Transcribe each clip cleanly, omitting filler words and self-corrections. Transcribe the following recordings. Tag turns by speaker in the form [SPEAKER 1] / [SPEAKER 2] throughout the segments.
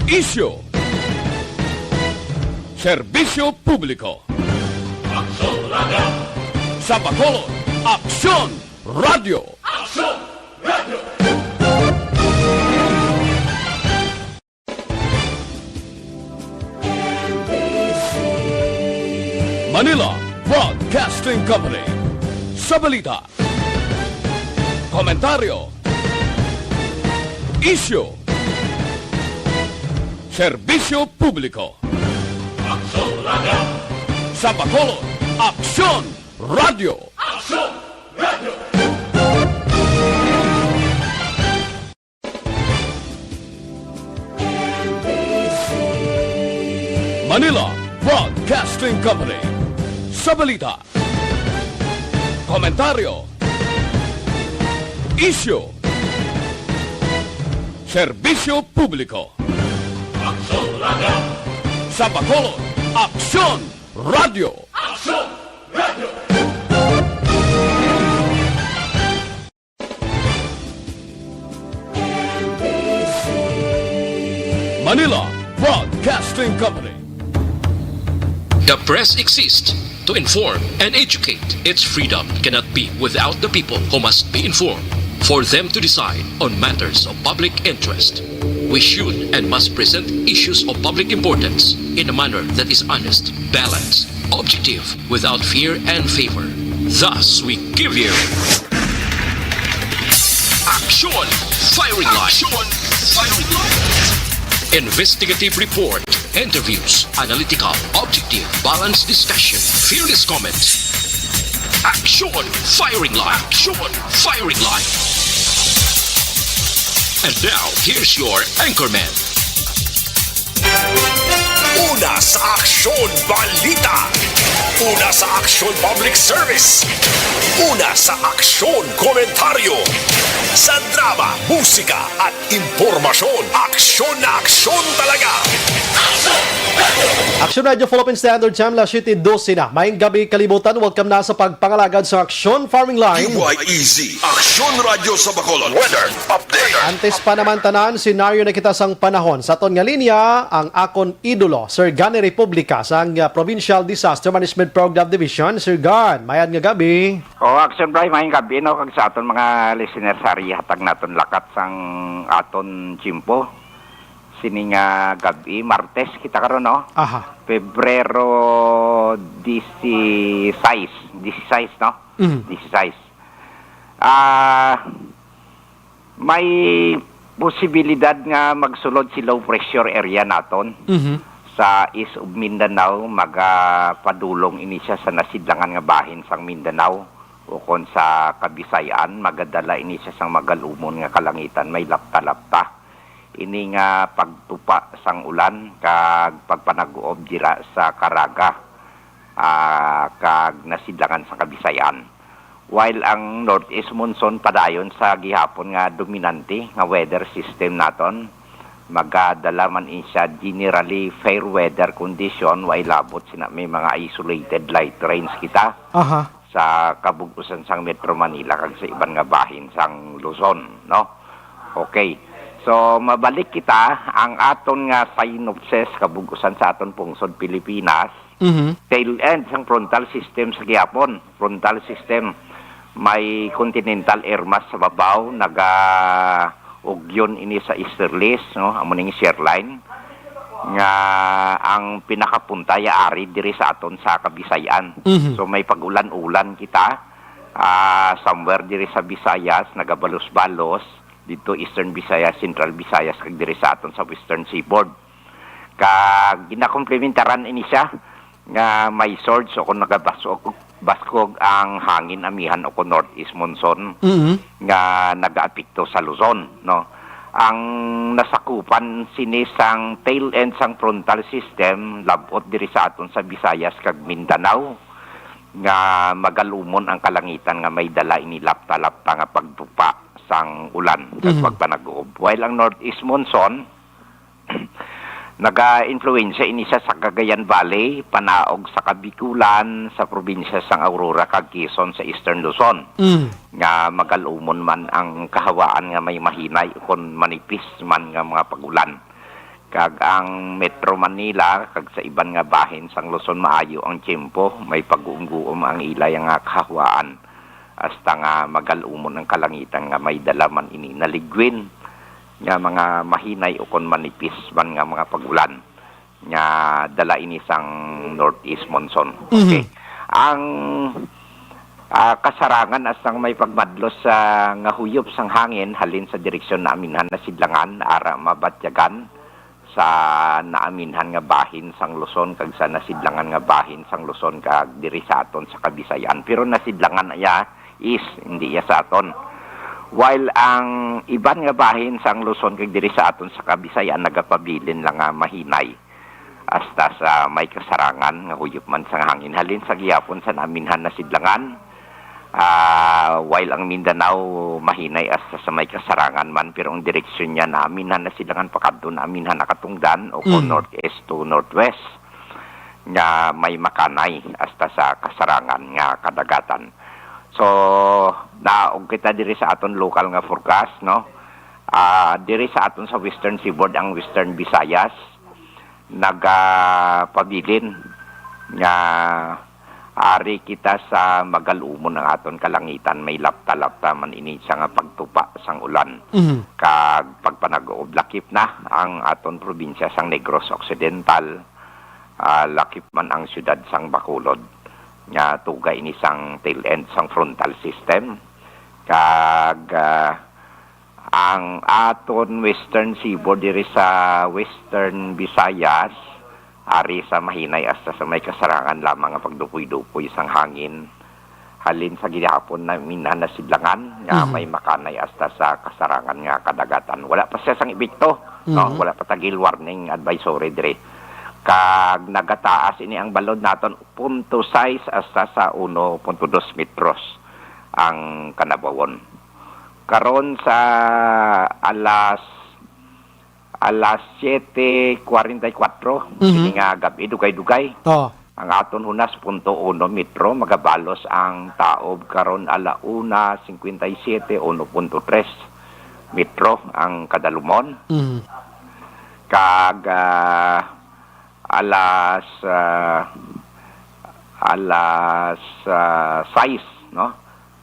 [SPEAKER 1] Isyu, serbisyo publiko.
[SPEAKER 2] Aksyon Radio!
[SPEAKER 1] Sa Bacolod, Aksyon Radio.
[SPEAKER 2] Aksyon Radio!
[SPEAKER 1] Manila Broadcasting Company. Sa balita, komentaryo, isyu, serbisyo publiko.
[SPEAKER 2] Aksyon Radio!
[SPEAKER 1] Sa Bacolod, Aksyon Radio.
[SPEAKER 2] Aksyon Radio!
[SPEAKER 1] Manila Broadcasting Company. Sa balita, komentaryo, isyu, serbisyo publiko.
[SPEAKER 2] Aksyon Radio!
[SPEAKER 1] Sa Bacolod, Aksyon Radio.
[SPEAKER 2] Aksyon Radio!
[SPEAKER 1] Manila Broadcasting Company.
[SPEAKER 3] The press exists to inform and educate. Its freedom cannot be without the people who must be informed for them to decide on matters of public interest. We should and must present issues of public importance in a manner that is honest, balanced, objective, without fear and favor. Thus, we give you Action Firing Line. Action Firing Line. Investigative report, interviews, analytical, objective, balanced discussion, fearless comments. Action Firing Line. Action Firing Line. And now, here's your anchorman.
[SPEAKER 4] Una sa Aksyon Balita. Una sa Aksyon Public Service. Una sa Aksyon Komentaryo. Sa drama, musika at impormasyon. Aksyon na aksyon talaga.
[SPEAKER 5] Aksyon Radio Philippine Standard Time, La City 12 na. Maayong gabi kalibutan. Welcome na sa pagpangalagad sa Aksyon Farming Line.
[SPEAKER 4] UYEZ, Aksyon Radio sa Bacolod. Weather Update.
[SPEAKER 5] Antes pa naman tanan, senaryo na kita sang panahon. Sa ton nga linya, ang akon idolo, Sir Gani Republica, sa Provincial Disaster Management Program Division. Sir Gan, mayan nga gabi.
[SPEAKER 6] Action Brian, maayong gabi, no? Kag sa aton mga listeners, hari hatag naton lakat sang aton Chimpo. Sini nga gabi, Martes, kita karon no?
[SPEAKER 5] Aha.
[SPEAKER 6] Pebrero 16, 16, no? 16. May posibilidad nga magsulod si low pressure area naton sa East of Mindanao, magapadulong ini siya sa nasidlangan nga bahin sang Mindanao o kon sa Kabisayan, magadala ini siya sang magalumon nga kalangitan, may lapta-lapta. Ini nga pagtupa sang ulan kag pagpanag-uob dira sa Caraga kag nasidlangan sa Kabisayan. While ang northeast monsoon padayon sa gihapon nga dominante nga weather system naton, magadala man siya generally fair weather condition, while labot sina may mga isolated light rains kita.
[SPEAKER 5] Aha.
[SPEAKER 6] Sa kabugusan sang Metro Manila kag sa iban nga bahin sang Luzon, no? Okay. So, mabalik kita, ang aton nga synopsis kabugusan sa aton pungsod Pilipinas, tail end sang frontal system sa gihapon. Frontal system, may continental air mass sa babaw, naga-ugyon ini sa easterlies, no? Amuning shear line, nga ang pinakapunta yaari diri sa aton sa Kabisayan. So, may pag-ulan-ulan kita, somewhere diri sa Visayas, nagabalos-balos, dito Eastern Visayas, Central Visayas, kag diri sa aton sa Western Seaboard. Kag ginakomplementaran ini siya nga may surge o kung nagabaskog ang hangin amihan o kung northeast monsoon nga nagaapekto sa Luzon, no. Ang nasakupan sinisang tail end sang frontal system labot diri sa aton sa Visayas kag Mindanao nga magalumon ang kalangitan nga may dala ini lapta-lapta nga pagtupa sang ulan kag pagpanag-uob. While ang northeast monsoon naga-influensya ini siya sa Cagayan Valley, panaog sa Kabikulan, sa probinsya sang Aurora kag Quezon sa Eastern Luzon. Nga magalumon man ang kahawaan nga may mahinay kon manipis man nga mga pagulan. kag ang Metro Manila kag sa iban nga bahin sang Luzon maayo ang tiyempo, may pag-uum-guom ang ilay nga kahawaan hasta nga magalumon ang kalangitan nga may dalaman ini naligwin nga mga mahinay o kon manipis man nga mga pagulan nga dala ini sang northeast monsoon. Okay. Ang kasarangan asang may pagmadlos sa nga huyop sang hangin halin sa direksyon na aminhan na sidlangan ara mabatyagan sa naaminhan nga bahin sang Luzon kag sa nasidlangan nga bahin sang Luzon kag diri sa aton sa Kabisayan. Pero nasidlangan ya is hindi ya sa aton. While ang iban nga bahin sang Luzon kag diri sa aton sa Kabisayan nagapabilin lang nga mahinay hasta sa may kasarangan nga huyop man sang hangin halin sa gihapon sa naaminhan na sidlangan. While ang Mindanao mahinay hasta sa may kasarangan man pero ang direksyon niya na aminhan na silangan pakadto na aminhan na katungdan o kung northeast to northwest nga may makanay hasta sa kasarangan nga kadagatan. So naog kita diri sa aton local nga forecast, no, diri sa aton sa western seaboard ang western Visayas nagapabilin nga ari kita sa magalumon ng aton kalangitan may lapta-lapta man ini siya nga pagtupa sang ulan. Kag pagpanag-uob lakip na ang aton probinsya sang Negros Occidental, lakip man ang syudad sang Bacolod nga tugay ini sang tail end sang frontal system. Kag ang aton western seaboard diri sa western Visayas ari sa mahinay hasta sa may kasarangan lamang ang pagdupoy-dupoy sang hangin halin sa gihapon na minhan na sidlangan nga may makanay hasta sa kasarangan nga kadagatan. Wala pa siya sang ibikto, no? Wala pa tagil warning advisory dire. Kag nagataas ini ang balod naton 0.6 hasta sa 1.2 metros ang kanabawon. Karon sa alas 7:44 ini nga gabi dugay-dugay. Ang aton hunas 0.1 metro magabalos ang taob karon 1:57 1.3 metro ang kadalumon. Kag alas 6, no?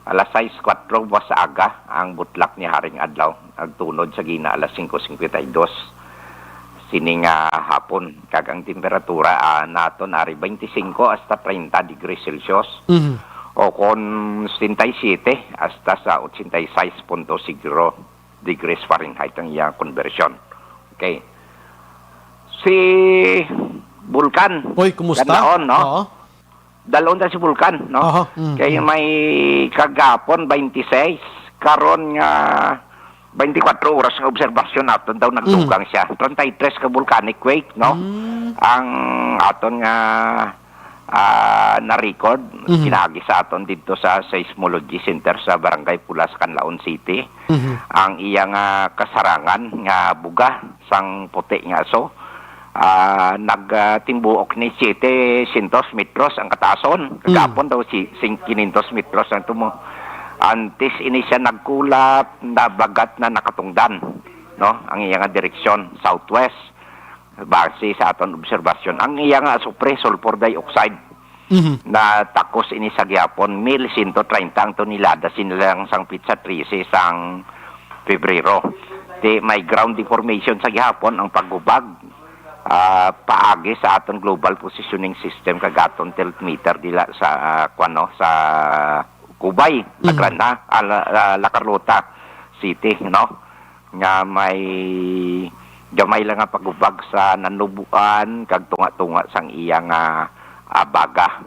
[SPEAKER 6] Alas 6:04 buwas sa aga ang butlak ni Haring Adlaw agtunod sa gina alas 5:52 sining hapon kag ang temperatura naton ari 25 hasta 30 degrees Celsius o kon 67 hasta sa 86.0 degrees Fahrenheit ang iyang conversion. Okay. Si Bulkan.
[SPEAKER 5] Hoy, kumusta?
[SPEAKER 6] Ganaon, no?
[SPEAKER 5] Oo.
[SPEAKER 6] Dalon na si Bulkan, no? Kaya may kagapon 26, karon nga 24 oras ng obserbasyon naton daw nagdugang siya. 33 ka volcanic quake, no? Ang aton nga na-record, kinagi sa aton dito sa Seismology Center sa Barangay Pulas, Canlaon City. Ang iyang kasarangan nga buga sang puti nga so. Nagtimbuok ni 700 metros ang katason. Kagapon daw si 500 metros ang tumo. Antes ini siya nagkulap, nabagat na nakatungdan, no? Ang iyang direksyon southwest base sa aton obserbasyon. Ang iyang supre sulfur dioxide na takos ini sa gihapon 1130 ang tonelada sinilang sang pizza 13 sang Pebrero. May ground deformation sa gihapon ang paggubag paagi sa aton global positioning system kagaton tiltmeter dila sa sa Kubay, La Carlota City, no? Nga may gamay lang nga paggubag sa nanubuan kag tunga-tunga sang iyang abaga,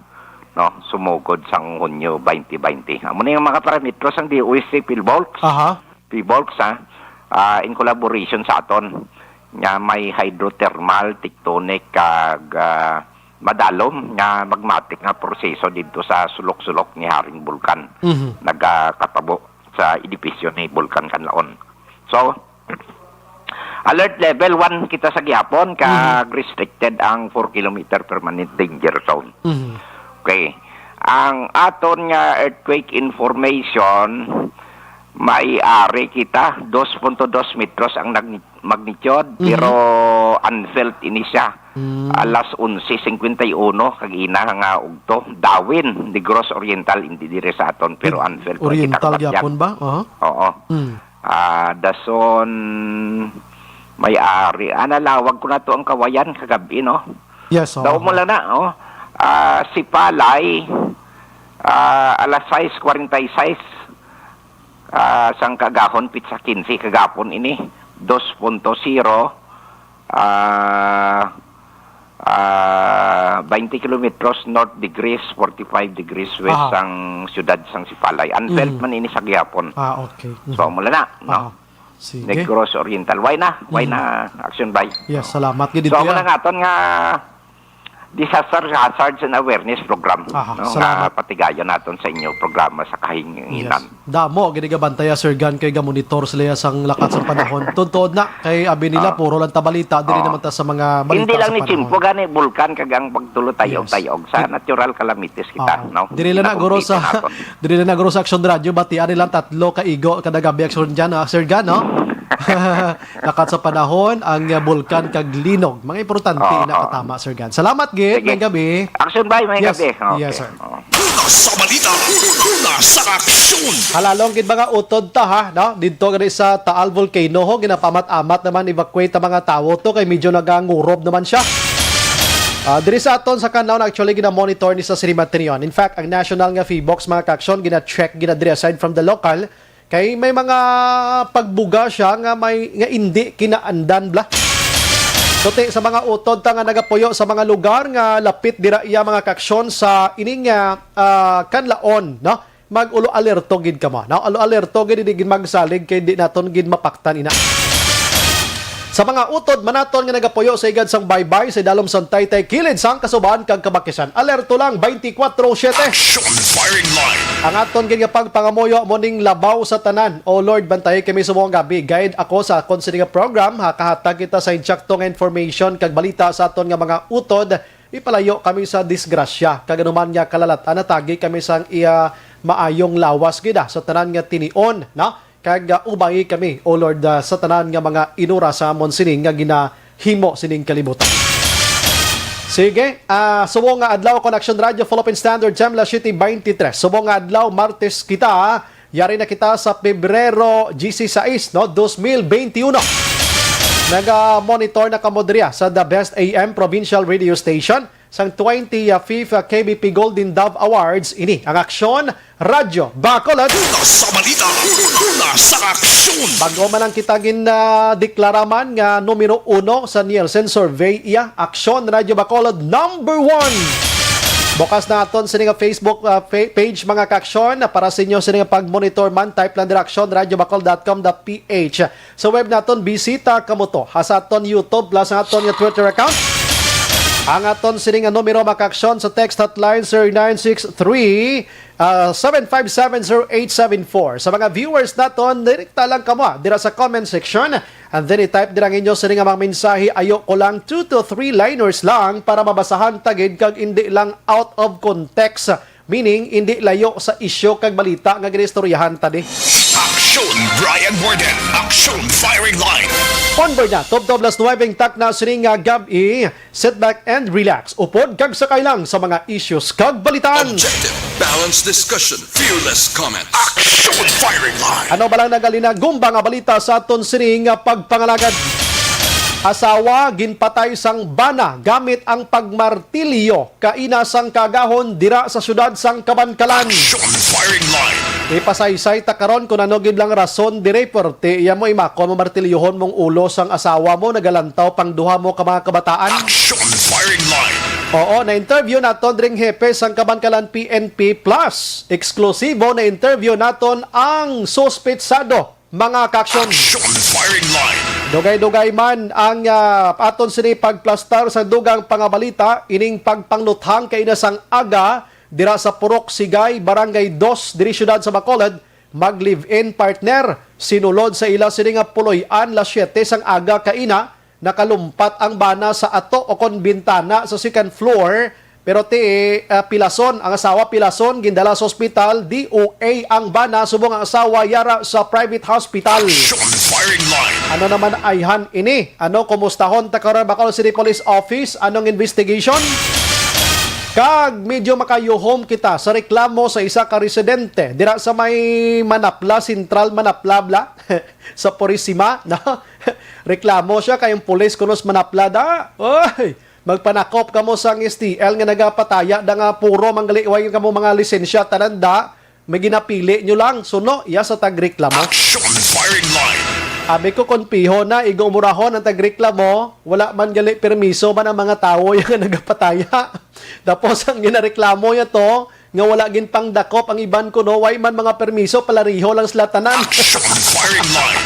[SPEAKER 6] no? Sumugod sang Hunyo 2020. Amo ni mga parametros ang DOSC PhilVolts. PhilVolts in collaboration sa aton nga may hydrothermal, tectonic kag madalom nga magmatic nga proseso dito sa sulok-sulok ni Haring Bulkan. Nagkatabo sa edipisyon ni Bulkan Canlaon. So, alert level 1 kita sa gihapon kag restricted ang 4 kilometer permanent danger zone. Okay. Ang aton nga earthquake information Maiari kita 2.2 metros ang magnitude pero unfelt ini siya. Alas 11:51 kagina nga ugto Darwin Negros Oriental hindi dire sa aton pero unfelt
[SPEAKER 5] Oriental gyapon ba?
[SPEAKER 6] Oo. Dason may-ari. Nalawag ko na to ang kawayan kagabi, no?
[SPEAKER 5] Yes,
[SPEAKER 6] Daw mo lang na, oh. Si Palay, alas 6:46, sang kagahon, pizza 15, kagapon ini, 2.0, 20 kilometers north degrees, 45 degrees west sang siyudad sang Sipalay. Unfelt man ini sa gihapon.
[SPEAKER 5] Okay.
[SPEAKER 6] So, mula na, no?
[SPEAKER 5] Sige.
[SPEAKER 6] Negros Oriental. Why na action by?
[SPEAKER 5] Yes, salamat gid
[SPEAKER 6] So, muna nga nga disaster hazards and awareness program. No?
[SPEAKER 5] Salamat.
[SPEAKER 6] Nga patigayon naton sa inyo programa sa kahinginan.
[SPEAKER 5] Yes. Damo, ginigabantaya, Sir Gan, kay gamonitor sila sang lakat sa panahon. Tuntod na, kay abi nila, puro lang tabalita, dili naman ta sa mga balita
[SPEAKER 6] Hindi lang
[SPEAKER 5] sa
[SPEAKER 6] ni
[SPEAKER 5] panahon.
[SPEAKER 6] Chimpo, gani bulkan kagang pagtulo tayog-tayog sa natural calamities kita. No?
[SPEAKER 5] Dili lang naguro sa dili lang naguro sa Action Radio, batian nilang 3 kaigo kada gabi action dyan, Sir Gan, no? Lakat sa panahon, ang bulkan kag linog. Mga importante na katama, Sir Gan. Salamat, Git. May gabi.
[SPEAKER 6] Action by, may gabi. Okay.
[SPEAKER 5] Yes, sir.
[SPEAKER 4] Una sa balita, una sa aksyon.
[SPEAKER 5] Halalong gid mga utod ta ha, no? Didto gani sa Taal Volcano ho, ginapamat-amat naman evacuate ang mga tawo to kay medyo nagangurob naman siya. Diri sa aton sa Canlaon actually gina-monitor ni sa Sirimatrion. In fact, ang national nga Feebox mga kaksyon gina-check gina-diri aside from the local kay may mga pagbuga siya nga may nga hindi kinaandan bla. Sote sa mga utod ta nga nagapuyo sa mga lugar nga lapit dira iya mga kaksyon sa ining Canlaon, no? Mag-ulo alerto gid kamo. No? Ulo alerto gid di gid magsalig kay di naton gid mapaktan ina. Sa mga utod manaton nga nagapuyo sa igad sang baybay sa dalom sang Taytay kilid sang Kasuban kag Kabakisan. Alerto lang 24/7.
[SPEAKER 4] Action firing line.
[SPEAKER 5] Ang aton gid nga pagpangamuyo mo ning labaw sa tanan. O Lord, bantay kami sa mga gabi. Guide ako sa akon sa program. Kahatag kita sa insaktong information kag balita sa aton nga mga utod. Ipalayo kami sa disgrasya. Kaganuman nga kalalatan natagi kami sang iya maayong lawas gida sa tanan nga tinion, no? Kag ubay kami, O Lord, sa tanan nga mga inura sa amon sining nga ginahimo sining kalibutan. Sige, subo nga adlaw Connection Radio Philippine Standard Time La City 23. Subo nga adlaw Martes kita, yari na kita sa Pebrero 16, no, 2021. Naga-monitor na kamodriya sa The Best AM Provincial Radio Station sang 25th KBP Golden Dove Awards. Ini ang Aksyon Radio Bacolod.
[SPEAKER 4] Una sa balita, una sa aksyon.
[SPEAKER 5] Bago man ang kita deklaraman nga numero 1 sa Nielsen Survey iya, Aksyon Radio Bacolod number 1. Bukas na aton sa nga Facebook page mga kaksyon para sa inyo sa nga pag-monitor man type lang direksyon radiobacol.com.ph. Sa web naton bisita kamo to sa aton YouTube plus ang aton nga Twitter account. Ang aton sining numero makaksyon sa text hotline 0963-757-0874. Sa mga viewers naton, direkta lang kamo dira sa comment section and then i-type dirang inyo sining mga mensahe. Ayo ko lang 2 to 3 liners lang para mabasahan tagid kag hindi lang out of context. Meaning, hindi layo sa isyo kag balita nga ginistoryahan tadi.
[SPEAKER 4] Aksyon Brian Borden. Aksyon firing line.
[SPEAKER 5] Onboard na, top 9 tak na sining gabi. Sit back and relax. Upod kag sakay lang sa mga issues kag balitaan.
[SPEAKER 7] Objective, balanced discussion, fearless comments.
[SPEAKER 4] Aksyon firing line.
[SPEAKER 5] Ano ba lang nagalina gumba nga balita sa aton sining pagpangalagad? Asawa ginpatay sang bana gamit ang pagmartilyo kaina sang kagahon dira sa syudad sang Kabankalan.
[SPEAKER 4] Aksyon firing line.
[SPEAKER 5] Ipasaysay ta karon kung ano gid lang rason dire porte iya mo imako mo martilyohon mong ulo sang asawa mo nagalantaw pang duha mo ka mga kabataan.
[SPEAKER 4] Aksyon firing line.
[SPEAKER 5] Oo, na-interview naton dring hepe sang Kabankalan PNP Plus. Eksklusibo na interview naton ang suspetsado mga kaksyon.
[SPEAKER 4] Aksyon firing line.
[SPEAKER 5] Dugay-dugay man ang aton sini pagplastar sa dugang pangabalita ining pagpangluthang kay nasang aga dira sa Purok Sigay, Barangay 2, diri syudad sa Bacolod, mag-live-in partner sinulod sa ila sini nga puloy-an la 7 sang aga kaina nakalumpat ang bana sa ato o kon bintana sa second floor Pero Pilason, ang asawa Pilason, gindala sa ospital, DOA ang bana, subong ang asawa yara sa private hospital.
[SPEAKER 4] Action firing line.
[SPEAKER 5] Ano naman ayhan ini? Ano, kumustahon takarar Bacolod City Police Office? Anong investigation? Kag medyo makayuhom kita sa reklamo sa isa ka residente dira sa may Manapla, Central Manapla bla, sa Purisima, no? Reklamo siya kayong pulis kunos Manapla da. Oy, magpanakop kamo sang STL nga nagapataya da nga puro manggaliway kamo mga lisensya tananda, may ginapili nyo lang suno iya sa tagreklamo.
[SPEAKER 4] Action firing line.
[SPEAKER 5] Abi ko konpiho na igumurahon ang tagreklamo, wala man gali permiso man ang mga tao yung nagapataya. Tapos ang ginareklamo niya to, nga wala gin pang dakop ang iban ko no, way man mga permiso palariho lang sila tanan.
[SPEAKER 4] Action firing line.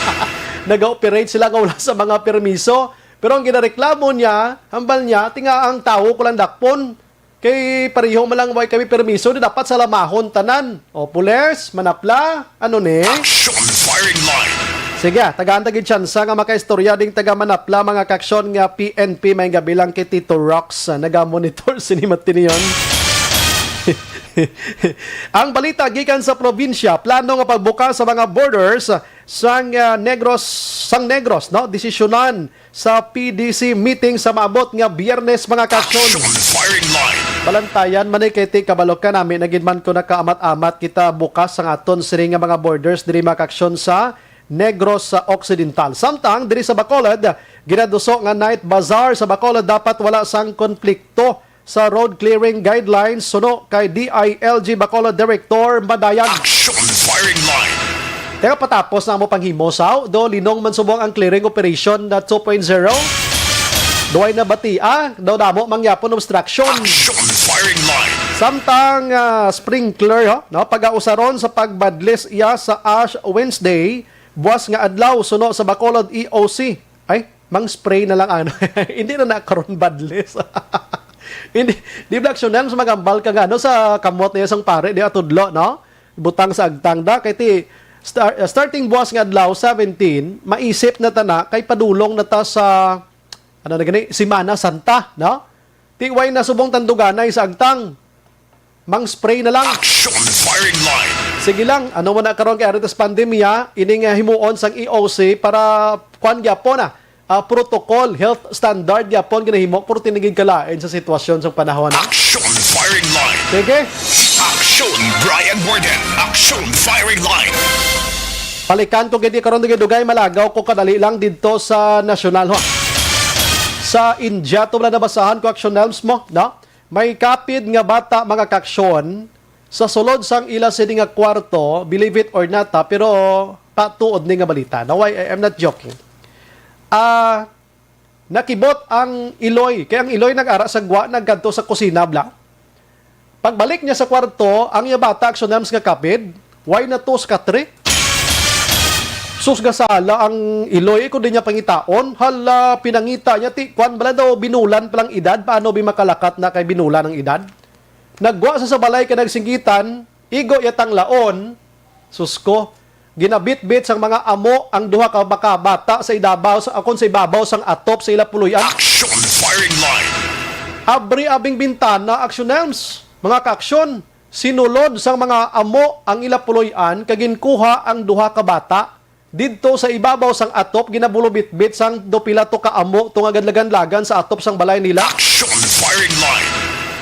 [SPEAKER 5] Nag-operate sila nga wala sa mga permiso. Pero ang ginareklamo niya, hambal niya, tinga ang tao ko lang dakpon. Kay pareho man lang way kami permiso, di dapat sa lamahon tanan. O pules, Manapla, ano ni?
[SPEAKER 4] Action firing line.
[SPEAKER 5] Sige, tagaan tagid tsansa nga makaistorya ding taga Manapla mga kaksyon nga PNP may gabilang kay Tito Rox naga-monitor sinimat tiniyon. Ang balita gikan sa probinsya, plano nga pagbuka sa mga borders sang Negros, no? Desisyonan sa PDC meeting sa maabot nga Biyernes mga kaksyon.
[SPEAKER 4] Action firing line.
[SPEAKER 5] Balantayan man kay ti kabalokan namin nagid man ko nakaamat-amat kita bukas ang aton siri nga mga borders diri mga kaksyon sa Negros sa Occidental. Samtang diri sa Bacolod, ginaduso nga night bazaar sa Bacolod dapat wala sang konflikto sa road clearing guidelines suno kay DILG Bacolod Director Madayag.
[SPEAKER 4] Action firing line.
[SPEAKER 5] Teka patapos na mo panghimusaw, do linong man subong ang clearing operation na 2.0. Duway na batia, daw damo mangyapon obstruction.
[SPEAKER 4] Action firing line.
[SPEAKER 5] Samtang sprinkler, no, pag-ausaron sa pagbadlis iya sa Ash Wednesday, buwas nga adlaw suno sa Bacolod EOC. Ay, mang spray na lang ano. Hindi na nakaroon badlis. Hindi di blaksyonan sa magambal ka ano sa kamot niya sang pare di atudlo, no? Butang sa agtang da kay ti starting buwas nga adlaw 17, maisip na tana kay padulong na ta sa ano na gani Semana Santa, no? Tiway na subong tanduganay sa agtang. Mang spray na lang.
[SPEAKER 4] Action firing line.
[SPEAKER 5] Sige lang, ano man na karon kay aritas pandemya, ini nga himuon sang EOC para kuan gyapon na protocol, health standard gyapon ginahimo puro tinigig kalain sa sitwasyon sa panahon.
[SPEAKER 4] Action firing line.
[SPEAKER 5] Sige.
[SPEAKER 4] Action Brian Borden. Action firing line.
[SPEAKER 5] Palikan ko gidi karon dugay malagaw ko kadali lang didto sa nasyonal ho. Sa India to na nabasahan ko action helms mo, no? May kapid nga bata mga kaksyon sa sulod sang ila sini nga kwarto, believe it or not, pero patuod ni nga balita. No, I'm not joking. Nakibot ang Iloy. Kaya ang Iloy nag-ara sa gwa, nagkanto sa kusina, bla. Pagbalik niya sa kwarto, ang iya bata, action helms nga kapid, why na to skatre? Sus gasala ang Iloy, kung di niya pangitaon, hala pinangita niya, kwan bala daw binulan palang edad, paano bimakalakat na kay binulan ng edad? Nagwa sa balay ka nagsinggitan, igo yatang laon, susko, ginabit-bit sang mga amo ang duha ka bata sa ibabaw sa akon sa ibabaw sang atop sa ila puluyan.
[SPEAKER 4] Action firing line.
[SPEAKER 5] Abri abing bintana action helms. Mga kaaksyon, sinulod sang mga amo ang ila puluyan kaginkuha ang duha ka bata. Didto sa ibabaw sang atop ginabulobit-bit sang dopila to ka amo tunga gadlagan-lagan sa atop sang balay nila.
[SPEAKER 4] Action firing line.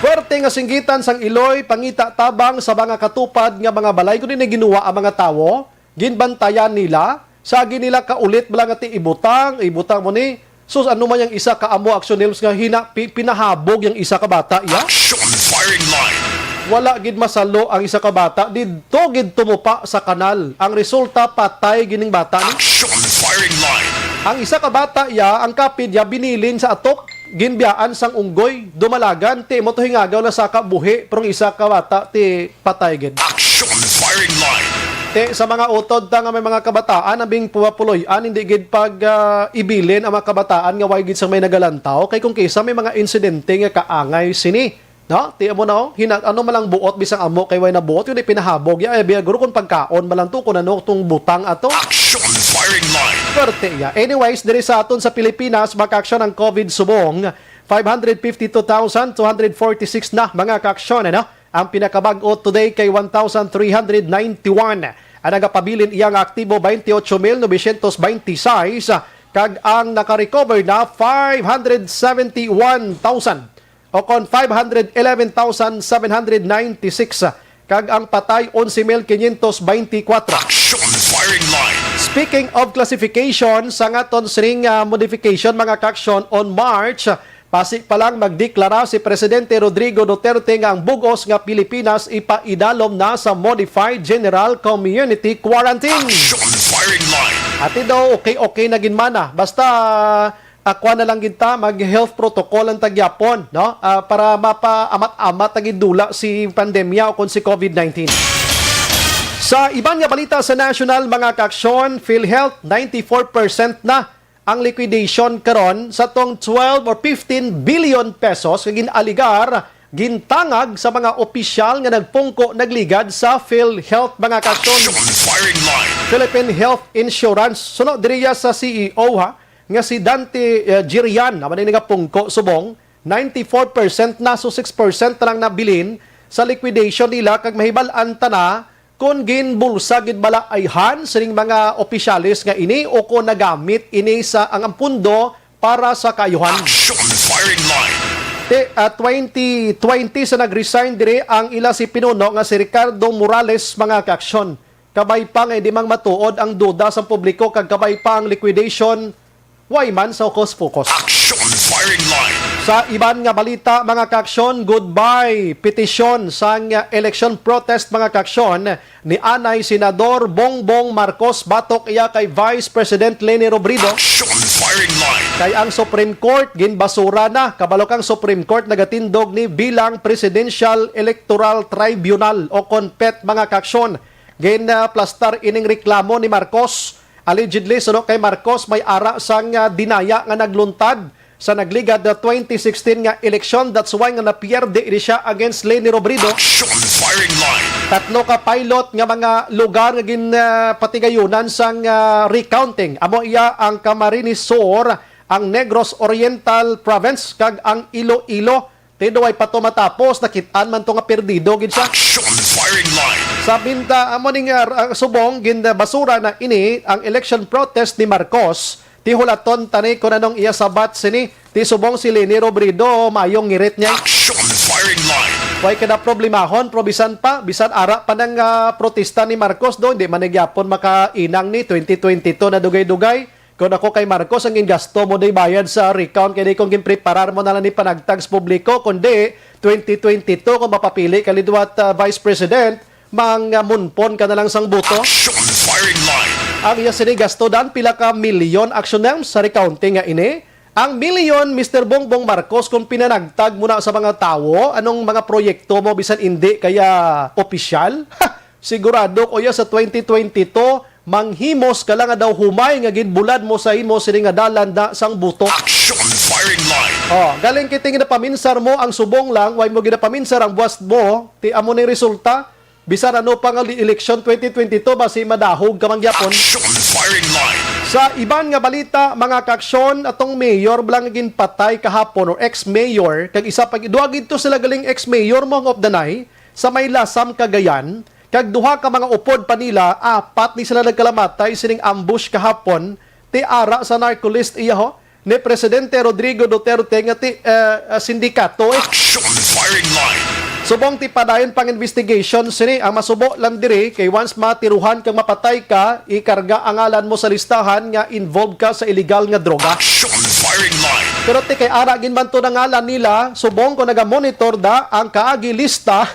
[SPEAKER 5] Puwerte nga singgitan sang Iloy pangita tabang sa mga katupad nga mga balay kundi na ginuwa ang mga tawo, ginbantayan nila, sagi nila kaulit bala nga ti ibutang mo ni. Sus ano man yang isa ka amo action helms nga pinahabog yang isa ka bata ya.
[SPEAKER 4] Action firing line.
[SPEAKER 5] Wala gid masalo ang isa ka bata didto gid tumupa sa kanal. Ang resulta patay gining bata ni.
[SPEAKER 4] Action firing line.
[SPEAKER 5] Ang isa ka bata ya ang kapid ya binilin sa atop ginbiyaan sang unggoy dumalagan ti mo to hingagaw na saka buhi pero ang isa ka bata ti patay gid.
[SPEAKER 4] Action firing line.
[SPEAKER 5] Te sa mga utod ta nga may mga kabataan abing puwapuloy-an hindi gid pag ibilin ang mga kabataan nga way gid sang may nagalantaw kay kung kaysa may mga insidente nga kaangay sini, no? Ti mo no, ano man lang buot bisang amo kay way na buot yun ay pinahabog ya biya guro kun pagkaon man lang to kun ano tong butang ato.
[SPEAKER 4] Action firing line.
[SPEAKER 5] Korte ya. Anyways, diri sa aton sa Pilipinas, maka-action ang COVID subong 552,246 na mga kaaksyon. Ano? Ang pinakabag-o today kay 1,391. Ang nagapabilin iyang aktibo 28,926 kag ang nakarecover na 571,000 o kon 511,796 kag ang patay 11,524.
[SPEAKER 4] Action firing line.
[SPEAKER 5] Speaking of classification, sa ngaton sring modification mga kaaksyon on March, pasig pa lang magdeklara si Presidente Rodrigo Duterte nga ang bugos nga Pilipinas ipaidalom na sa Modified General Community Quarantine.
[SPEAKER 4] Action firing line.
[SPEAKER 5] Ati daw okay na ginmana. Basta akwa na lang ginta mag-health protocol ang tagyapon, no? Para mapaamat-amat ang idula si pandemya o kung si COVID-19. Sa ibang nga balita sa national mga kaaksyon, PhilHealth 94% na ang liquidation karon sa tong 12 or 15 billion pesos nga ginaligar gintangag sa mga opisyal nga nagpungko nagligad sa PhilHealth mga kaaksyon.
[SPEAKER 4] Action firing line.
[SPEAKER 5] Philippine Health Insurance sunod diriya sa CEO nga si Dante Girian naman nga pungko subong 94% na so 6% na lang nabilin sa liquidation nila kag mahibal-an ta na kung ginbulsa gid bala ayhan sining mga opisyalis nga ini o kung nagamit ini sa ang pundo para sa kaayuhan.
[SPEAKER 4] Action firing line.
[SPEAKER 5] 2020 sa nag-resign dire ang ila si pinuno nga si Ricardo Morales mga kaaksyon. Kabay pa nga di mang matuod ang duda sa publiko kag kabay pa ang liquidation way man sa focus.
[SPEAKER 4] Action firing line.
[SPEAKER 5] Sa iban nga balita mga kaaksyon, goodbye petisyon sa election protest mga kaaksyon ni Anay Senador Bongbong Marcos batok iya kay Vice President Leni Robredo.
[SPEAKER 4] Action firing line.
[SPEAKER 5] Kay ang Supreme Court ginbasura na kabalo kang Supreme Court nagatindog ni bilang Presidential Electoral Tribunal o CONPET mga kaaksyon. Plastar ining reklamo ni Marcos. Allegedly suno kay Marcos may ara sang dinaya nga nagluntad sa nagligad na 2016 nga eleksyon. That's why nga napierde siya against Leni Robredo.
[SPEAKER 4] Action firing line.
[SPEAKER 5] Tatlo ka pilot nga mga lugar nga ginpatigayunan sang recounting. Amo iya ang Camarines Sur, ang Negros Oriental Province kag ang Iloilo. Tido ay pato matapos nakitaan man to nga perdido gid siya.
[SPEAKER 4] Action firing line.
[SPEAKER 5] Sa binta amo ning subong ginbasura na ini ang election protest ni Marcos. Ti hulaton tani kun anong iya sabat sini ti subong si Leni Robredo mayong ngirit niya.
[SPEAKER 4] Action firing line.
[SPEAKER 5] Way kada problemahon probisan pa bisan ara pa ng protesta ni Marcos do hindi man nagyapon makainang ni 2022 na dugay-dugay. Kung ako kay Marcos ang gasto mo day bayad sa recount kaya kung ginpreparar mo na lang ni panagtags publiko kundi 2022 kung mapapili ka lidwat Vice President munpon ka na lang sang buto.
[SPEAKER 4] Action firing line.
[SPEAKER 5] Ang iya sini gasto dan pila ka milyon action names sa recounting nga ini. Ang milyon Mr. Bongbong Marcos kung pinanagtag mo na sa mga tao anong mga proyekto mo bisan hindi kaya opisyal. Sigurado ko ya sa 2022 manghimos ka lang nga daw humay nga ginbulad mo sa imo sini nga dalan da sang buto.
[SPEAKER 4] Action firing line.
[SPEAKER 5] Galing kiting ginapaminsar mo ang subong lang way mo ginapaminsar ang buwas mo ti amo ni resulta. Bisan ano pa nga election 2022 basi madahog ka mangyapon.
[SPEAKER 4] Action firing line.
[SPEAKER 5] Sa iban nga balita mga kaaksyon atong mayor blang ginpatay kahapon or ex-mayor kag isa pag duha gid to sila galing ex-mayor mo of the night sa may Lasam Cagayan kag duha ka mga upod pa nila apat ni sila nagkalamatay sining ambush kahapon ti ara sa narcolist iya ho ni Presidente Rodrigo Duterte nga ti sindikato
[SPEAKER 4] Action firing line.
[SPEAKER 5] Subong ti padayon pang investigation sini ang masubo lang diri kay once matiruhan kang mapatay ka ikarga ang ngalan mo sa listahan nga involved ka sa illegal nga droga.
[SPEAKER 4] Action firing line.
[SPEAKER 5] Pero ti kay ara ginbanto na ngalan nila subong ko naga-monitor da ang kaagi lista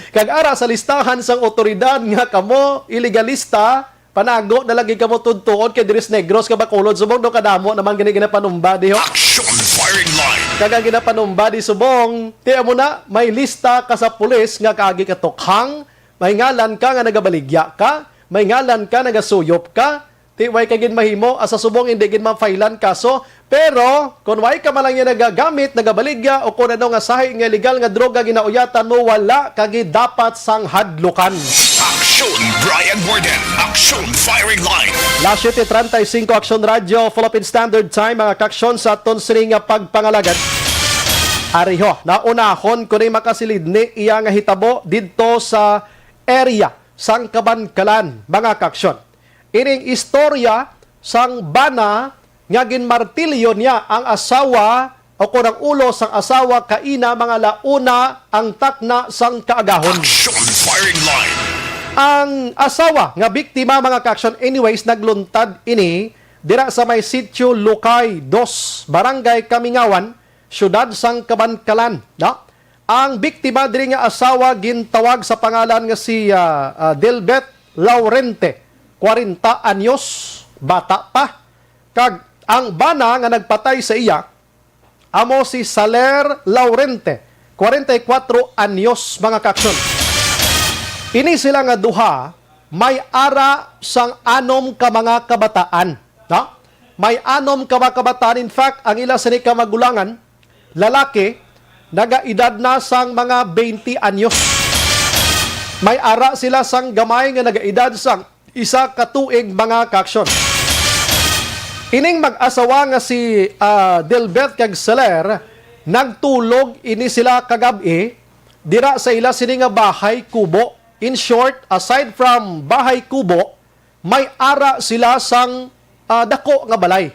[SPEAKER 5] kag ara sa listahan sang otoridad nga kamo illegalista panago na lagi kamo tudtuon kay Diris Negros ka Bacolod subong do kadamo naman gini ginapanumba diho.
[SPEAKER 4] Action firing line.
[SPEAKER 5] Kagang ginapanumba di subong ti amo na may lista ka sa pulis nga kaagi ka tokhang may ngalan ka nga nagabaligya ka may ngalan ka nagasuyop ka ti way ka gin mahimo asa subong hindi gin mafailan kaso pero kung way ka malang yan nagagamit nagabaligya o kung ano nga sahi nga legal nga droga ginauyatan mo wala kagi dapat sang hadlukan.
[SPEAKER 4] Action Brian Borden. Action Action Firing Line.
[SPEAKER 5] Last 7:35 Action Radio, Philippine Standard Time, mga kaksyon sa aton sining nga pagpangalagad. Ariho, naunahon ko rin makasilid ni iya nga hitabo dito sa area sang Kabankalan, mga kaksyon. Ining istorya sang bana nga ginmartilyo niya ang asawa o kunang ulo sang asawa kaina mga launa ang takna sang kaagahon.
[SPEAKER 4] Action Firing Line.
[SPEAKER 5] Ang asawa nga biktima, mga kaksyon, anyways, nagluntad ini dira sa may sitio Lucay 2, Barangay Kamingawan, syudad sang Kabankalan. No? Ang biktima diri nga asawa gintawag sa pangalan nga si Delbet Laurente, 40 anyos, bata pa. Kag ang bana nga nagpatay sa iya amo si Saler Laurente, 44 anyos, mga kaksyon. Ini sila nga duha, may ara sang anom ka mga kabataan. No? May anom ka mga kabataan. In fact, ang ila sa ni kamagulangan, lalaki, nagaedad na sang mga 20 anyos. May ara sila sang gamay nga nagaedad sang isa katuig, mga kaksyon. Ining mag-asawa nga si Delbert kag Saler, nagtulog ini sila kagabi dira sa ila sini nga bahay kubo. In short, aside from bahay kubo, may ara sila sang dako nga balay.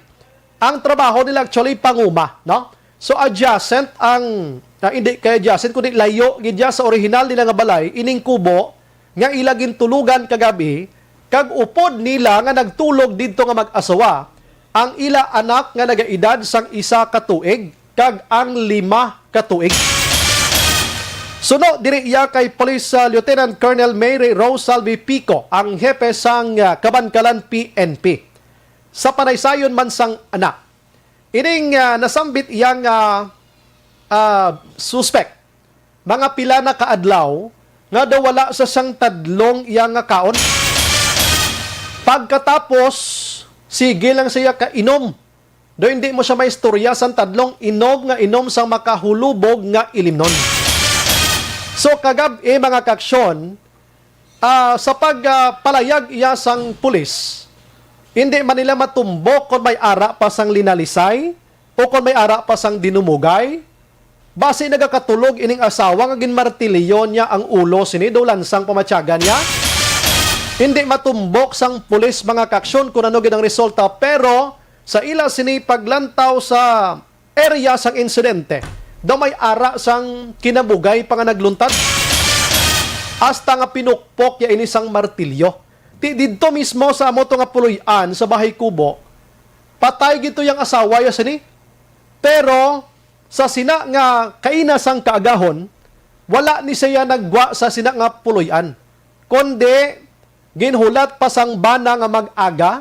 [SPEAKER 5] Ang trabaho nila actually panguma, no? So adjacent ang hindi kay adjacent kundi layo gid sa original nila nga balay, ining kubo nga ilagin tulugan kagabi, kag upod nila nga nagtulog didto nga mag-asawa ang ila anak nga nagaedad sang isa katuig kag ang 5 katuig. Suno diri iya kay Police Lieutenant Colonel Mary Rose Salvi Pico, ang hepe sang Kabankalan PNP. Sa panaysayon man sang anak, ining nasambit iyang suspect, mga pila na kaadlaw nga daw wala sa sang tadlong iyang kaon. Pagkatapos, sige lang siya kainom. Do hindi mo siya may istorya sang tadlong inog nga inom sang makahulubog nga ilimnon. So kagabi, mga kaksyon, sa pagpalayag iya sang pulis, hindi man nila matumbok kung may ara pa sang linalisay o kung may ara pa sang dinumugay. Base nagakatulog ining asawa nga ginmartilyo niya ang ulo sini do lansang pamatyagan niya. Hindi matumbok sang pulis, mga kaksyon, kung ano gid ang resulta, pero sa ila sini paglantaw sa area sang insidente, daw may ara sang kinabugay pa nga nagluntad. Hasta nga pinukpok ya inisang martilyo. Dito mismo sa amoto nga puloy-an sa bahay kubo, patay gito yung asawa ya sini. Pero sa sina nga kaina sang kaagahon, wala ni siya nagwa sa sina nga puloy-an. Kundi ginhulat pa sang bana nga mag-aga,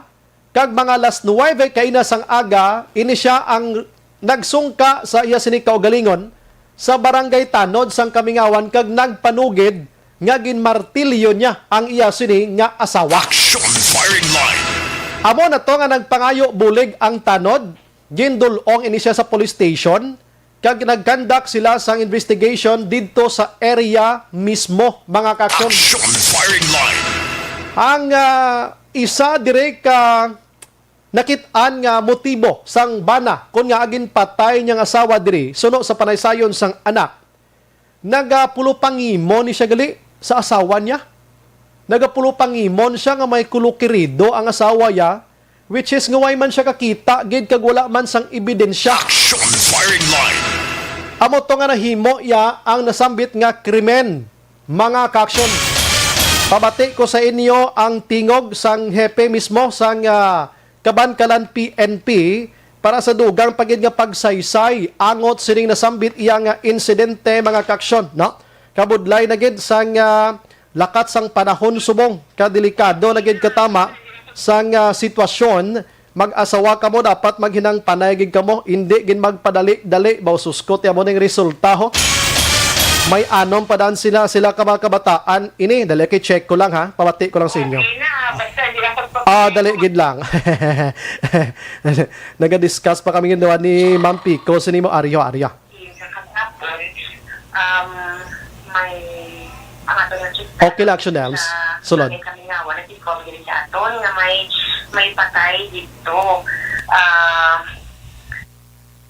[SPEAKER 5] kag mga alas 9 kaina sang aga, ini siya ang nagsungka sa iya sini kaugalingon sa barangay Tanod sang Kamingawan, kag nagpanugid nga ginmartilyo niya ang iya sini nga asawa.
[SPEAKER 4] Action Firing Line.
[SPEAKER 5] Amo na to nga nagpangayo bulig ang Tanod, gindulong ini siya sa police station, kag nagkandak sila sang investigation dito sa area mismo, mga kaksyon.
[SPEAKER 4] Action Firing Line.
[SPEAKER 5] Ang isa direk nakitaan nga motibo sang bana kun nga agin patay niyang asawa diri suno sa panaysayon sang anak, nagapulupangimon ni siya gali sa asawa niya. Nagapulupangimon siya nga may kulukirido ang asawa niya, which is nga way man siya kakita gid kag wala man sang ebidensya.
[SPEAKER 4] Action Firing Line.
[SPEAKER 5] Amo to nga nahimo ya ang nasambit nga krimen, mga kaksyon. Pabati ko sa inyo ang tingog sang hepe mismo sang Kabankalan PNP para sa dugang pagid nga pagsaysay angot sining nasambit iya nga insidente, mga kaksyon, no? Kabudlay na gid sang lakat sang panahon subong, kadelikado na gid katama sang sitwasyon. Mag-asawa ka mo, dapat maghinang panayagig ka mo, hindi gin magpadali-dali baw suskot ya mo ning resulta ho. May anom pa daan sila ka mga kabataan. Ini, dali kay check ko lang ha. Pabati ko lang sa inyo. Dali gid lang. Naga-discuss pa kami ginawa ni Ma'am Pico. Sino mo, Arya.
[SPEAKER 8] May ang ato ng chika.
[SPEAKER 5] Okay lang, Action Elms. Sulod.
[SPEAKER 8] Kami nga, wala din ko diri sa aton nga may patay dito.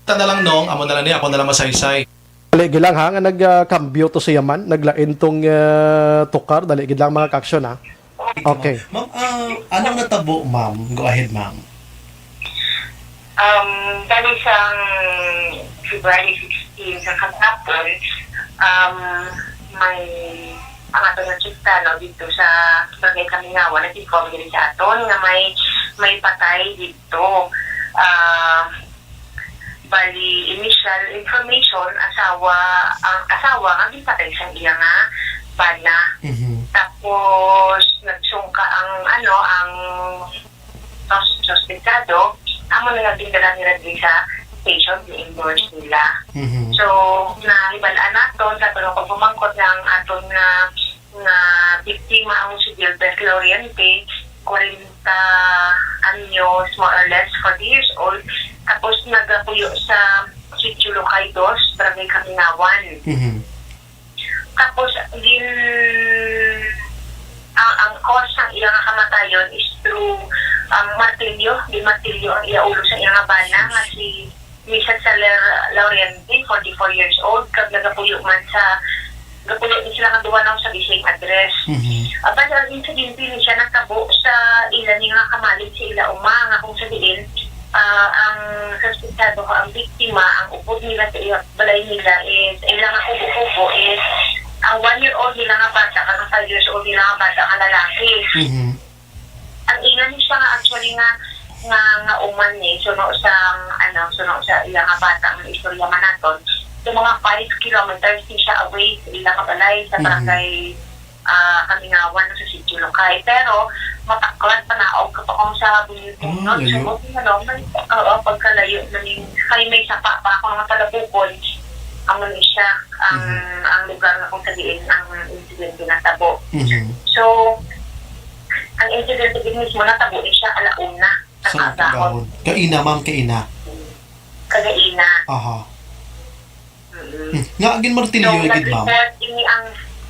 [SPEAKER 9] Ta na lang nong, amo na lang niya, ako na lang masaysay.
[SPEAKER 5] Dali gid lang ha nga nagkambyo to siya man, naglain tong tukar, dali gid lang mga ka-action ha. Okay.
[SPEAKER 9] Ma'am, anong natabo, ma'am? Go ahead, ma'am.
[SPEAKER 8] Dali siyang February 16 sa kahapon, may ang ato ng chika no, dito sa Barangay Kamingawan, nag-inform din sa aton nga may patay dito. Bali, initial information, ang asawa nga gipatay sa iya nga bana. Tapos nagsungka ang suspectado, amo na nagdala nila din sa station, i-endorse nila. So, nahibalaan naton sa tulong ko pumangkot ng aton nga biktima ang si Gilbert Lauriente, 40 anyos, more or less, 40 years old. Tapos nagapuyo sa Sitio Lucay 2, Barangay Kamingawan. Tapos, ang cause ng iyang kamatayon is through martilyo. Di martilyo ang iaulo sa iyang bana nga si Mrs. Saler Lauriente, 44 years old, kag nagapuyo man sa gapulo ni sila nga duwa sa bising address. Basta ang incident ni siya nagtabo sa ila ni nga kamalig sa ila nga kung sabihin ang suspectado ang biktima, ang upod nila sa iya balay nila is ilang nga ubo is ang 1-year-old nila nga bata, ang 5 years old nila nga bata nga lalaki. Ang ina ni siya nga actually nga uman ni suno sa ilang nga bata ang istorya man naton. So mga 5 kilometers din siya away sa ilang balay sa barangay Kamingawan sa Sitio Lucay. Pero mataklan panaog kapag sa bunyong nun. So may pagkalayo kay may sapa pa ako ng talabukon ang siya ang lugar na kung sabihin ang incident natabo. So ang incident din mismo natabo siya alauna sa kagahon.
[SPEAKER 9] Kaina, ma'am, kaina.
[SPEAKER 8] Kagaina.
[SPEAKER 9] Aha. Nga agin martilyo igid, ma'am.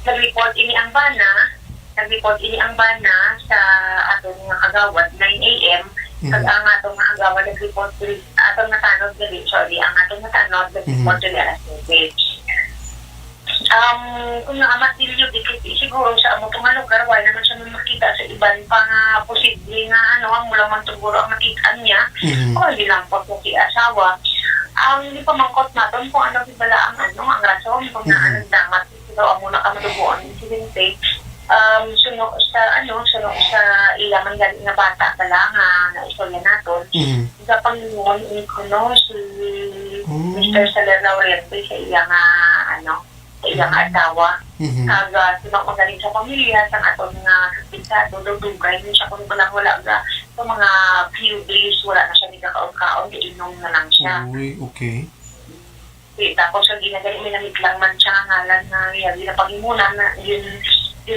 [SPEAKER 8] Nag-report ini ang bana sa atong nga kagawad 9 AM kag ang atong nga kagawad nag-report atong natanod dili nag-report dili alas 9. Kung nakamatilyo dikit siguro sa amo nga lugar wala naman siya makita sa iban pa nga posible nga ang mula man siguro ang makita niya o hindi lang po si asawa. Hindi pa mangkot natin kung ano bibala ang rason kung naalang damat ito ang muna ka madubuan ng insidente. Suno sa ilaman galing na bata pala nga istorya natin. Sa Panginoon si Mr. Saler Lauriente sa iyang asawa. Kaga sino magaling sa pamilya sa aton nga kapisado dugay din siya kung wala sa mga few days wala na siya nagkakaon-kaon iinom na lang siya.
[SPEAKER 9] Okay.
[SPEAKER 8] Tapos ang ginagaling minamit lang man siya ngalan na yagi na pangimunan na yun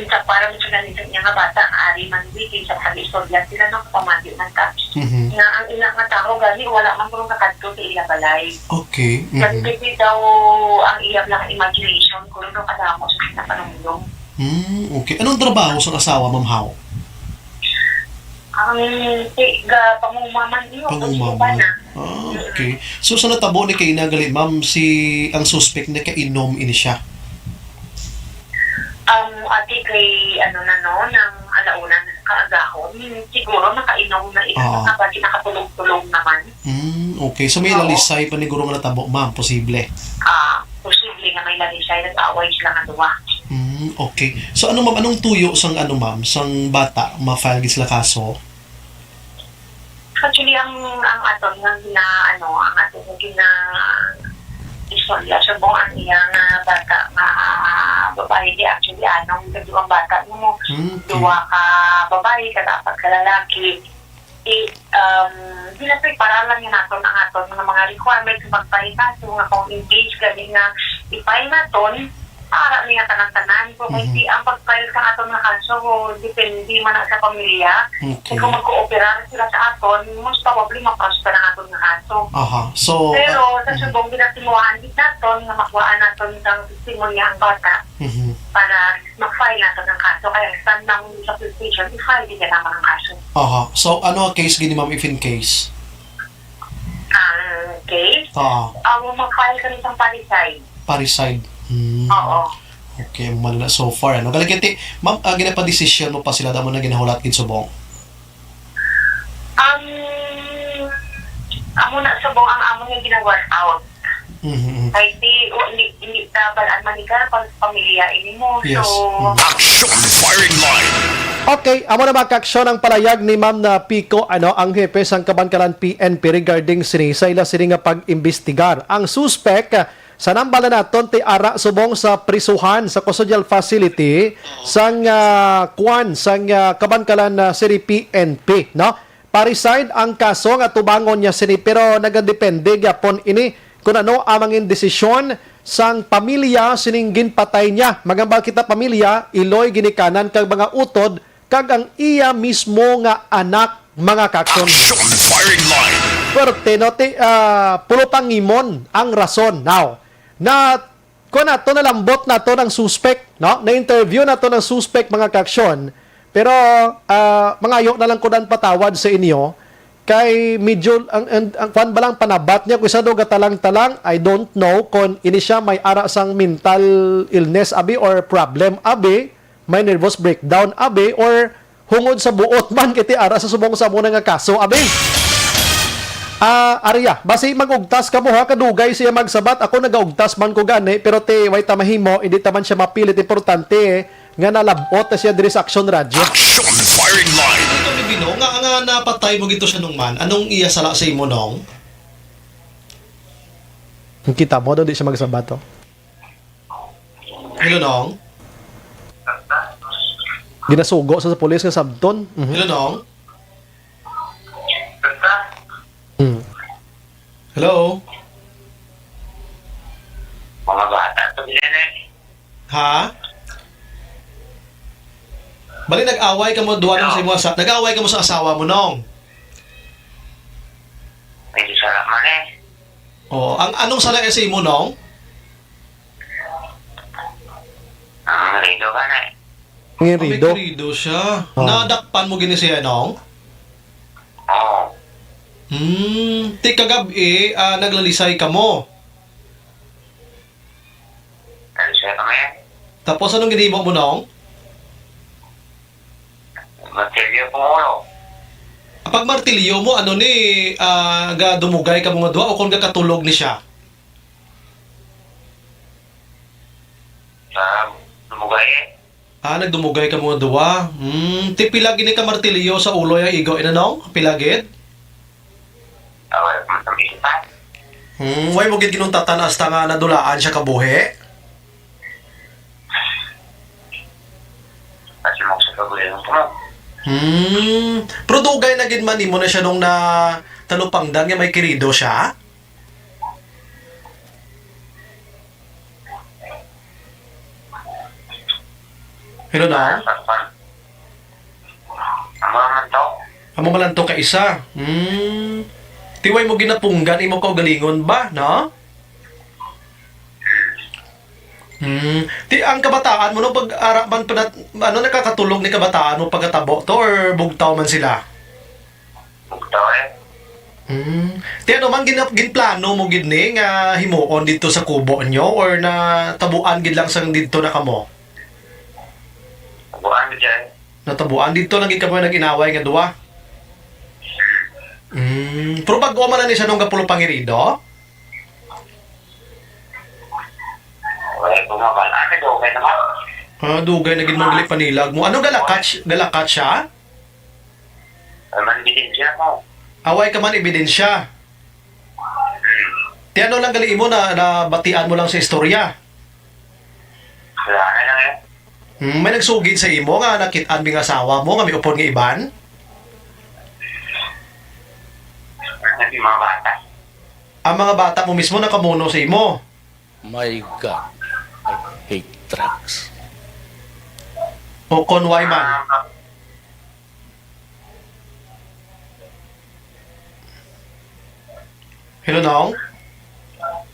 [SPEAKER 8] sa parang sa ganito niya nga bata ang ari man wiki sa pag-istorya sila no kapamati man ka. Nga ang ina nga tao gani wala man kung nakadto sa ila balay.
[SPEAKER 9] Okay.
[SPEAKER 8] Kasi daw ang iyang lang imagination kung ano kada ko sa pinapanungdong.
[SPEAKER 9] Okay. Anong trabaho sa asawa, Ma'am How?
[SPEAKER 8] Ang pangumaman niyo.
[SPEAKER 9] Pangumaman. Okay. So sa natabo ni kay nagali, ma'am, ang suspect na kainom ini siya.
[SPEAKER 8] Ati kay ng alauna na kaagahon, siguro nakainom na ito kapag nakatulog-tulog naman.
[SPEAKER 9] Okay. So may lalisay paniguro nga natabo, ma'am, posible.
[SPEAKER 8] Posible nga may lalisay, nag-aaway sila nga duwa.
[SPEAKER 9] Okay. So anong tuyo sang ma'am, sang bata ma-file sila kaso?
[SPEAKER 8] Actually, ang aton nga ang aton nga istorya sa buong ang iyang bata nga babae di actually ang bata mo duwa ka babae kadapat ka lalaki para lang yun naton ang aton mga requirements magpahikaso nga kung engage galing nga ipay naton para niya tanan-tanan kung hindi ang pag-file sa aton nga kaso depende man sa pamilya kung mag-cooperar sila sa aton most probably ma-prosper ang aton nga kaso.
[SPEAKER 9] So
[SPEAKER 8] pero sa subong ginatimuhan din naton nga makuhaan naton ang testimonya ang bata para mag-file nato ng kaso. Kaya stand lang sa police station, i-file din naman ang kaso.
[SPEAKER 9] Aha. So, ano ang case gini ma'am if in case?
[SPEAKER 8] Ang case, mag-file ka rin sa pariside.
[SPEAKER 9] Pariside.
[SPEAKER 8] Oo.
[SPEAKER 9] Okay, malala so far. Ano? Galagyan, ma'am, ginapadesisyon mo pa sila damo na ginahulat gid subong?
[SPEAKER 8] Amo na subong ang amo nga gina-work out. Kahit hindi tabalaan manikar pang pamilya ini mo.
[SPEAKER 9] Yes.
[SPEAKER 8] So,
[SPEAKER 4] Action Firing Line.
[SPEAKER 5] Okay, amo na magkaaksyon ang palayag ni Ma'am na Pico, ang hepe sang Kabankalan PNP regarding sinisayla sini nga pag-imbestigar. Ang suspect sa nambala naton ti ara subong sa prisuhan sa custodial facility sang sang Kabankalan City PNP, no? Pariside ang kaso nga tubangon niya sini pero nagadepende gyapon ini kung ano amang desisyon sang pamilya sining ginpatay niya. Magambal kita pamilya, iloy ginikanan kag mga utod kag ang iya mismo nga anak mga kakson.
[SPEAKER 4] Action Firing Line.
[SPEAKER 5] Pwerte no ti pulo pangimon ang rason now. Na kung nato nalambot nato ng suspect, no? Na interview nato ng suspect mga kaksyon. Pero mangayo na lang ko dan patawad sa inyo kay medyo ang kwan ba lang panabat niya kung isa do gatalang-talang, I don't know kung ini siya may ara sang mental illness abi or problem abi, may nervous breakdown abi or hungod sa buot man kiti ara sa subong sa muna nga kaso abi. Arya, basi magugtas ka mo ha, kadugay siya magsabat, ako nagaugtas man ko gani, pero te, way tamahimo, hindi taman siya mapilit, importante nga nalabot na siya diri sa Action Radio.
[SPEAKER 4] Action Firing Line.
[SPEAKER 9] Ito ni Bino, nga napatay mo gito siya nung man, anong iya sala sa imo nong?
[SPEAKER 5] Kita mo, doon di siya magsabat to.
[SPEAKER 9] Hello nong?
[SPEAKER 5] Ginasugo sa pulis nga sabton.
[SPEAKER 9] Hello nong? Hello?
[SPEAKER 6] Mga bata, sabihin
[SPEAKER 9] Ha? Bali nag-away ka mo duwa nung sa imo nag-away ka mo sa asawa mo nong.
[SPEAKER 6] Medyo sarap man
[SPEAKER 9] Oh, anong sala sa imo nong?
[SPEAKER 6] Ang rido ka na
[SPEAKER 5] Ngirido.
[SPEAKER 9] May krido siya. Nadakpan mo gini siya nong?
[SPEAKER 6] Oo.
[SPEAKER 9] Ti kagabi naglalisay ka mo.
[SPEAKER 6] Ano siya kami?
[SPEAKER 9] Tapos anong ginimo mo nong?
[SPEAKER 6] Matilyo po ulo.
[SPEAKER 9] Pag martilyo mo, ano ni, ga dumugay ka mga duwa o kung katulog ni siya?
[SPEAKER 6] Lumugay
[SPEAKER 9] Nagdumugay ka mga duwa. Ti pilagi ni ka martilyo sa ulo yung igo. Inanong? Pilagid?
[SPEAKER 6] Mabisipan.
[SPEAKER 9] Way mo gid ginung tatanas ta nga nadulaan siya kabuhi?
[SPEAKER 6] Kasi mo sa kagulit ng tunog.
[SPEAKER 9] Pero dugay na gid man nimo na siya nung na talupangdan nga may kirido siya? Hello na? Amo man to ka isa. Tiway mo ginapunggan imo kaugalingon ba, no? Ti ang kabataan mo no pag-araman pa nakakatulog ni kabataan mo pagkatabo to or bugtaw man sila?
[SPEAKER 6] Bugtaw
[SPEAKER 9] Ti ano man ginplano mo gid ni nga himuon dito sa kubo nyo or na tabuan gid lang sang dito na kamo?
[SPEAKER 6] Tabuan gid dyan.
[SPEAKER 9] Natabuan dito lang gid kamo nag-inaway nga duwa? Pero bago man na ni siya nung kapulo pangirido?
[SPEAKER 6] Wala bumabal. Dugay naman.
[SPEAKER 9] Dugay na gid mo gali panilag mo. Ano galakat siya?
[SPEAKER 6] Manbitin siya mo.
[SPEAKER 9] Away ka man ebidensya. Ti ano lang gali mo na batian mo lang sa istorya?
[SPEAKER 6] Wala na lang
[SPEAKER 9] May nagsugid sa imo nga nakit-an bing asawa mo nga may upon nga iban?
[SPEAKER 6] Yung mga bata.
[SPEAKER 9] Ang mga bata mo mismo nakamuno sa imo.
[SPEAKER 1] My God, I hate drugs.
[SPEAKER 9] O konway man. Hello, Nong?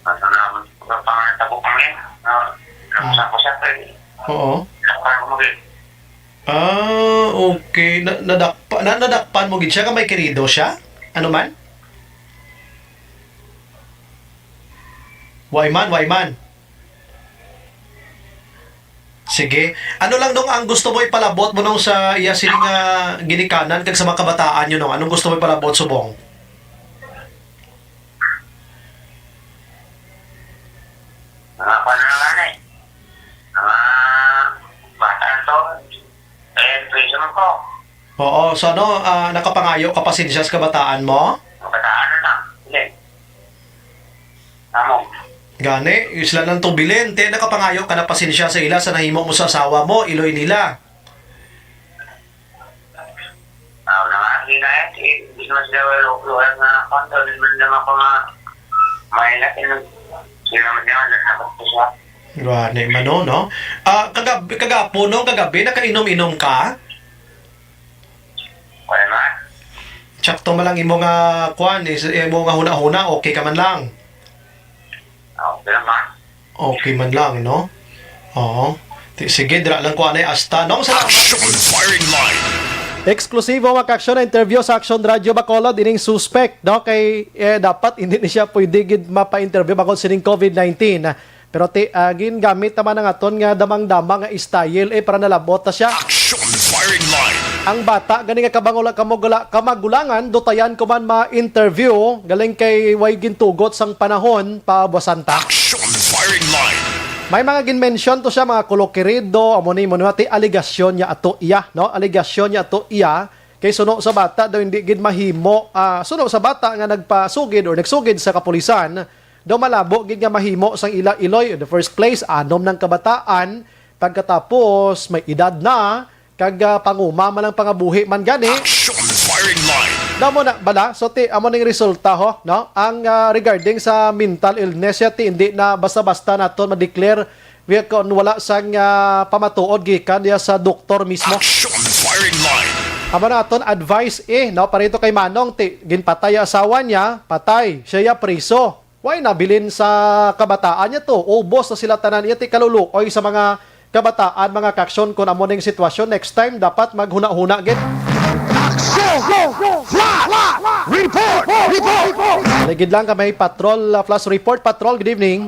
[SPEAKER 6] Nasa naman. Pangatabo kami. Sa ko siya.
[SPEAKER 9] Oo.
[SPEAKER 6] Ako
[SPEAKER 9] Okay. Nadakpan mo gid siya ka may kerido siya? Ano man? Wayman. Sige. Ano lang nung ang gusto mo ipalabot mo nung sa iya sining ginikanan kag sa mga kabataan nyo nung anong gusto mo ipalabot subong?
[SPEAKER 10] Mga pananaman eh. Mga bata na to. Tuwing naman ko.
[SPEAKER 9] Oo, so ano, nakapangayo ka pa siya sa kabataan mo?
[SPEAKER 10] Kabataan na lang. Hindi. Tamo.
[SPEAKER 9] Gani, isla ng tubilin. Te, nakapangayo ka na pasensya sa ila sa nahimo mo sa asawa mo, iloy nila.
[SPEAKER 10] Hindi na eh. Hindi naman sila luhan na konto. Hindi naman ako mahilap. Sila naman naman dapat ko siya.
[SPEAKER 9] Gani, mano, no? Kagabi, nakainom-inom ka?
[SPEAKER 10] Wala na.
[SPEAKER 9] Tsakto malang imo nga kwan, imo nga huna-huna, okay ka man lang.
[SPEAKER 10] Okay naman.
[SPEAKER 9] Okay man lang, no? Oo. Sige, dira lang ko anay asta. No, salamat.
[SPEAKER 4] Action Firing Line.
[SPEAKER 5] Eksklusibo mga ka-aksyon na interview sa Action Radio Bacolod ining suspect, no? Kay dapat hindi ni siya pwede gid mapa-interview bakod sining COVID-19. Pero gingamit naman ang aton nga damang-damang nga style para nalabot ta siya.
[SPEAKER 4] Action Firing Line.
[SPEAKER 5] Ang bata gani nga kamagulangan dutayan ko man ma-interview galing kay way gintugot sang panahon pa Bosanta.
[SPEAKER 4] Action Firing Line.
[SPEAKER 5] May mga ginmention to siya mga kulokerido amo ni monati aligasyon niya ato iya, no? Aligasyon niya ato iya kay suno sa bata daw hindi gid mahimo suno sa bata nga nagpasugid or nagsugid sa kapulisan daw malabo gid nga mahimo sang ila iloy in the first place anom ng kabataan pagkatapos may edad na kag panguma man ang pangabuhi man gani.
[SPEAKER 4] Action Firing Line.
[SPEAKER 5] Damo na bala so ti amo ning resulta ho, no? Ang regarding sa mental illness ya ti hindi na basta-basta naton ma-declare kung wala sang pamatuod gikan diya sa doktor mismo.
[SPEAKER 4] Action Firing Line.
[SPEAKER 5] Amo na aton advice no parito kay Manong ti ginpatay asawa niya, patay siya priso. Why nabilin sa kabataan niya to? Ubos na sila tanan iya ti kaluluoy sa mga kabataan, mga kaksyon kung amo ning sitwasyon next time dapat maghuna-huna gid.
[SPEAKER 4] Report!
[SPEAKER 5] Ligid lang ka may patrol flash report. Patrol, good evening.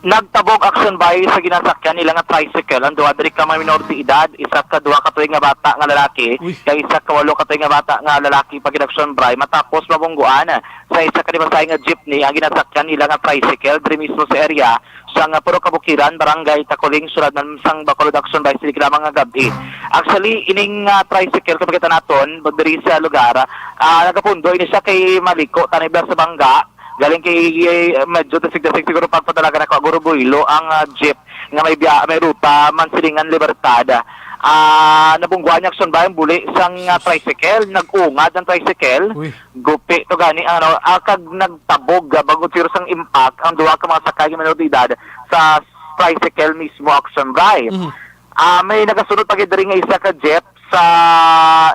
[SPEAKER 10] Nagtabog action by sa ginasakyan nila nga tricycle. Ang duha diri ka minor de edad, isa ka duha ka tuig nga bata nga lalaki, kay isa ka walo ka tuig nga bata nga lalaki pag action by matapos mabungguan sa isa ka dimasay nga jeepney ang ginasakyan nila nga tricycle diri mismo sa area sa nga puro kabukiran barangay Takuling sulad ng sang Bacolod action by sila mga gabi. Actually ining tricycle kapag kita naton diri sa lugar nagapundo ini siya kay Maliko tanibla sa Bangga. Galing kay medyo tasig-tasig siguro pagpadalaga na Kaguro Builo ang jeep nga may ruta Mansilingan Libertad. Nabungguan niya action ba yung buli sang tricycle, nag-ungad ang tricycle, gupi to gani kag nagtabog bago tiro sang impact ang duha ka mga sakay nga menor de edad sa tricycle mismo action by. May nagasunod pag diri nga isa ka jeep sa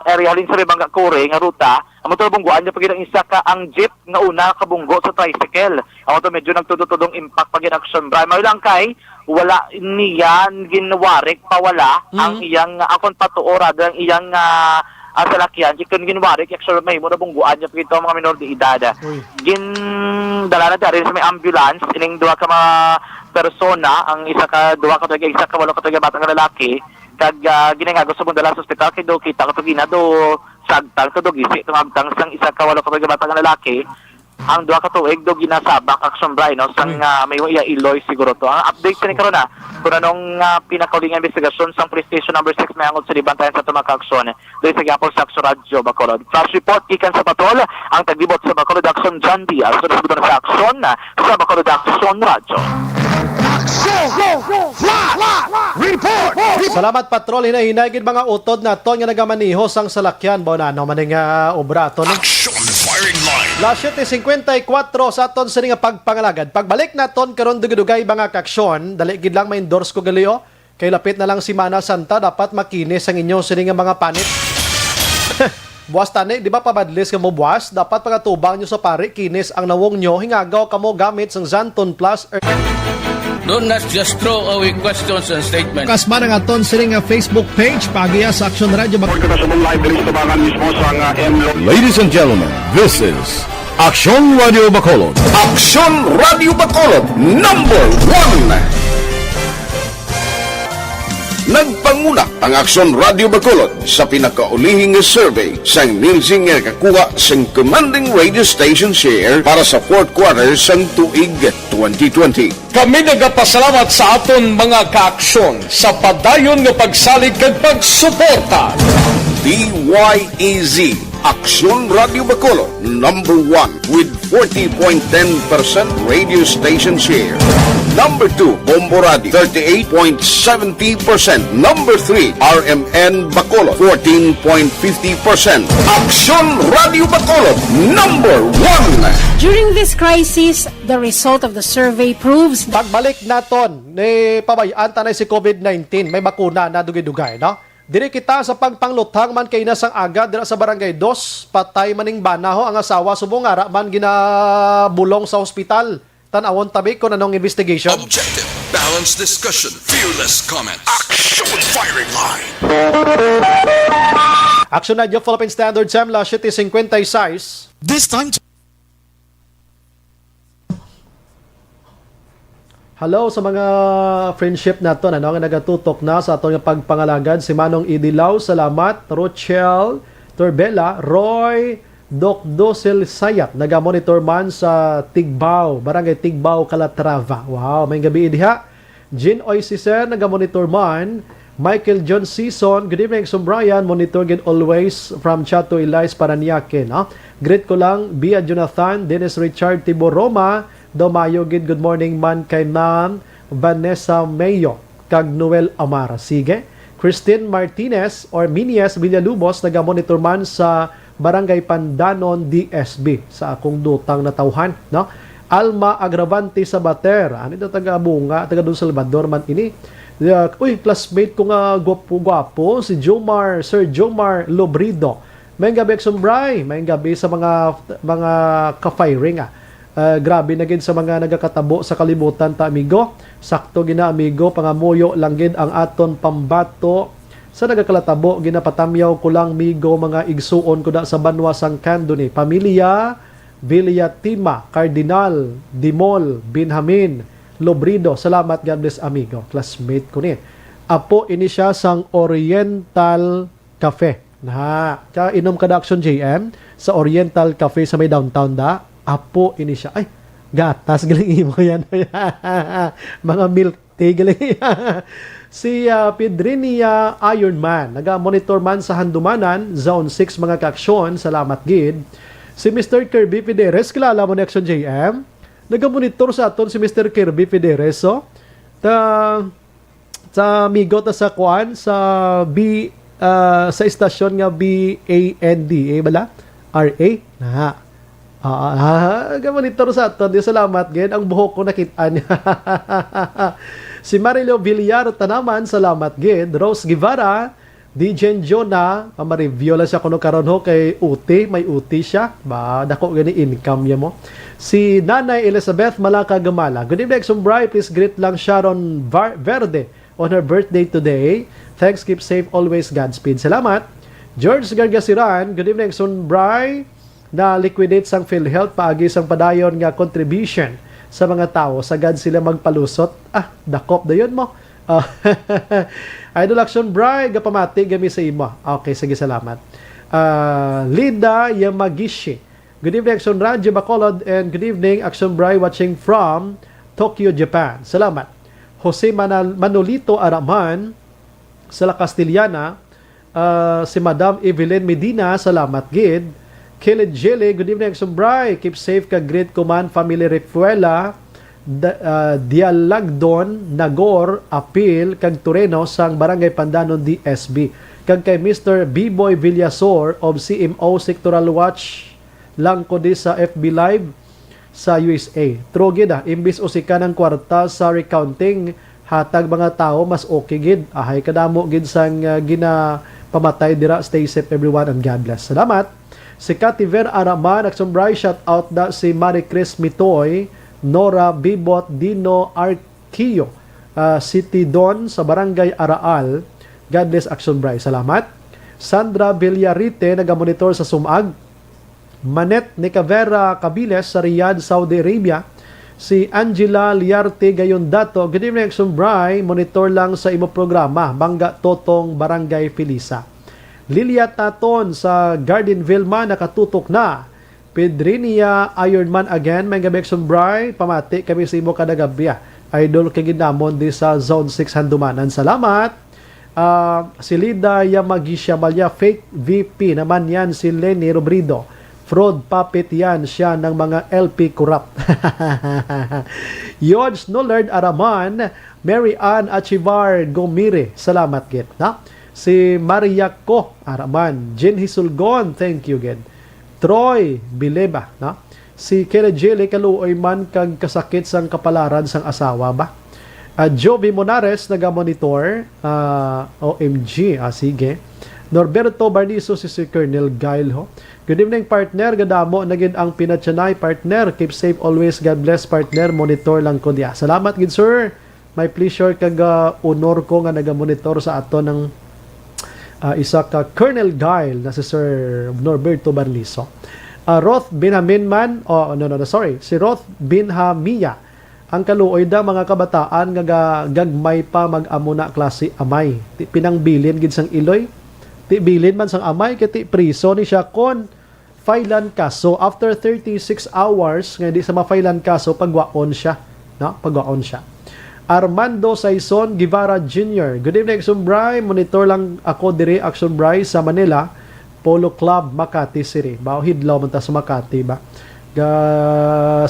[SPEAKER 10] area halin sa Bangga Kure nga ruta. Amo to bungguan niya pag isa ka ang jeep nga una kabunggo sa tricycle. Amo to medyo nagtudod-tudong impact pag action by. May lang kay wala niyan ginwarik pawala ang iyang akon patuora ang iyang salakyan ikon ginwarik actually may mo na bungguan niya pag mga minor de edad. Dala na diri sa may ambulance ining duha ka mga persona ang isa ka duha ka tuig isa ka walo ka tuig batang lalaki kag ginangagos sa dala sa ospital kay do kita ka tugina do sagtang to do gisi tumagtang sang isa ka walo ka tuig batang lalaki ang duha ka tuig do ginasabak action bray no sang may iya iloy siguro to ang update sa ni karon kung anong pinakauling investigasyon sang police station number 6 may angod sa Libantayan sa Tumakaksyon dahil sa Gapol sa Action Radio Bacolod. Flash report ikan sa patrol ang taglibot sa Bacolod Action John Diaz so nasubuto na sa aksyon sa Bacolod Action Radio.
[SPEAKER 4] Report!
[SPEAKER 5] Salamat patrol, hinahinay gid mga utod naton nga nagamaniho sang salakyan bo na maning obra aton.
[SPEAKER 4] Action Firing Line.
[SPEAKER 5] Last 54 sa aton sa nga pagpangalagad. Pagbalik naton karon dugay mga kaksyon, dali gid lang ma-endorse ko gali kay lapit na lang si Mana Santa dapat makinis ang inyo sini nga mga panit. Buwas tani, di ba pabadlis ka mo buwas? Dapat pagatubang nyo sa pari, kinis ang nawong nyo, hingagaw ka mo gamit sang Zanton Plus
[SPEAKER 1] Don't not just throw away questions and statements.
[SPEAKER 5] Kasma nga aton sining nga Facebook page pagiya sa Action Radio.
[SPEAKER 11] Ladies and gentlemen, this is Action Radio Bacolod.
[SPEAKER 4] Action Radio Bacolod number 1. Nagpanguna ang Action Radio Bacolod sa pinakaulihing survey sa Nielsen nga kakuha sa commanding radio station share para sa fourth quarter sa tuig 2020.
[SPEAKER 11] Kami nagapasalamat sa aton mga kaaksyon sa padayon nga pagsalig kag pagsuporta.
[SPEAKER 4] DYEZ Action Radio Bacolod number 1 with 40.10% radio station share. Number 2, Bombo Radio, 38.70%. Number 3, RMN Bacolod, 14.50%. Action Radio Bacolod, number 1.
[SPEAKER 12] During this crisis, the result of the survey proves
[SPEAKER 5] Pagbalik naton ni pabayaan tanay si COVID-19, may bakuna na dugay-dugay, no? Diri kita sa pagpangluthang man kay nasang aga dira sa Barangay 2, patay maning banaho ang asawa subong ara man ginabulong sa ospital. Tan-awon tabi kung anong investigation.
[SPEAKER 7] Objective, balanced discussion, fearless comments.
[SPEAKER 4] Action Firing Line.
[SPEAKER 5] Action na yung Philippine Standard Time, la 7:56.
[SPEAKER 11] This time
[SPEAKER 5] Hello sa mga friendship nato ano nga nagatutok na sa atong pagpangalagad si Manong Idilaw, salamat. Rochelle Torbella, Roy Docdosel Sayat, naga-monitor man sa Tigbao, Barangay Tigbao, Calatrava. Wow, may gabi diha. Jean Oisiser, naga-monitor man. Michael John Season, good evening, Sir Brian, monitor again always from Chato Elias, Paranaque. No? Greet ko lang, Bia Jonathan, Dennis Richard Tiboroma, Domayo gid good morning man kay Ma'am Vanessa Mayo, kag Noel Amara. Sige. Christine Martinez or Minies Villalubos, naga-monitor man sa Barangay Pandanon, DSB, sa akong dutang na tauhan, no? Alma Agravante sa Bater, ano ito taga-bunga, taga-Don Salvador man ini. Uy, classmate ko nga gwapo-gwapo, si Sir Jomar Lobrido. May gabi Sumbray, may gabi sa mga ka-firing grabe na gid sa mga nagakatabo sa kalibutan ta amigo. Sakto gina amigo, pangamuyo lang gid ang aton pambato sa nagakalatabo, ginapatamyaw ko lang migo mga igsuon ko da sa banwa sang Candone, Pamilya Villatima, Cardinal Dimol, Binhamin Lobrido. Salamat, God bless amigo. Classmate ko ni. Apo ini siya sang Oriental Cafe. Na, ka inom ka da Action JM sa Oriental Cafe sa may downtown da. Apo ini siya. Ay, gatas galing imo yan. Mga milk tea galing. Si Pedrinia Ironman, naga-monitor man sa Handumanan, Zone 6 mga kaaksyon, salamat gid. Si Mr. Kirby Fideres, kilala mo ni Action JM? Naga-monitor sa aton si Mr. Kirby Fideres, so. Sa amigo ta sa kuan, sa sa istasyon nga BANDA, bala? RA? Na. Naga-monitor sa aton, di salamat gid. Ang buhok ko nakita niya. Si Marilo Villar Tanaman, salamat gid. Rose Guevara, DJ Jonah, ma-review lang siya kuno karon ho kay Uti, may Uti siya. Ba, dako gani income niya mo. Si Nanay Elizabeth Malaka Gamala. Good evening, Sumbray. Please greet lang Sharon Verde on her birthday today. Thanks, keep safe always, Godspeed. Salamat. George Gargasiran, good evening, Sumbray. Na liquidate sang PhilHealth paagi sang padayon nga contribution sa mga tao, sagad sila magpalusot. Dakop dayon mo. Idol Action Bry, gapamati gami sa imo. Okay, sige, salamat. Lida Yamagishi, good evening Action Radio Bacolod, and good evening Action Bry watching from Tokyo, Japan. Salamat. Jose Manolito Araman sa La Castellana, si Madam Evelyn Medina, salamat gid. Kelly Jele, good evening, Sumbray. Keep safe ka, great command, family Refuela, Dialagdon, Nagor, Apil, kag Tureno, sang Barangay Pandanon, DSB. Kag kay Mr. B-Boy Villasor of CMO Sectoral Watch, lang ko di sa FB Live sa USA. True gid, imbis usika ng kwarta sa recounting, hatag mga tao, mas okay gid. Ahay kadamo gid sang pamatay dira. Stay safe everyone and God bless. Salamat. Si Kativer Araman, Nagsumbray, shout out da si Marie Chris Mitoy, Nora Bibot, Dino Kio City Don sa Barangay Araal. God bless Action Bray. Salamat. Sandra Villarite, nagamonitor sa Sumag. Manet Nicavera Cabiles sa Riyadh, Saudi Arabia. Si Angela Liarte Gayondato, good evening Action Bray, monitor lang sa imo programa. Mangga Totong, Barangay Filisa. Lilia Taton sa Gardenville man, nakatutok na. Pedrinia Ironman again, may gabi Action Bray, pamati kami sa imo kadagabya. Idol kay ginamon di sa Zone 6 Handumanan. Salamat. Si Lida Yamagisha Malya, fake VP naman yan si Lenny Robrido. Fraud puppet yan siya ng mga LP corrupt. George Nullard Araman, Mary Ann Achivar Gomire. Salamat git. Na? Si Maria Ko Araman, Jen Hisulgon, thank you git. Troy Bileba, na? Si Kela Jele kaluoy man kag kasakit sang kapalaran sang asawa ba? Joby Monares nagamonitor, OMG, sige. Norberto Barniso si Colonel Gail ho. Good evening partner, gadamo nagid ang pinatsanay partner. Keep safe always, God bless partner. Monitor lang ko diya. Salamat gid sir. My pleasure kag honor ko nga nagamonitor sa ato ng isa ka Colonel Gail na si Sir Norberto Barniso. Roth Binhamin man, si Roth Binhamia. Ang kaluoy da mga kabataan nga gagmay pa mag-amo na klase amay. Ti pinangbilin gid sang iloy. Ti bilin man sang amay kiti priso ni siya kon filean kaso after 36 hours nga di sa ma-filean kaso pagwaon siya, no? Pagwaon siya. Armando Saison Guevara Jr. Good evening Action Bray. Monitor lang ako diri Action Bray sa Manila Polo Club Makati City. Hidlaw man ta sa Makati ba?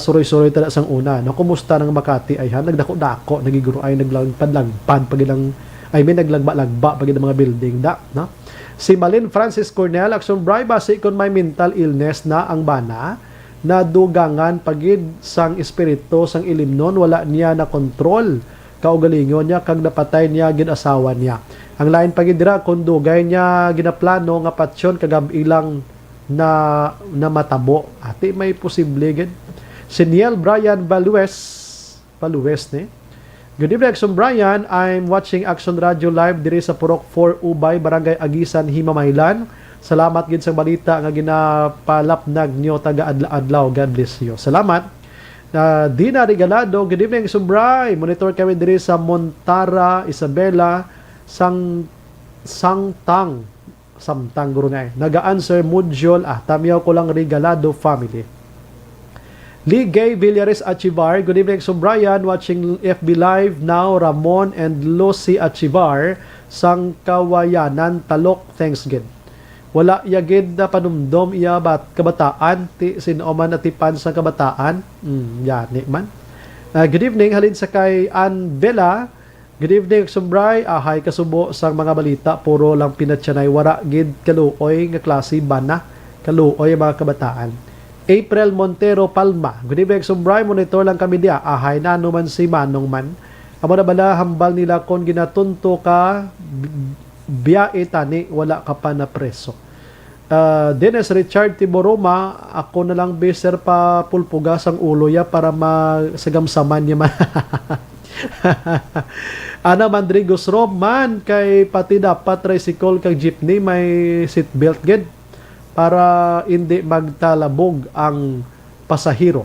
[SPEAKER 5] Suroy-suroy tada sang una. No, kumusta ng Makati ay nagdako-dako, nagiguro ay naglagpad-lagpad pag ilang naglagba-lagba pag ilang mga building da, no? Si Malin Francis Cornell Action Bray base kon may mental illness na ang bana na dugangan pagid sang espiritu sang ilimnon wala niya na kontrol kaugalingon niya kag napatay niya gid asawa niya. Ang lain pagid dira kun dugay niya ginaplano nga patsyon kagab ilang na matabo. Ati may posible gid. Si Niel Brian Balues ni. Good evening Action Brian. I'm watching Action Radio Live diri sa Purok 4 Ubay, Barangay Agisan, Himamaylan. Salamat gid sa balita nga ginapalapnag nyo taga adlaw. God bless you. Salamat. Dina Regalado, good evening Action Bray. Monitor kami diri sa Montara, Isabela, Samtang guro na Naga-answer module tamiyaw ko lang Regalado family. Lee Gay Villares Achivar, good evening so Brian, watching FB Live now. Ramon and Lucy Achivar sang Kawayanan Talok, thanks gid. Wala yagid na panumdom iya kabataan ti sinoman atipan sang kabataan. Yani man. Good evening halin sa kay Ann Bella. Good evening, Sumbray. Ahay kasubo sa mga balita. Puro lang pinatsanay. Wara gid kaluoy nga klase bana. Kaluoy mga kabataan. April Montero Palma. Good evening, Sumbray. Monitor lang kami diya. Ahay na man si Manong man. Amo na bala hambal nila kon ginatunto ka biyae tani wala ka pa na preso. Dennis Richard Tiboroma. Ako na lang beser pa pulpugas ang ulo ya para masagamsaman niya man. Ana Mandrigos Roman kay pati dapat tricycle kag jeepney may seatbelt gid para hindi magtalabog ang pasahero.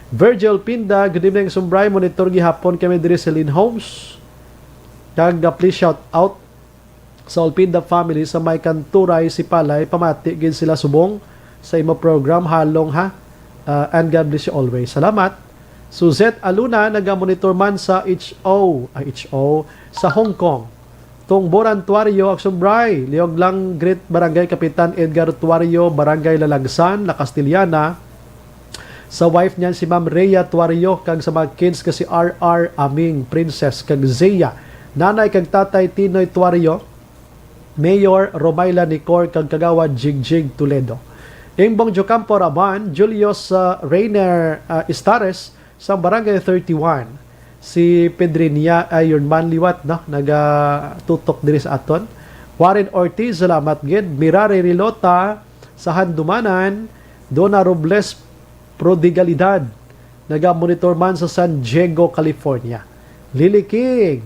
[SPEAKER 5] Virgil Pinda, good evening Sumbray. Monitor gihapon kami diri sa Lynn Homes. Kag please shout out sa Pinda family sa may Kanturay si Palay, pamati gid sila subong sa imo program halong ha. And God bless you always. Salamat. Suzette Aluna, nagamonitor man sa HO sa Hong Kong. Tungboran Tuario, Action Bray. Liog lang Great Barangay Kapitan Edgar Tuario, Barangay Lalagsan, La Castillana. Sa wife niyan si Ma'am Rhea Tuario, kag sa mga kids kasi RR Aming, Princess, kag Zia. Nanay kag tatay Tinoy Tuario, Mayor Romayla Nicor, kag kagawad Jigjig Toledo. Ingbong Jocampo Raban, Julius Rainer Istares, sa Barangay 31. Si Pedrinia Ironman Liwat, no? Nagatutok diri sa aton. Warren Ortiz, salamat gid. Mirare Rilota sa Handumanan. Dona Robles Prodigalidad. naga-monitor man sa San Diego, California. Lily King,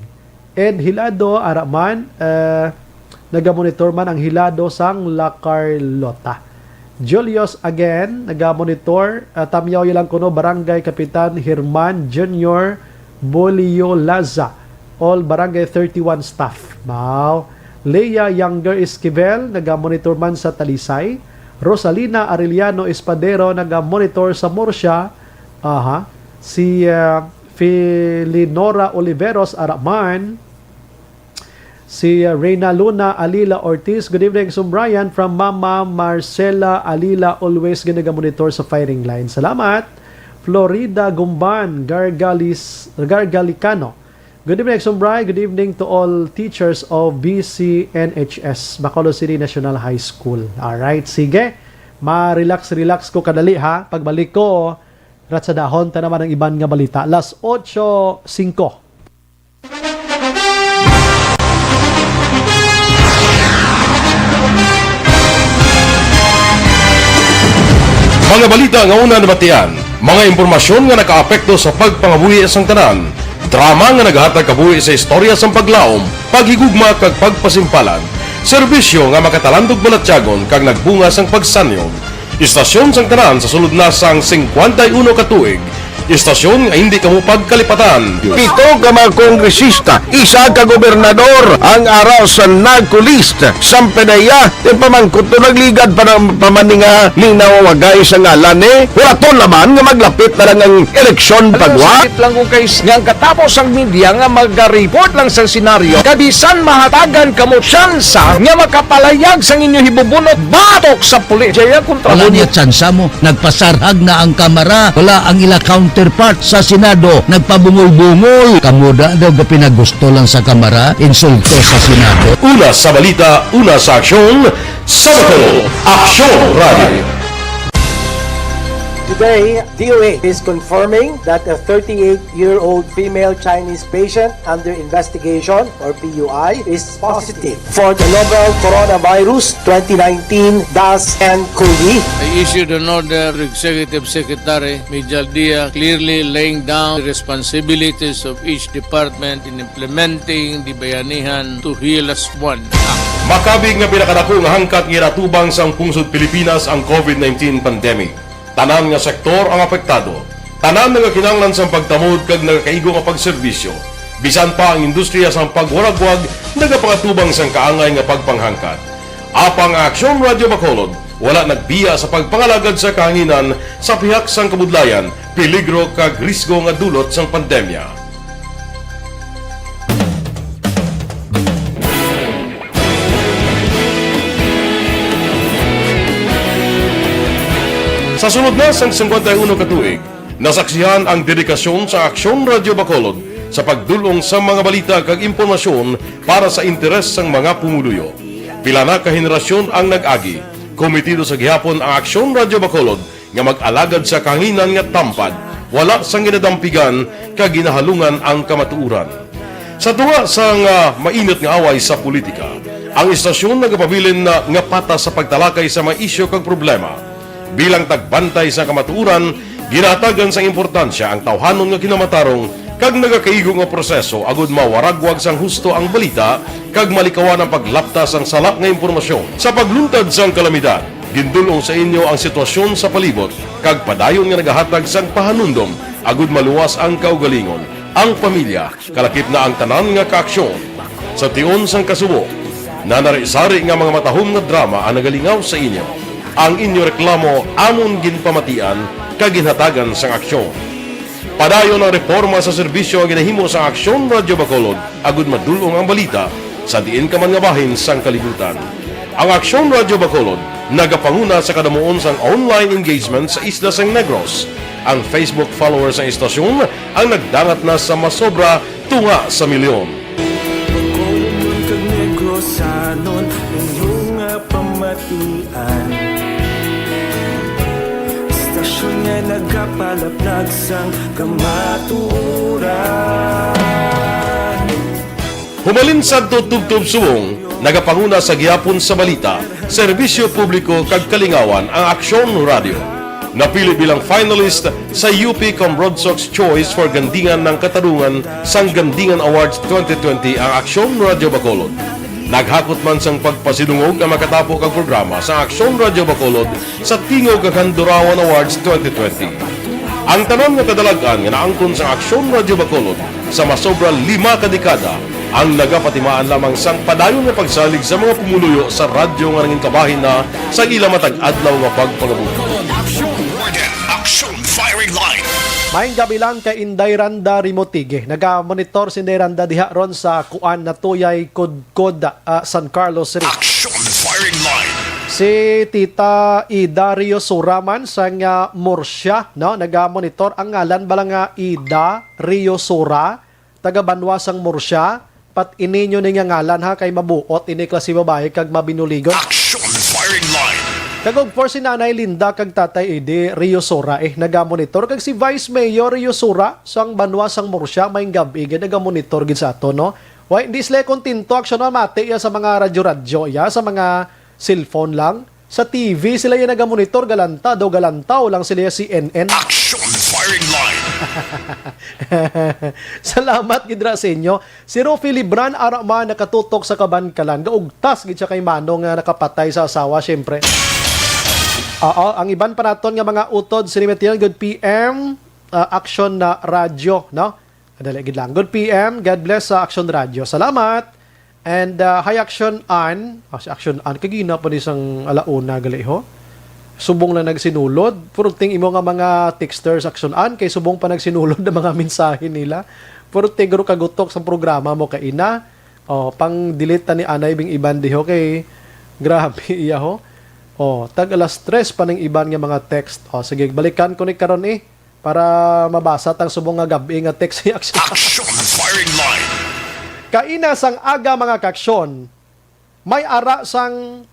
[SPEAKER 5] Ed Hilado, Araman, naga-monitor man ang Hilado sang La Carlota. Julius again, naga-monitor, Tamyaw Yalang Kuno, Barangay Kapitan Herman Jr. Bolio Laza, all Barangay 31 staff. Wow. Leia Younger Esquivel, naga-monitor man sa Talisay. Rosalina Arellano Espadero, naga-monitor sa Murcia. Si Felinora Oliveros Araman. Si Reyna Luna Alila Ortiz. Good evening, Sumbrian, from Mama Marcela Alila, always ginaga-monitor sa firing line. Salamat. Florida Gumban Gargalicano. Good evening, Sumbray. Good evening to all teachers of BCNHS, Bacolod City National High School. Alright, sige. Ma-relax ko kadali ha. Pagbalik ko, rat sa dahon, ta naman ang iban nga balita. Las 8:05.
[SPEAKER 13] Mga balita nga una nabatian, mga impormasyon nga nakaapekto sa pagpangabuhi sang tanan, drama nga naghatag kabuhi sa istorya sang paglaom, paghigugma kag pagpasimpalan, serbisyo nga makatalandog balatyagon kag nagbunga sang pagsanyog, istasyon sang tanan sa sulod na sang 51 ka tuig, istasyon nga hindi kamo pagkalipatan.
[SPEAKER 14] 7 ka mga kongresista, 1 ka gobernador ang araw sa nagkulist sang pedaya di pamangkot to nagligad para pamaninga ning nawagay sa ngalan ni wala naman nga maglapit na lang ang eleksyon pagwa.
[SPEAKER 11] Sakit lang kung guys nga katapos ang media nga mag-report lang sa senaryo kabisan mahatagan kamo tsansa nga makapalayag sang inyo hibubunot batok sa pulis. Jaya kontra
[SPEAKER 15] wala niya tsansa mo, nagpasarhag na ang kamera, wala ang ila counterpart sa Senado, nagpabungol-bungol. Kamuda daw ga pinagusto lang sa kamera, insulto sa Senado.
[SPEAKER 13] Una sa balita, una sa aksyon, sa Aksyon Radio.
[SPEAKER 16] Today, DOA is confirming that a 38-year-old female Chinese patient under investigation, or PUI, is positive for the novel coronavirus 2019-nCoV.
[SPEAKER 1] I issued an order to Executive Secretary Mijal Dia clearly laying down the responsibilities of each department in implementing the Bayanihan to Heal as One Act.
[SPEAKER 13] Makabig nga pinakadako nga hangkat giratubang sang pungsod Pilipinas ang COVID-19 pandemic. Tanan nga sektor ang apektado. Tanan nga kinahanglan sang pagtamod kag nagakaigo nga pagserbisyo. Bisan pa ang industriya sang pagwaragwag nagapangatubang sang kaangay nga pagpanghangkat. Apang Aksyon Radio Bacolod wala nagbiya sa pagpangalagad sa kahanginan sa pihak sang kabudlayan, peligro kag risgo nga dulot sang pandemya. Sa sunod na sang 51 katuig, nasaksihan ang dedikasyon sa Aksyon Radio Bacolod sa pagdulong sa mga balita kag impormasyon para sa interes sang mga pumuluyo. Pila na ka henerasyon ang nag-agi, komitido sa gihapon ang Aksyon Radio Bacolod nga mag-alagad sa kahanginan nga tampad, wala sang ginadampigan kag ginahalungan ang kamatuuran. Sa tunga sang mainit nga away sa politika, ang istasyon nagapabilin na nga patas sa pagtalakay sa mga isyu kag problema. Bilang tagbantay sa kamatuuran, ginatagan sa importansya ang tawhanon nga kinamatarong kag nagakaigo nga proseso agud mawaragwag sang husto ang balita kag malikawan ang paglaptas ang salak nga impormasyon. Sa pagluntad sang kalamidad, gindulong sa inyo ang sitwasyon sa palibot kag padayon nga nagahatag sang pahanundom agud maluwas ang kaugalingon, ang pamilya, kalakip na ang tanan nga kaaksyon. Sa tion sang kasubo, nanari-sari nga mga matahom nga drama ang nagalingaw sa inyo. Ang inyo reklamo amon ginpamatian kag ginhatagan sang aksyon. Padayon ang reforma sa serbisyo ang ginahimo sa Aksyon Radio Bacolod agud madulong ang balita sa diin ka man nga bahin sang kalibutan. Ang Aksyon Radio Bacolod nagapanguna sa kadamuon sang online engagement sa isla sang Negros. Ang Facebook followers sa istasyon ang nagdangat na sa masobra tunga sa milyon.
[SPEAKER 17] Istasyon nga nagapalaplag sang kamaturan.
[SPEAKER 13] Humalin sa tutubtub subong, nagapanguna sa gihapon sa balita, serbisyo publiko kag kalingawan ang Aksyon Radio. napili bilang finalist sa UP Combrodsoc's Choice for Gandingan ng Katarungan sang Gandingan Awards 2020 ang Aksyon Radyo Bacolod. Naghakot man sang pagpasinungog ang makatapok ang programa sa Aksyon Radyo Bacolod sa Tingog ang Handurawan Awards 2020. Ang tanon nga kadalagan nga naangkon sa Aksyon Radyo Bacolod sa masobra 5 kadekada ang nagapatimaan lamang sang padayon nga pagsalig sa mga pumuluyo sa radyo nga nangin kabahin na sa ila matag-adlaw nga pagpangabuhi.
[SPEAKER 4] Action Firing Line.
[SPEAKER 5] Maayong gabi lang kay Inday Randa Rimotige. Naga-monitor si Inday Randa diha ron sa kuan na tuyay Kudkod San Carlos City.
[SPEAKER 4] Action Firing Line.
[SPEAKER 5] Si Tita Ida Rio Suraman sa nga Murcia, no? Naga-monitor ang ngalan bala nga Ida Rio Sura, taga Banwasang Murcia. Pat ininyo ni nga ngalan ha kay mabuot ini klase babae kag mabinuligon.
[SPEAKER 4] Action Firing Line.
[SPEAKER 5] Kagog for si Nanay Linda kag Tatay Ede Rio Sura naga-monitor kag si Vice Mayor Rio Sura sang Banwasang Murcia may gabi naga-monitor gid sa ato no. Why hindi sila kontento action na mate ya sa mga radyo-radyo ya sa mga cellphone lang. Sa TV sila yung naga-monitor galanta daw galantaw lang sila yung CNN.
[SPEAKER 4] Action Firing Line.
[SPEAKER 5] Salamat gidra sa inyo. Si Rofi Libran arama nakatutok sa Kabankalan. Gaugtas gid siya kay Manong nga nakapatay sa asawa syempre. Oo, ang iban pa naton nga mga utod sinimetian good PM Action na radyo, no? Dali gid lang. Good PM, God bless sa Action Radio. Salamat. And hi Action An. Si Action An kagina pa ni sang alauna gali ho. Subong na nagsinulod. Purting imo nga mga texters Action An kay subong pa nagsinulod na mga mensahe nila. Purting garo kagutok sa programa mo kay ina. Oh, pang delete ta ni Anay bing iban di ho kay grabe iya ho. Oh, tag alas 3 pa ning iban nga mga text. Oh, sige balikan ko ni karon para mabasa tang subong nga gabi nga text si Action.
[SPEAKER 4] Action Firing Line.
[SPEAKER 5] Kaina sang aga mga kaksyon, may ara sang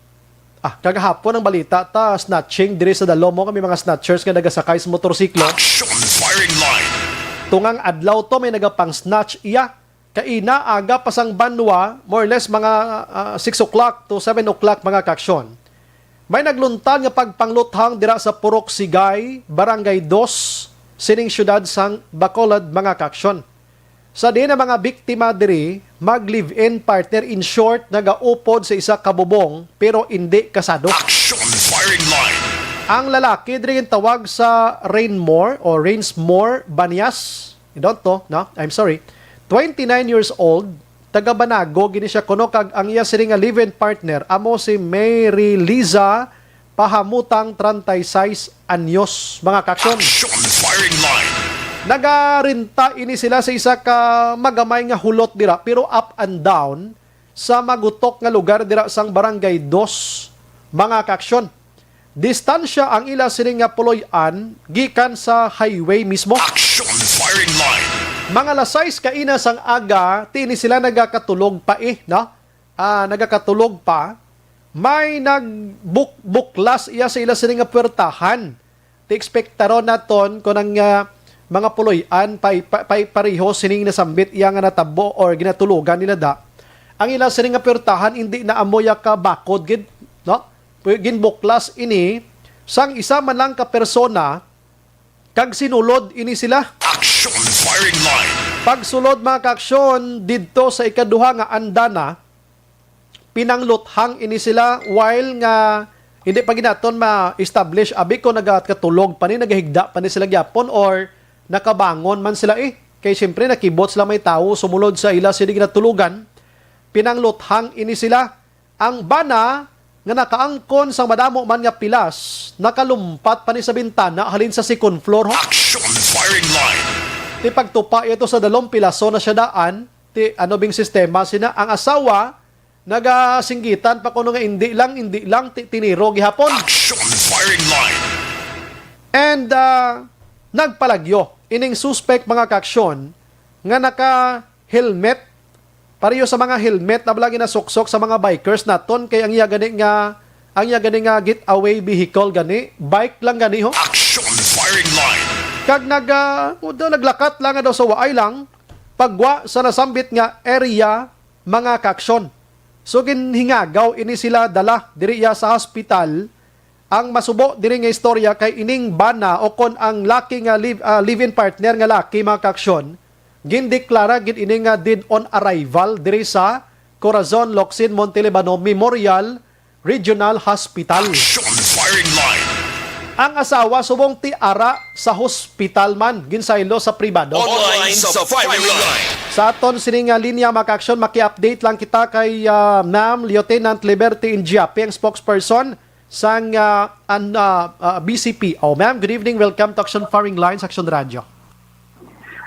[SPEAKER 5] kagahapon ang balita ta snatching diri sa Dalomo kami mga snatchers nga nagasakay sa motorsiklo.
[SPEAKER 4] Action Firing Line.
[SPEAKER 5] Tungang adlaw to may nagapang snatch iya. Kaina aga pasang banwa, more or less mga 6 o'clock to 7 o'clock mga kaksyon. May nagluntan nga pagpangluthang dira sa Purok Sigay, Barangay 2, sining syudad sang Bacolod mga kaksyon. Sa din ang mga biktima diri, mag-live-in partner in short nagaupod sa isa kabubong pero hindi kasado.
[SPEAKER 4] Action Firing Line.
[SPEAKER 5] Ang lalaki diri yung tawag sa Rainsmore Banias. You don't know, no? I'm sorry. 29 years old, taga Banago, gini siya kuno kag ang iya siri nga live-in partner amo si Mary Liza pahamutang 36 anyos mga kaksyon.
[SPEAKER 4] Action Firing Line.
[SPEAKER 5] Nagarinta ini sila sa isa ka magamay nga hulot dira pero up and down sa magutok nga lugar dira sang Barangay 2 mga kaksyon. Distansya ang ila sining nga puloy-an gikan sa highway mismo.
[SPEAKER 4] Action Firing Line.
[SPEAKER 5] Mga lasais kaina sang aga tini sila nagakatulog pa no? Nagakatulog pa. May nagbuklas iya sa ila sining nga puwertahan. Ti ekspektaron naton kunang mga puloy-an pareho sining nasambit iya nga natabo or ginatulugan nila da. Ang ila sining nga puwertahan hindi na amoya ka bakod gid, no? Ginbuklas ini sang isa man lang ka persona kag sinulod ini sila.
[SPEAKER 4] Action Firing Line.
[SPEAKER 5] Pagsulod mga kaaksyon didto sa ikaduha nga andana, pinangluthang ini sila while nga hindi pa ginaton ma-establish abi ko nagatulog pa ni nagahigda pa ni sila gyapon or nakabangon man sila kay siyempre nakibot sila may tao sumulod sa ila sila ginatulugan. Pinangluthang ini sila. Ang bana nga nakaangkon sang madamo man nga pilas nakalumpat pa ni sa bintana halin sa second floor.
[SPEAKER 4] Action Firing Line.
[SPEAKER 5] Ti pagtupa ito sa dalong pilaso na siya daan, ti ano bing sistema sina ang asawa nagasinggitan pa kuno nga hindi lang tiniro gihapon.
[SPEAKER 4] Action Firing Line.
[SPEAKER 5] And nagpalagyo ining suspect mga kaaksyon nga naka-helmet pareho sa mga helmet na balagi na suksok sa mga bikers naton kay ang iya gani nga getaway vehicle gani bike lang gani ho.
[SPEAKER 4] Action Firing Line.
[SPEAKER 5] Kag naglakat lang daw sa waay lang pagwa sa nasambit nga area mga kaaksyon. So ginhingagaw ini sila dala diri sa hospital ang masubo diri nga istorya kay ining bana o kon ang laki nga live-in partner nga laki mga kaaksyon gindeklara gid ini nga dead on arrival diri sa Corazon Locsin Montelibano Memorial Regional Hospital.
[SPEAKER 4] Action Firing Line.
[SPEAKER 5] Ang asawa subong tiara sa hospital man ginsaylo sa pribado.
[SPEAKER 4] Online sa Firing Line.
[SPEAKER 5] Sa aton sining linya maka-aksyon maki-update lang kita kay Ma'am Lieutenant Liberty Injiapi ang spokesperson sang BCP. Oh, ma'am, good evening. Welcome to Action Firing Line sa Action Radio.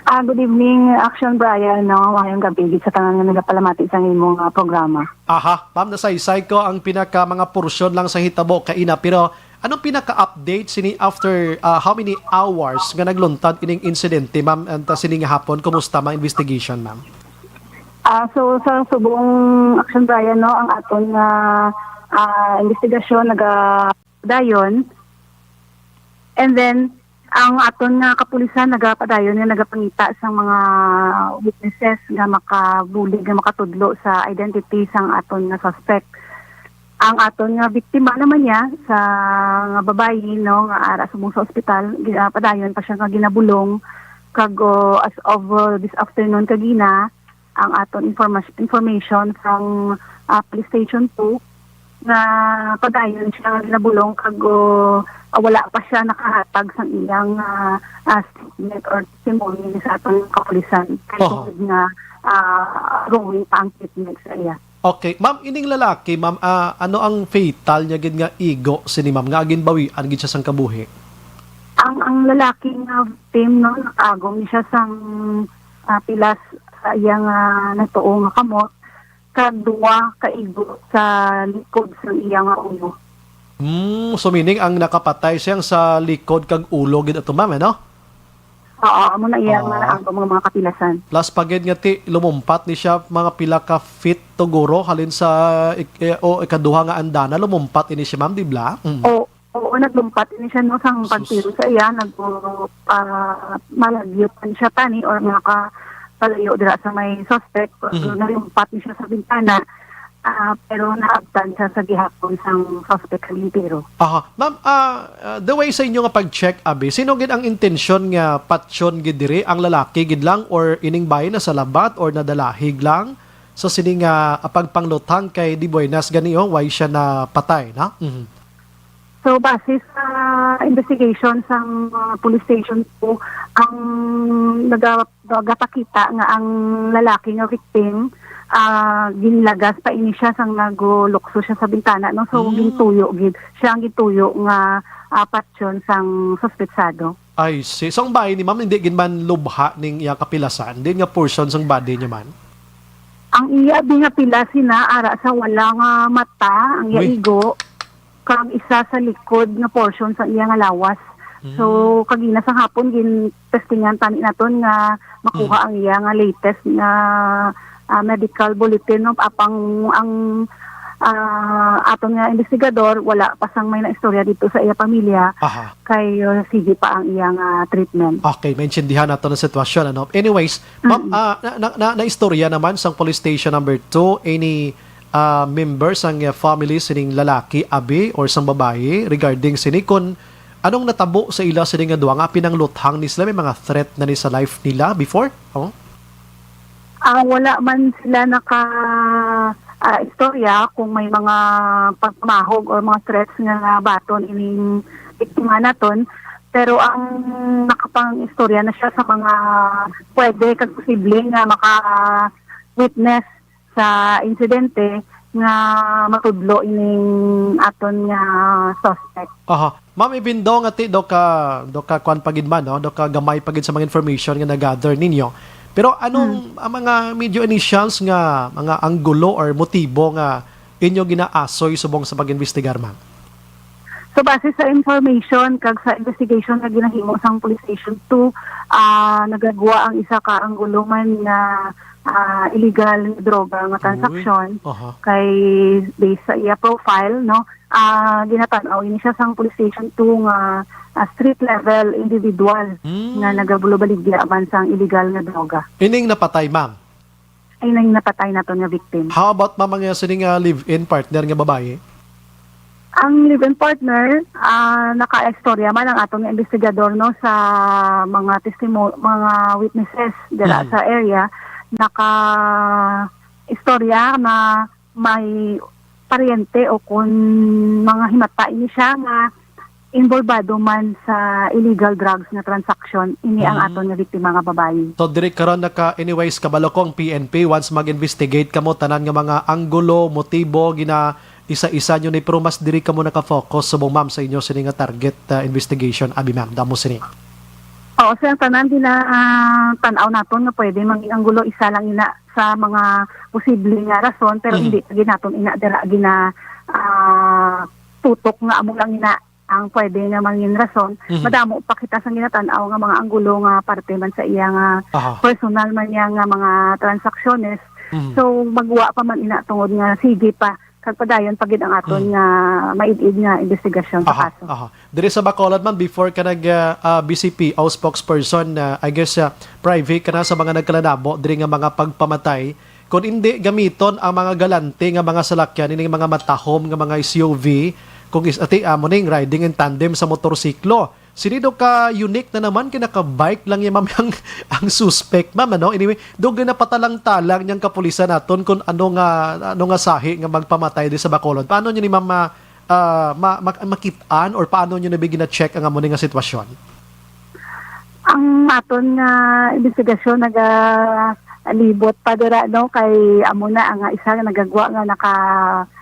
[SPEAKER 18] Good evening, Action Brian. Ngayong gabi sa tanang nga nagapalamati sa imong programa.
[SPEAKER 5] Aha, ma'am, nasaysay ko ang pinaka mga porsyon lang sa hitabo kaina. Pero anong pinaka-update sini after how many hours nga nagluntad ining insidente, ma'am, and sining hapon? Kumusta mga investigation, ma'am?
[SPEAKER 18] So sa subong Action Brian, ang aton investigasyon nagadayon. And then, ang aton nga kapulisan nagapadayon nga nagapangita sa mga witnesses nga makabulig nga makatudlo sa identity sang aton nga suspect. Ang aton nga biktima naman niya sa nga babayi nga ara subong sa ospital, padayon pa siya nga ginabulong kag as of this afternoon kagina ang aton information from police station 2 na padayon siya nga ginabulong kag wala pa siya nakahatag sa iyang statement or testimony sa atong kapulisan. Kaya nga growing pa ang treatment sa iya.
[SPEAKER 5] Okay. Ma'am, ining lalaki, ma'am, ano ang fatal niya gid nga igo sini ma'am nga ginbawian gid siya sang kabuhi?
[SPEAKER 18] Ang lalaki nga victim nakagom siya sang pilas sa iyang natuo nga kamot kag duwa ka igo sa likod sa iyang ulo.
[SPEAKER 5] So meaning ang nakapatay siyang sa likod kag ulo gid ato ma'am, no?
[SPEAKER 18] Oo, amo na iya ang mga kapilasan.
[SPEAKER 5] Plus pagid nga ti lumumpat ni siya mga pila ka feet tuguro halin sa ikaduha nga andana lumumpat ini siya ma'am, di ba?
[SPEAKER 18] Oo, naglumpat ini siya sang pagtiro sa iya malagyutan siya tani or palayo dira sa may suspect. Nalumpat ni siya sa bintana. Pero naabtan siya sa gihapon sang suspect kalintero.
[SPEAKER 5] Aha. Ma'am, the way sa inyo nga pag-check, abi, sino gid ang intensyon nga patsyon gid diri? Ang lalaki gid lang or ining bayi na sa labat or nadalahig lang? So sining pagpanglutang kay Di Buenas ganiyo, why siya na patay, na?
[SPEAKER 18] So base sa investigation sang police station po, ang nagapakita nga ang lalaki nga victim ginlagas pa ini siya sang nagulukso siya sa bintana, no? So gintuyo gid siya ang gituyo nga patsyon sang suspetsado.
[SPEAKER 5] I see. So ang bahay ni ma'am hindi gid man lubha ning iya kapilasan, din nga portion sang body niya man.
[SPEAKER 18] Ang iya di nga pilasin na ara sa wala nga mata, ang iya igo kag isa sa likod nga portion sa iya nga lawas. So kagina sa hapon gin testingan tani naton nga makuha ang iya nga latest nga medical bulletin, no? Apang ang aton nga investigador wala pa sang may naistorya dito sa iya pamilya. Kay sige pa ang iyang treatment.
[SPEAKER 5] Okay, maintindihan nato ang sitwasyon, ano. Anyways, ma'am, na istorya naman sang police station number 2 any members sang family sining lalaki abi or sang babaye regarding sinikon anong natabo sa ila sining nga duwa nga pinangluthang ni sila, may mga threat na ni sa life nila before?
[SPEAKER 18] Wala man sila istorya kung may mga pagmahog or mga threats nga baton ining biktima naton, pero ang nakapang-istorya na siya sa mga pwede kag posible nga maka-witness sa insidente nga matudlo ining aton nga suspect.
[SPEAKER 5] Ma'am, ibindo nga ti do ka kwan pagid man, no? Do ka gamay pagid sa mga information nga na-gather ninyo. Pero anong ang mga medyo initials nga mga anggulo or motibo nga inyo ginaasoy subong sa pag-investigar, ma'am?
[SPEAKER 18] So base sa information kag sa investigation nga ginahimo sang police station 2, nagagawa ang isa ka anggulo man nga illegal droga nga transaksyon kay based sa iya profile, no? Ginatanaw ini siya sang police station 2 nga street level individual nga nagabulo-baligya man sang illegal nga droga.
[SPEAKER 5] Ining napatay, ma'am?
[SPEAKER 18] Ining napatay nato nga victim.
[SPEAKER 5] How about ma'am nga sining live-in partner nga babae?
[SPEAKER 18] Ang live-in partner, naka-ekstorya man ang atong investigador no sa mga mga witnesses dira sa area, naka-istorya na may paryente o kung mga himata ini siya nga involvado man sa illegal drugs na transaction, ini ang aton nga biktima nga babae.
[SPEAKER 5] So diri karon anyways kabalo ko ang PNP once mag-investigate kamo tanan nga mga anggulo, motibo gina isa-isa nyo ni pero mas diri ka mo naka-focus subong ma'am sa inyo sini nga target investigation abi ma'am damo sini.
[SPEAKER 18] Oo, sa tanan din na tanaw naton nga pwede maging anggulo isa lang ina sa mga posible nga rason pero hindi gyud naton ina dira gina tutok nga amo lang ina ang pwede nga mangin rason. Madamo pa kita sa ginatanaw nga mga anggulo nga parte man sa iya nga personal man niya nga mga transacciones. So magwa pa man ina tungod nga sige pa padayon pagid ang aton nga maid-id nga investigasyon sa kaso.
[SPEAKER 5] Diri sa Bacolod man before ka nag BCP o spokesperson I guess private ka na sa mga nagkalanabo diri nga mga pagpamatay kung hindi gamiton ang mga galante nga mga salakyan ini mga matahom nga mga SUV kung ati amo ning riding in tandem sa motorsiklo. Sinido ka unique na naman kinaka-bike lang yung ma'am ang suspect ma'am ano anyway doon na patalang-talang niyang kapulisan naton kung ano nga sahi nga magpamatay di sa Bacolod. Paano niyo ni ma'am makitaan or paano niyo nabigyan na check ang amo nga sitwasyon?
[SPEAKER 18] Ang aton nga investigasyon libot pa dira no kay amo na ang isa nga nagagwa nga naka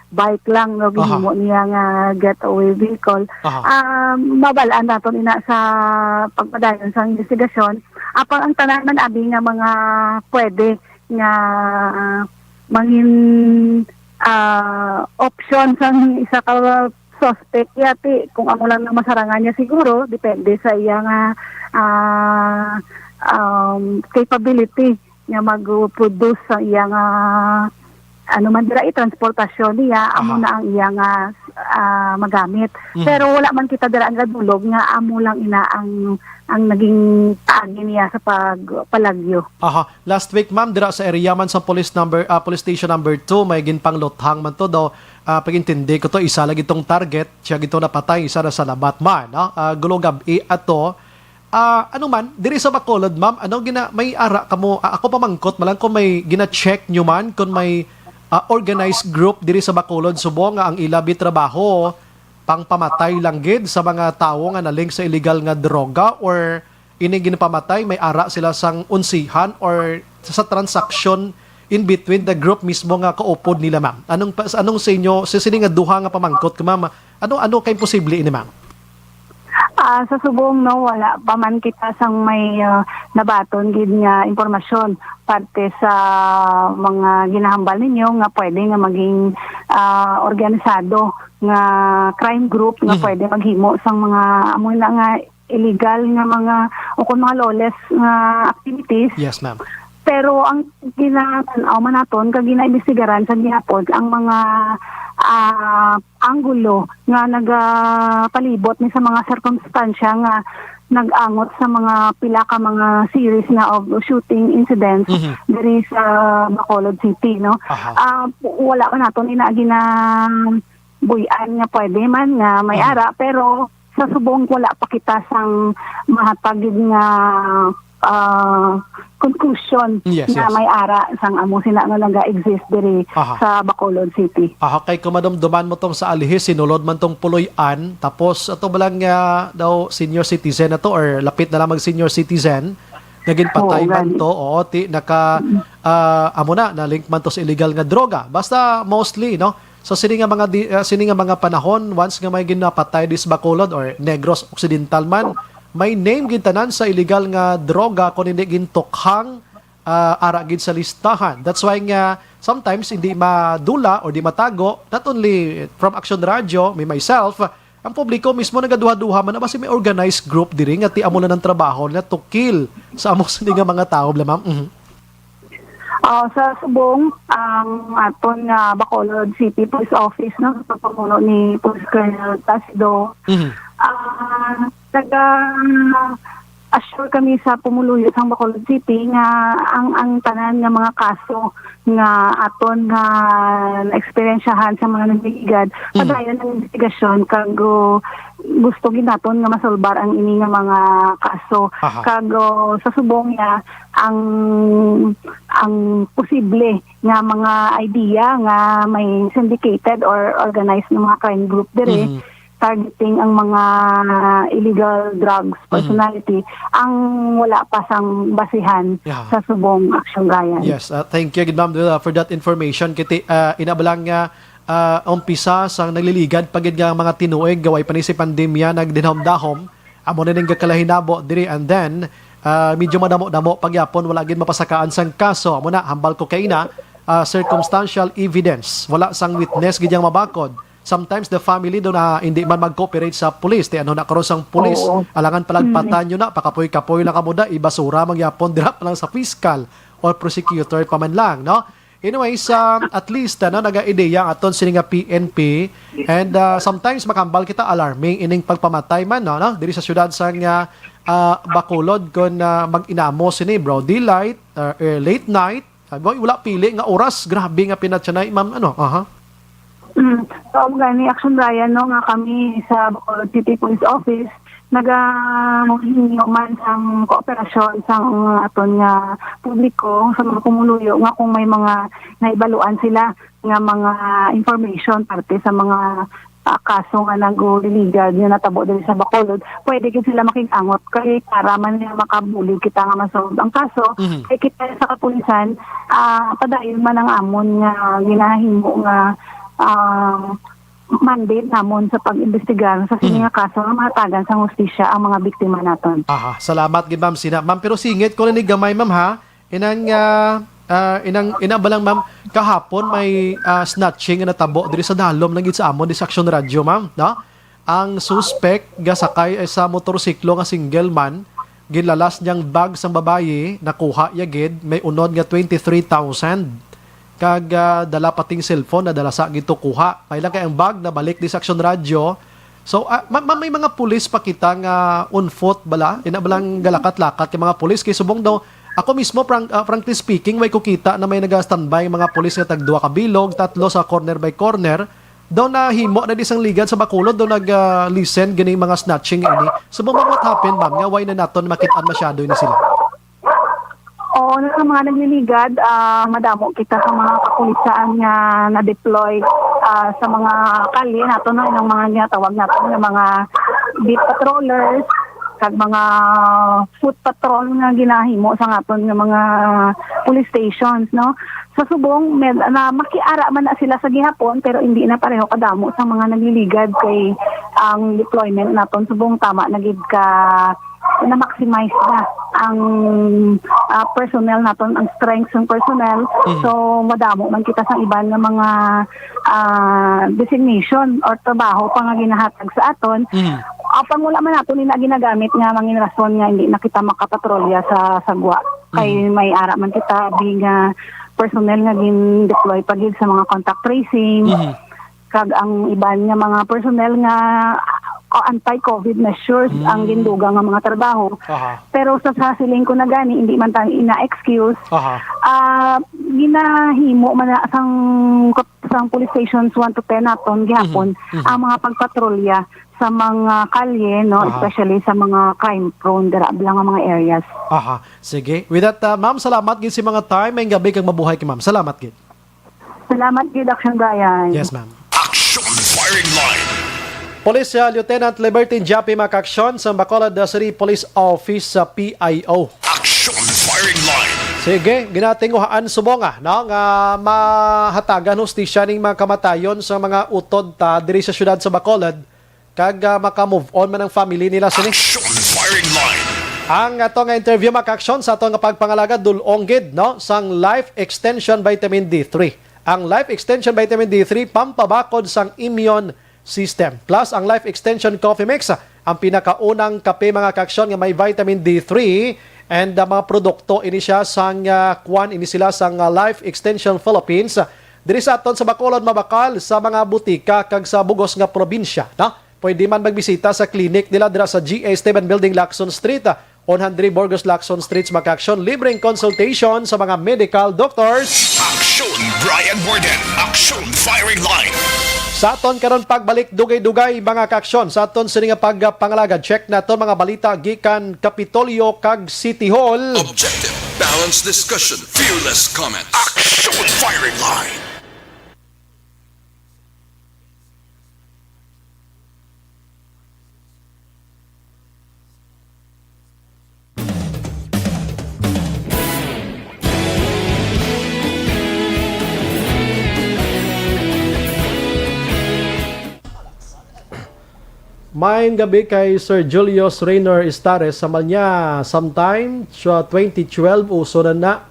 [SPEAKER 18] bike lang no gihimo niya nga getaway vehicle. Mabalaan naton ina sa pagpadayon sa investigasyon apang ang tanan man abi nga mga pwede nga mangin option sa isa ka suspect yati kung amo lang na masarangan niya siguro depende sa iya nga capability nga mag-produce sa iya nga ano man dira transportasyon niya amo na ang iya nga magamit. Pero wala man kita dira ang gadulog nga amo lang ina ang naging taagi niya sa pagpalagyo.
[SPEAKER 5] Last week ma'am dira sa area man sa police station number 2 may ginpangluthang man to daw pagintindi ko to isa lagi itong target siya gito napatay isa na sa labat man gulo gabi ato ano man diri sa Bacolod ma'am ano may ara kamo ako pamangkot malang kung may gina-check nyo man kung may organized group diri sa Bacolod subong nga ang ilabi trabaho pang pamatay lang gid sa mga tawo nga nalink sa illegal nga droga or ini ginapamatay may ara sila sang unsihan or sa transaction in between the group mismo nga kaupod nila ma'am. Anong sa inyo sini nga duha nga pamangkot ka ma'am ano kay posible ini ma'am?
[SPEAKER 18] Sa subong no wala pa man kita sang may nabaton gid nga impormasyon parte sa mga ginahambal ninyo nga pwede nga maging organisado nga crime group nga pwede maghimo sang mga amo na nga illegal nga mga o kung mga lawless nga activities.
[SPEAKER 5] Yes ma'am.
[SPEAKER 18] Pero ang ginatanaw man naton kag ginaimbestigaran sa gihapon ang mga anggulo nga nagapalibot ni sa mga sirkumstansya nga nag-angot sa mga pila ka mga series na of shooting incidents diri sa Bacolod City no. Wala ka naton inaagi na buyan nga pwede man nga may ara pero sa subong wala pa kita sang mahatagid nga conclusion na may ara sang amo sila nga naga-exist diri sa Bacolod City.
[SPEAKER 5] Kay kumadomduman mo tong sa alihis sinulod man tong puloy-an tapos ato balang daw senior citizen na to or lapit na lang mag senior citizen naging patay man to amo na link man to sa illegal nga droga basta mostly no so sini nga mga panahon once nga may ginapatay dis Bacolod or Negros Occidental man may name gintanan sa illegal nga droga kung hindi gintokhang ara gid sa listahan. That's why nga sometimes hindi madula or di matago not only from Action Radio, myself, ang publiko mismo nagaduha-duha man basi may organized group diri nga ti amo na ng trabaho na to kill sa amo sa nga mga tao bla ma'am.
[SPEAKER 18] Sa subong ang aton nga Bacolod City Police Office no sa pagpamuno ni Police Colonel Tasido assure kami sa pumuluyo sa Bacolod City nga ang tanan nga mga kaso nga aton nga na-experiensyahan sa mga nagligad padayon ang investigasyon kag gusto ginaton nga masolbar ang ini nga mga kaso. Kag sa subong niya ang posible nga mga idea nga may syndicated or organized na mga crime group dire targeting ang mga illegal drugs personality ang wala pa sang basihan sa subong action gaya.
[SPEAKER 5] Yes, thank you ma'am for that information. Kiti inabalang nga umpisa sang nagliligad pagid nga mga tinuig gaway pa ni si pandemya nagdinhom-dahom amo na ning gakalahinabo diri and then medyo madamo-damo pagyapon wala gid mapasakaan sang kaso amo na hambal kokaina circumstantial evidence wala sang witness gid yang mabakod. Sometimes the family do na hindi man mag-cooperate sa police. Ano na karon sang police, alangan palagpatan nyo na, pakapoy-kapoy lang kamo da, ibasura mangyapon dira pa lang sa fiscal or prosecutor pa man lang, no? Anyways, at least naga-ideya aton sini nga PNP and sometimes makambal kita alarming ining pagpamatay man no? Diri sa syudad sang Bacolod kon mag-inamo sini broad daylight, late night, wala pili nga oras, grabe nga pinatsanay ma'am
[SPEAKER 18] So, gani Action Ryan, no, nga kami sa Bacolod City Police Office, nagahingi man sang kooperasyon sang aton nga publiko sa mga pumuluyo nga kung may mga naibaluan sila nga mga information parte sa mga kaso nga nag-liligad nga natabo din sa Bacolod, pwede gid sila makikangot kay para man niya makabulig kita nga masolve ang kaso. Kay kita sa kapulisan, padayon man ang amon nga ginahimo nga mandate namon sa pag-imbestigar sa sini nga kaso nga mahatagan sa hustisya ang mga biktima naton.
[SPEAKER 5] Salamat gid ma'am sina. Ma'am pero singit ko ni gamay ma'am ha. Inabalang ma'am kahapon may snatching nga natabo diri sa dalom lang gid sa amon di sa Action Radio ma'am, no? Ang suspect gasakay ay sa motorsiklo nga single man ginlalas niyang bag sang babaye nakuha ya gid may unod nga 23,000. Kag dala pating cellphone na dala sa gito kuha. Kailan kay ang bag na balik di sa Action Radio. So may mga pulis pa kita nga on foot bala, inabalang galakat-lakat kay mga pulis kay subong daw ako mismo frankly speaking may kukita na may naga-standby mga pulis nga tag 2 ka bilog, 3 sa corner by corner. Daw na himo na disang ligad sa Bacolod daw nag-listen gani mga snatching ini. Subong what happened ma'am nga why na naton makitaan masyado ni sila.
[SPEAKER 18] Oo, sa mga nagliligad, madamo kita sa mga kapulisan nga na-deploy sa mga kali nato na ng mga niya tawag nato ng mga beat patrollers kag mga foot patrol nga ginahimo sa aton nga mga police stations, no? Sa subong na makiara man na sila sa gihapon pero hindi na pareho kadamo sa mga nagliligad kay ang deployment naton subong tama na gid ka na-maximize na ang personnel naton, ang strengths ng personnel. So, madamo man kita sa iban ng mga designation or trabaho pa nga ginahatag sa aton. Pangula man nato nila ginagamit nga mangin rason nga hindi na kita makapatrolya sa sagwa. Kay may ara man kita being personnel nga gin-deploy pagid sa mga contact tracing. Kag ang iban nga mga personnel nga anti-COVID measures ang gindugang nga mga trabaho. Pero sa siling ko na gani, hindi man tayo ina-excuse. Ginahimo man na sang police stations 1 to 10 naton gihapon ang mga pagpatrolya sa mga kalye, no, especially sa mga crime-prone lang ang mga areas.
[SPEAKER 5] Sige. With that, ma'am, salamat gid si mga time. May gabi kang mabuhay kay ma'am. Salamat gid.
[SPEAKER 18] Salamat gid, Action Brian.
[SPEAKER 5] Yes, ma'am.
[SPEAKER 4] Action Firing Line.
[SPEAKER 5] Police Lieutenant Liberty Japi Makaksyon sa Bacolod City Police Office sa PIO.
[SPEAKER 4] Action Firing Line.
[SPEAKER 5] Sige, ginatinguhaan subonga no nga mahatagan hustisya ning mga kamatayon sa mga utod ta diri sa syudad sa Bacolod kag maka-move on man ang family nila sini.
[SPEAKER 4] Action Firing Line.
[SPEAKER 5] Ang ato nga interview Makaksyon sa ato nga pagpangalaga dulong gid no sang Life Extension Vitamin D3. Ang Life Extension Vitamin D3 pampabakod sang immune system. Plus, ang Life Extension Coffee Mix, ang pinakaunang kape mga kaksyon nga may vitamin D3 and mga produkto ini siya sang ini sila sang Life Extension Philippines. Diri sa aton sa Bacolod mabakal sa mga butika kag sa bugos nga probinsya. No? Pwede man magbisita sa clinic nila dira sa GA Esteban Building, Lacson Street, 100 Burgos Lacson Streets, Makaksyon. Libreng consultation sa mga medical doctors.
[SPEAKER 4] Aksyon Brian Borden. Aksyon Firing Line.
[SPEAKER 5] Sa aton karon pagbalik dugay-dugay mga kaaksyon. Sa aton sini nga pagpangalagad, check na to mga balita gikan Kapitolyo kag City Hall.
[SPEAKER 7] Objective, balanced discussion, fearless comments.
[SPEAKER 4] Aksyon Firing Line.
[SPEAKER 5] Maayong gabi kay Sir Julius Rainer Estares sa Malnya. Sometime sa 2012 uso na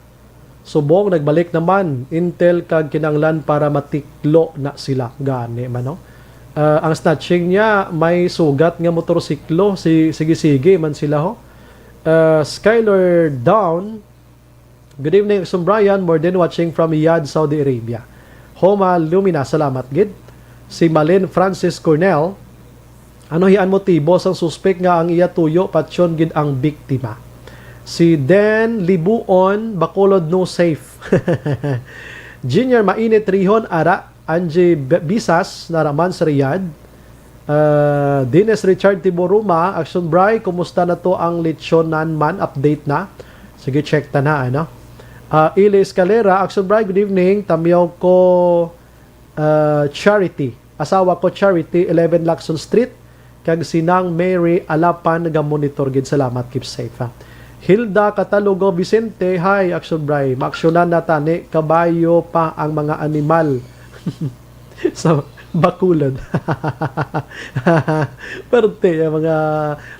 [SPEAKER 5] subong nagbalik naman Intel kag kinanglan para matiklo na sila gani man no. Ang snatching niya may sugat nga motorsiklo sige man sila ho. Skyler Down. Good evening Sir Brian, more than watching from Riyadh, Saudi Arabia. Homa Lumina, salamat gid. Si Malin Francis Cornell. Ano hiyan motibo sang suspek nga ang iya tuyo patsyon gid ang biktima. Si Den Libuon Bacolod no safe. Junior Mainit Rihon Ara Angie Bisas naraman sa Riyadh. Dines Richard Tiboruma Action Bry, kumusta na to ang lechonan man, update na. Sige, check ta na ano. Ile Escalera Action Bry, good evening. Tamyaw ko Charity. Asawa ko Charity 11 Lacson Street. Kag sinang Mary Alapan nagamonitor gid, salamat, keep safe ha. Hilda Catalogo Vicente, hi Action Bry, maaksyonan na tani kabayo pa ang mga animal sa Bacolod. Parte yung mga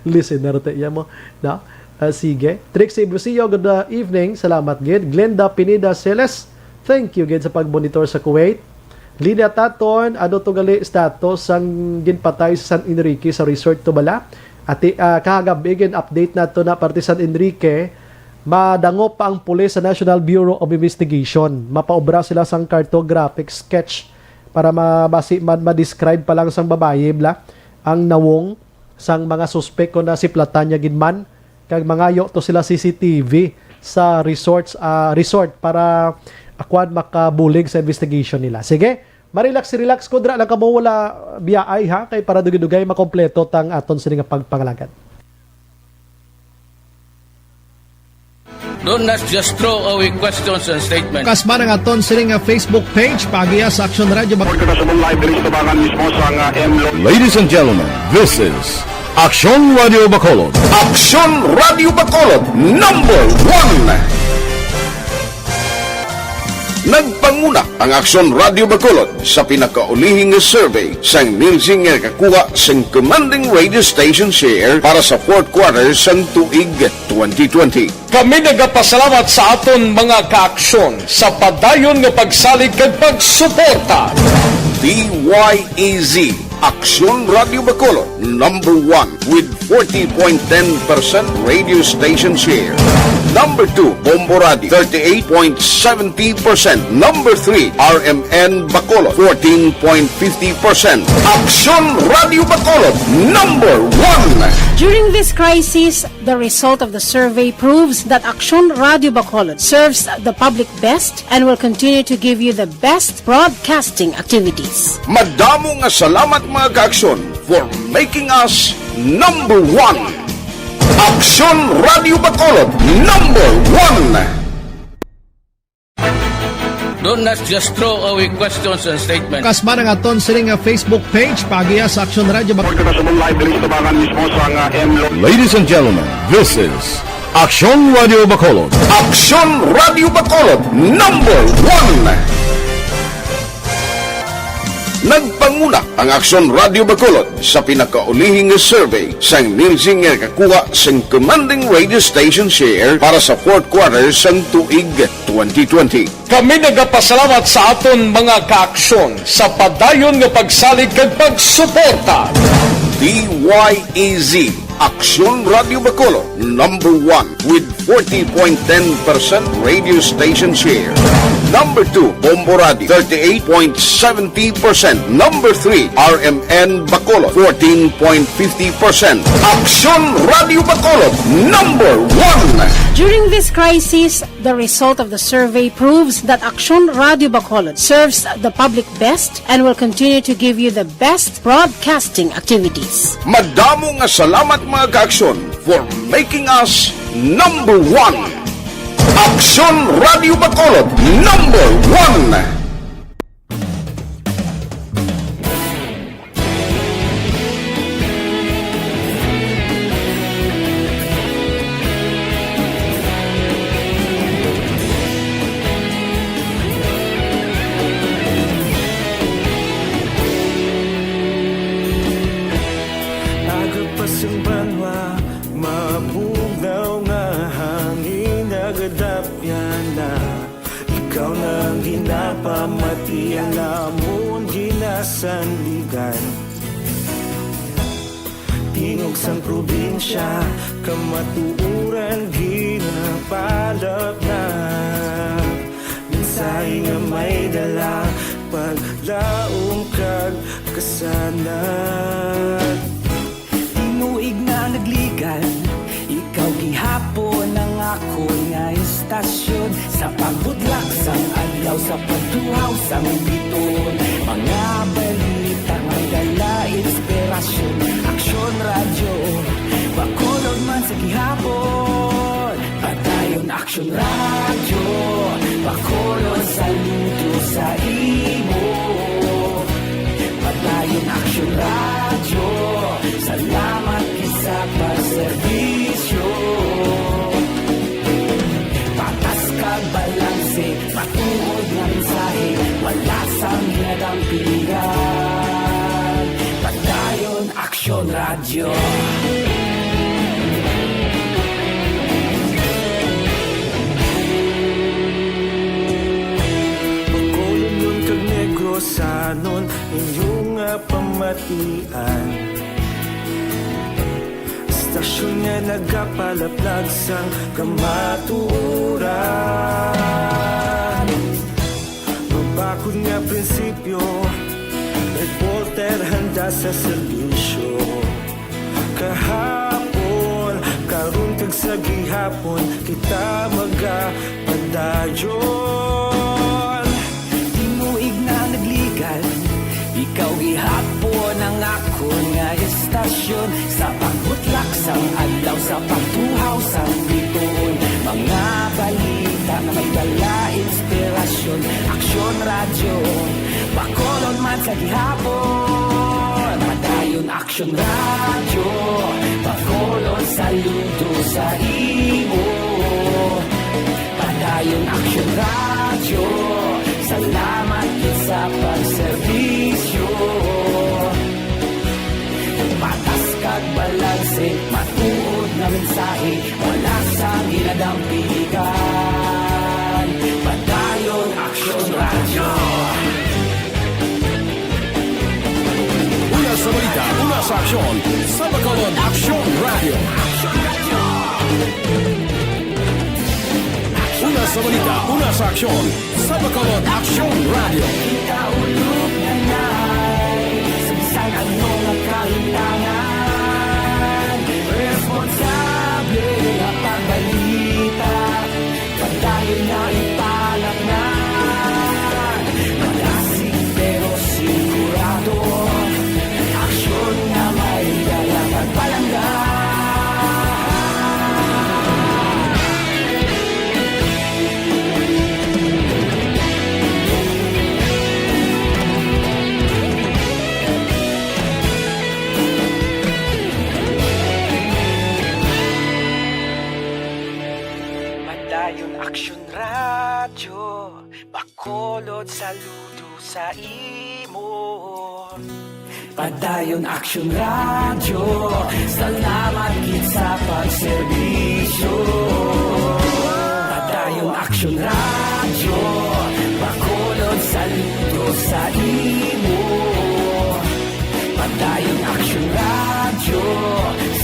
[SPEAKER 5] listener ya mo na. Sige, Trixie Busillo, good evening, salamat gid. Glenda Pineda Celes, thank you gid sa pagmonitor sa Kuwait. Lidia Taton, ano to gali status ang ginpatay sa San Enrique sa resort to bala? At kahagabigin update na to na parte San Enrique, madango pa ang pulis sa National Bureau of Investigation. Mapaobra sila sang cartographic sketch para ma-describe pa lang sang babaye bla ang nawong sang mga suspek ko na si Platanya Ginman. Kag mangayo to sila CCTV sa resort para akuan makabulig sa investigation nila. Sige, relax ko dra lang kamo wala biyaay ha kay para dugay makompleto tang aton sini nga pagpangalagad.
[SPEAKER 1] Do not just throw away questions and statements.
[SPEAKER 11] Kasma ng aton sini nga Facebook page pagiya sa Action Radio.
[SPEAKER 13] Ladies and gentlemen, this is Action Radio Bacolod.
[SPEAKER 14] Action Radio Bacolod number 1. Nagpanguna ang Action Radio Bacolod sa pinakaulihing survey sang Nielsen nga kakuha sang commanding radio station share para sa fourth quarter sang tuig 2020.
[SPEAKER 11] Kami nagapasalamat sa aton mga kaaksyon sa padayon nga pagsalig kag pagsuporta.
[SPEAKER 14] DYEZ Action Radio Bacolod number 1 with 40.10% radio station share. Number 2, Bombo Radio, 38.70%. Number 3, RMN Bacolod, 14.50%. Action Radio Bacolod, number 1.
[SPEAKER 12] During this crisis, the result of the survey proves that Action Radio Bacolod serves the public best and will continue to give you the best broadcasting activities.
[SPEAKER 14] Madamo nga salamat mga kaaksyon for making us number 1. Action Radio Bacolod number 1.
[SPEAKER 1] Do not just throw away questions and statements.
[SPEAKER 11] Kasma ng aton sini nga Facebook page pagiya sa Action Radio Bacolod.
[SPEAKER 13] Ladies and gentlemen, this is Action Radio Bacolod.
[SPEAKER 14] Action Radio Bacolod number 1. Nagpanguna ang Action Radio Bacolod sa pinakaulihing survey sang Nielsen nga kakuha sang commanding radio station share para sa fourth quarter sang tuig 2020.
[SPEAKER 11] Kami nagapasalamat sa aton mga kaaksyon sa padayon nga pagsalig kag pagsuporta.
[SPEAKER 14] DYEZ Action Radio Bacolod number 1 with 40.10% radio station share. Number 2, Bombo Radio, 38.70%. Number 3, RMN Bacolod, 14.50%. Aksyon Radio Bacolod, number 1.
[SPEAKER 12] During this crisis, the result of the survey proves that Aksyon Radio Bacolod serves the public best and will continue to give you the best broadcasting activities.
[SPEAKER 14] Madamo nga salamat mga ka-aksyon for making us number 1. Aksyon Radio Bacolod, number 1.
[SPEAKER 17] Agapasang banwa, mabugnaw nga hangin nagadapyan na. Ikaw na ang ginapamatian namon ginasanligan. Tingog sang probinsya, kamatuuran ginapalap na. Minsay nga may dala, paglaong kag kasanat.
[SPEAKER 19] Tinuig na nagligan, ikaw gihapon ang ako nga istasyon. Sa pagbudlak sang adlaw, sa pagtuhaw sang biton. Mga balita may dala inspirasyon. Aksyon Radio, Bacolod man sa gihapon. Padayon Aksyon Radio, Bacolod saludo sa imo. Padayon Aksyon Radio, salamat sa pagserbisyo. Patas kag balanse, matuod nga mensahe, wala sang ginadampiligan. Padayon Aksyon Radio.
[SPEAKER 17] Bacolod nun kag Negrosanon, inyong nga pamatian. Stasyon nga nagapalaplag sang kamatuuran. Mabakod nga prinsipyo, reporter handa sa serbisyo. Kahapon, karun kag sa gihapon, kita magapadayon.
[SPEAKER 19] Tinuig na nagligan, ikaw gihapon ang ako nga istasyon. Sa pagbutlak sang adlaw, sa pagtuhaw sang biton. Mga balita na may dala inspirasyon. Aksyon Radio, Bacolod man sa gihapon. Padayon Aksyon Radio, Bacolod saludo sa imo. Padayon Aksyon Radio, salamat sa pagserbisyo. Patas kag balanse, matuod na mensahe, wala sang ginadampiligan. Padayon Aksyon Radio.
[SPEAKER 11] Una sa balita, una sa aksyon, sa Bacolod Aksyon Radio. Una sa balita, una sa aksyon, sa Bacolod Aksyon Radio.
[SPEAKER 19] Ikaulog na na'y sabisan ano nga kahintangan. Responsable ang pagbalita, pagdayon na ipalak na. Malasig pero sigurado, aksyon na may dalang pagpalanggan. Aksyon Radio, Bacolod saludo sa imo. Padayon Aksyon Radio, salamat gid sa pagserbisyo. Padayon Aksyon Radio, Bacolod saludo sa imo. Padayon Aksyon Radio,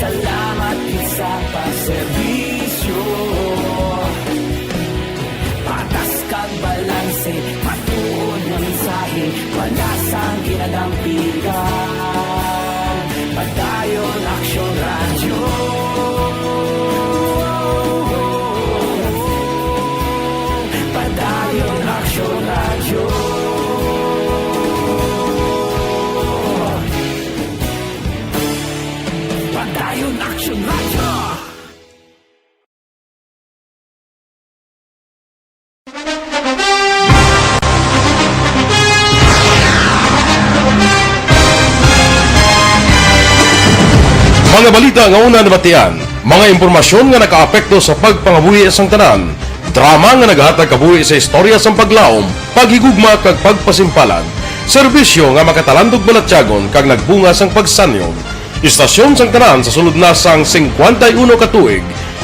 [SPEAKER 19] salamat gid sa pagserbisyo. yan. Padayon Aksyon Radio. Padayon Aksyon Radio. Padayon Aksyon Radio.
[SPEAKER 13] Mga balita nga una nabatian, mga impormasyon nga nakaapekto sa pagpangabuhi sang tanan, drama nga naghatag kabuhi sa istorya sang paglaom, paghigugma kag pagpasimpalan, serbisyo nga makatalandog balatyagon kag nagbunga sang pagsanyog, istasyon sang tanan sa sulod na sang 51 ka tuig,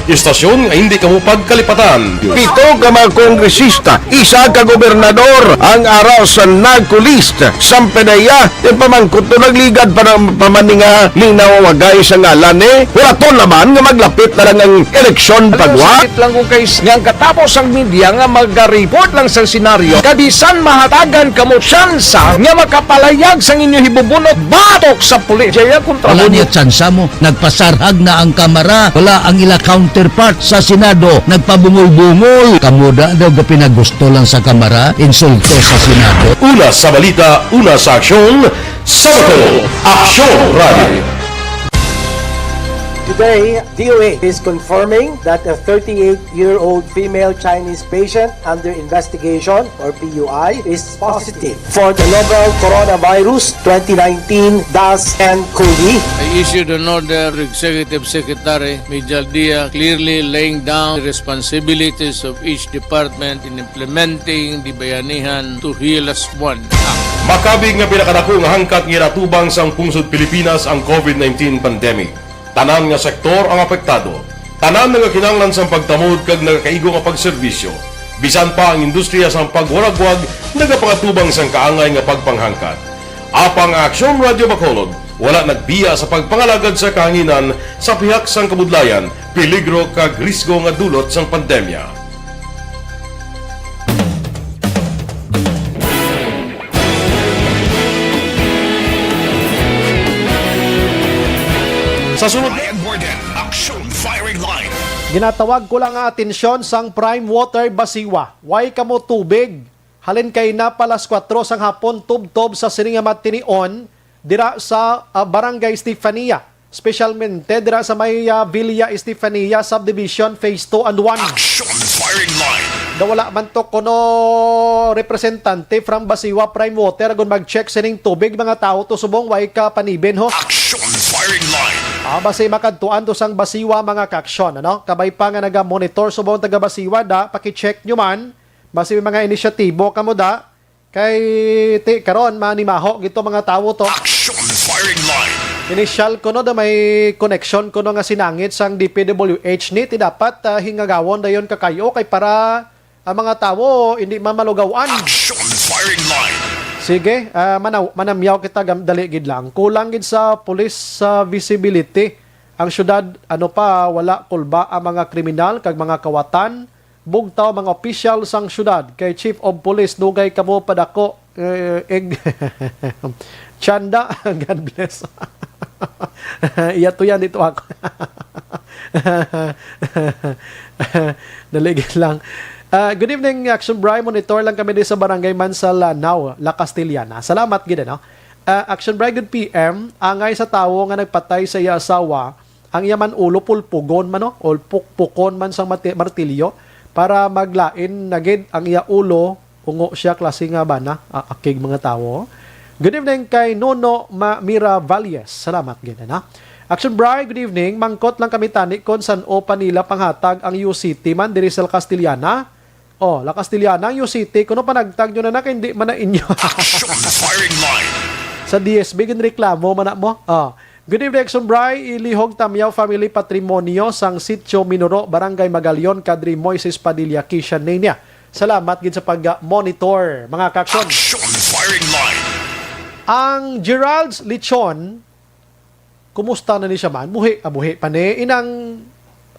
[SPEAKER 13] istasyon nga hindi kamupag kalipatan.
[SPEAKER 14] Pito ka mga kongresista, isa ka gobernador ang araw sa nagkulist sa PDEA di pamangkot to nagligad para pamaninga ning nawawagay sa ngalan wala to naman nga maglapit na lang ang eleksyon pagwa.
[SPEAKER 11] Sakit lang kung kays nga katapos ang media nga mag-report lang sa senaryo kabisan mahatagan kamo tsansa nga makapalayag sa inyo hibubunot batok sa pulis. Jaya kontra
[SPEAKER 15] Wala niya tsansa mo. Nagpasarhag na ang kamera. Wala ang ila counterpart sa Senado. Nagpabungol-bungol. Kamuda daw ga pinagusto lang sa kamera. Insulto sa Senado.
[SPEAKER 13] Una sa balita, una sa aksyon, Sabato, Aksyon Radio.
[SPEAKER 16] Today, DOA is confirming that a 38-year-old female Chinese patient under investigation, or PUI, is positive for the novel coronavirus 2019-10-CoV.
[SPEAKER 1] I issued an order to Executive Secretary Mijal Dia clearly laying down the responsibilities of each department in implementing the Bayanihan to Heal as One Act.
[SPEAKER 13] Makabig nga pinakadako nga hangkat nga natubang sang pungsod Pilipinas ang COVID-19 pandemic. Tanan nga sektor ang apektado. Tanan nga kinahanglan sang pagtamod kag nagakaigo nga pagserbisyo. Bisan pa ang industriya sang pagwaragwag nagapangatubang sang kaangay nga pagpanghangkat. Apang Aksyon Radio Bacolod wala nagbiya sa pagpangalagad sa kahanginan sa pihak sang kabudlayan, peligro kag risgo nga dulot sang pandemya. Sa sunod,
[SPEAKER 4] Ryan Borden, Aksyon Firing Line.
[SPEAKER 5] Ginatawag ko lang ang atensyon sang Prime Water Basiwa. Way kamo tubig. Halin kay na palas 4 sang hapon tubtob sa siningamat tinion dira sa Barangay Estefania. Specialmente dira sa may Villa Estefania Subdivision Phase 2 and 1.
[SPEAKER 4] Aksyon Firing Line.
[SPEAKER 5] Wala man to kuno representante from Basiwa Prime Water agon mag-check sining tubig mga tao to subong way ka panibin ho.
[SPEAKER 4] Aksyon Firing Line.
[SPEAKER 5] Basi makadtuan to sang Basiwa mga kaksyon, ano? Kabay pa nga naga-monitor subong taga Basiwa da, paki-check nyo man. Basi mga inisyatibo kamo da kay karon manimaho gito mga tawo to.
[SPEAKER 4] Aksyon Firing Line.
[SPEAKER 5] Initial kuno da may connection kuno nga sinangit sang DPWH ni ti dapat hingagawon dayon kakayo kay para ang mga tawo hindi mamalugawan.
[SPEAKER 4] Aksyon Firing Line.
[SPEAKER 5] Sige, manamyaw kita dali gid lang. Kulang gid sa police visibility. Ang syudad wala kulba ang mga kriminal kag mga kawatan. Bugtaw mga official sang syudad kay Chief of Police dugay kamo padako Chanda, God bless. Iya to yan dito ako. Daligid lang. Good evening, Action Bri. Monitor lang kami din sa Barangay Mansalanao, La Castillana. Salamat gid no. Action Bri, good PM. Angay sa tawo nga nagpatay sa iya asawa, ang yaman ulo pulpugon man no, o pukpukon man sang martilyo para maglain nagid ang iya ulo ungo siya klase nga bana akig mga tawo. Good evening kay Nono Mira Valles. Salamat gid no. Action Bri, good evening. Mangkot lang kami tani kon san o panila panghatag ang UCT man diri sa Castillana. Oh, La Castillana, ang UCT, kuno pa nagtag nyo na hindi man na inyo.
[SPEAKER 4] Firing line.
[SPEAKER 5] Sa DSB, ginreklamo man na mo. Oh. Good evening, Action Bri. Ilihog Tamyaw Family Patrimonio sang Sitio Minoro, Barangay Magalion, Kadri Moises Padilla, Kishan Nania. Salamat gid sa pag-monitor, mga kaksyon.
[SPEAKER 4] Action Firing Line.
[SPEAKER 5] Ang Gerald's Lechon, kumusta na ni siya man? Buhi pa ni. Inang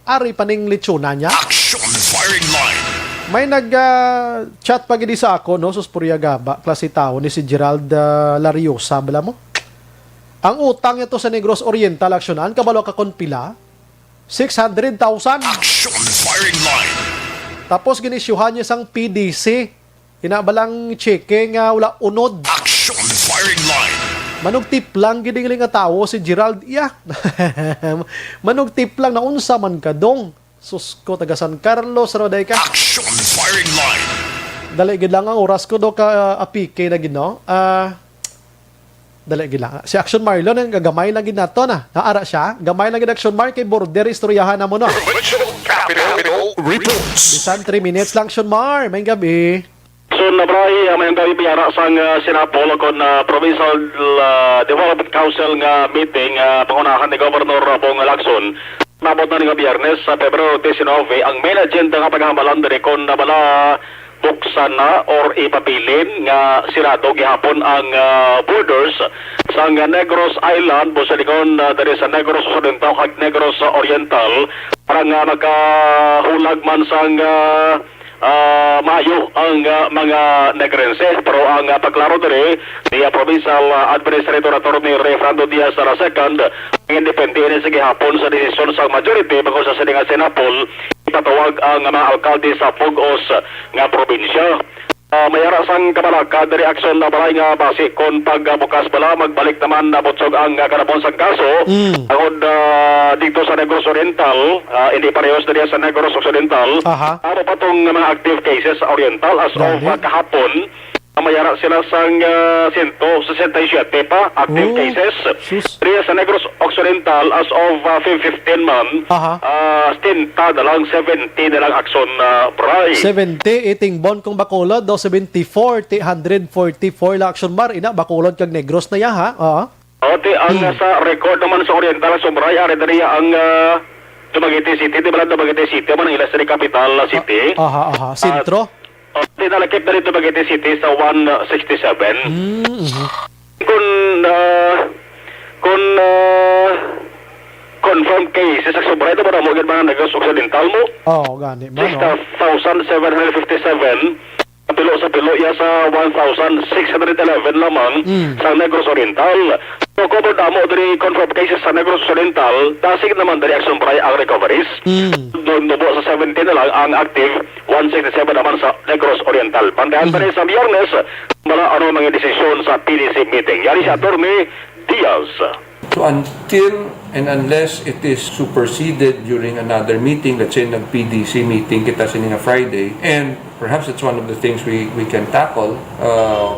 [SPEAKER 5] ari pa ning lechonan niya.
[SPEAKER 4] Action Firing Line.
[SPEAKER 5] May nag-chat pa gidi sa ako, no? Sus Puriagaba, klase tao ni si Gerald Lariosa, bala mo? Ang utang ito sa Negros Oriental aksyonan, kabalo ka kon pila? 600,000.
[SPEAKER 4] Action firing line.
[SPEAKER 5] Tapos ginisyuhan niya sang PDC. Inabalang cheke nga wala unod.
[SPEAKER 4] Action firing line.
[SPEAKER 5] Manugtip lang giningiling nga tao si Gerald iya. Manugtip lang na unsa man ka dong. Sus ko taga San Carlos Roday ka.
[SPEAKER 4] Action firing line.
[SPEAKER 5] Dali gid lang ang oras ko do ka apike na gid no. Dali gid lang. Si Action Marlon ang gagamay lang gid nato na. Naara siya. Gamay lang gid Action Mar kay border istoryahan na mo no.
[SPEAKER 4] Reports.
[SPEAKER 5] Bisan 3 minutes lang Action Mar. May gabi.
[SPEAKER 20] So nabray may gabi biyara sang Sinapol kon Provincial Development Council nga meeting pangunahan ni Governor Bong Lacson. Nabot na ni Biyernes sa Pebrero 19 ang main agenda nga paghamalan diri kon nabala buksan na or ipabilin nga sirado gihapon ang borders sa Negros Island busalikon dari sa Negros Occidental kag Negros Oriental para nga nakahulag man sang maayo ang mga Negrense pero ang pagklaro diri ni Provincial Administrator Attorney Refrando Diaz II independente sa gihapon sa desisyon sa majority bago sa sininga Sinapol ipatawag ang mga alkalde sa Pugos nga probinsya. Mayara sang kabalaka dari aksyon na balay nga base kon pagbukas bala magbalik naman na butsog ang kanabon sa kaso agod dito sa Negros Oriental hindi parehas dari sa Negros Occidental ano pa tong mga active cases sa Oriental as of kahapon mayara sila sang 167 pa active cases dari sa Negros Occidental as of 15 man stinta dalang 70 dalang aksyon bray
[SPEAKER 5] 70 iting bon kong Bacolod do 74 144 la action bar ina Bacolod kag Negros na ya ha.
[SPEAKER 20] Ote ang sa record naman sa Oriental Sombray are dari ang Dumaguete City di balad Dumaguete City man ilas sa capital city.
[SPEAKER 5] Sentro.
[SPEAKER 20] Ote nalakip na dito Dumaguete City sa 167. Kun confirmed cases sa Sombray ito ba mo gid mga Negros Occidental mo?
[SPEAKER 5] Gani man.
[SPEAKER 20] 6,757 pilo sa pilo iya sa 1,611 lamang sa Negros Oriental. So, kung damo dari confirmed cases sa Negros Oriental, tasig naman dari action pray ang recoveries. Nubo sa 17 na lang ang active, 167 naman sa Negros Oriental. Pandahan pa rin sa Biyernes, mala ano mga desisyon sa PDC meeting. Yari si Atty. Diaz.
[SPEAKER 21] So until and unless it is superseded during another meeting, let's say nag-PDC meeting kita sininga Friday, and perhaps it's one of the things we can tackle,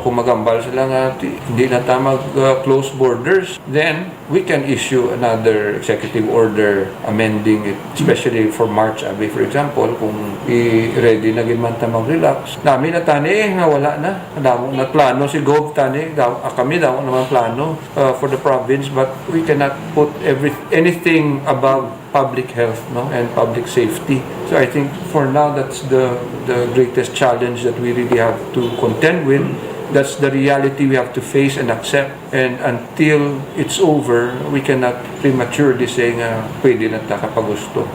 [SPEAKER 21] kung magambal sila nga hindi na tama close borders, then we can issue another executive order amending it, especially for March, for example, kung i-ready na gin man ta mag-relax. Nami na tani nga wala na. Damo na plano si Gov tani, kami daw naman plano for the province, but we cannot put anything above public health, and public safety. So I think for now that's the greatest challenge that we really have to contend with. That's the reality we have to face and accept. And until it's over, we cannot prematurely say nga pwede na ta kapag gusto.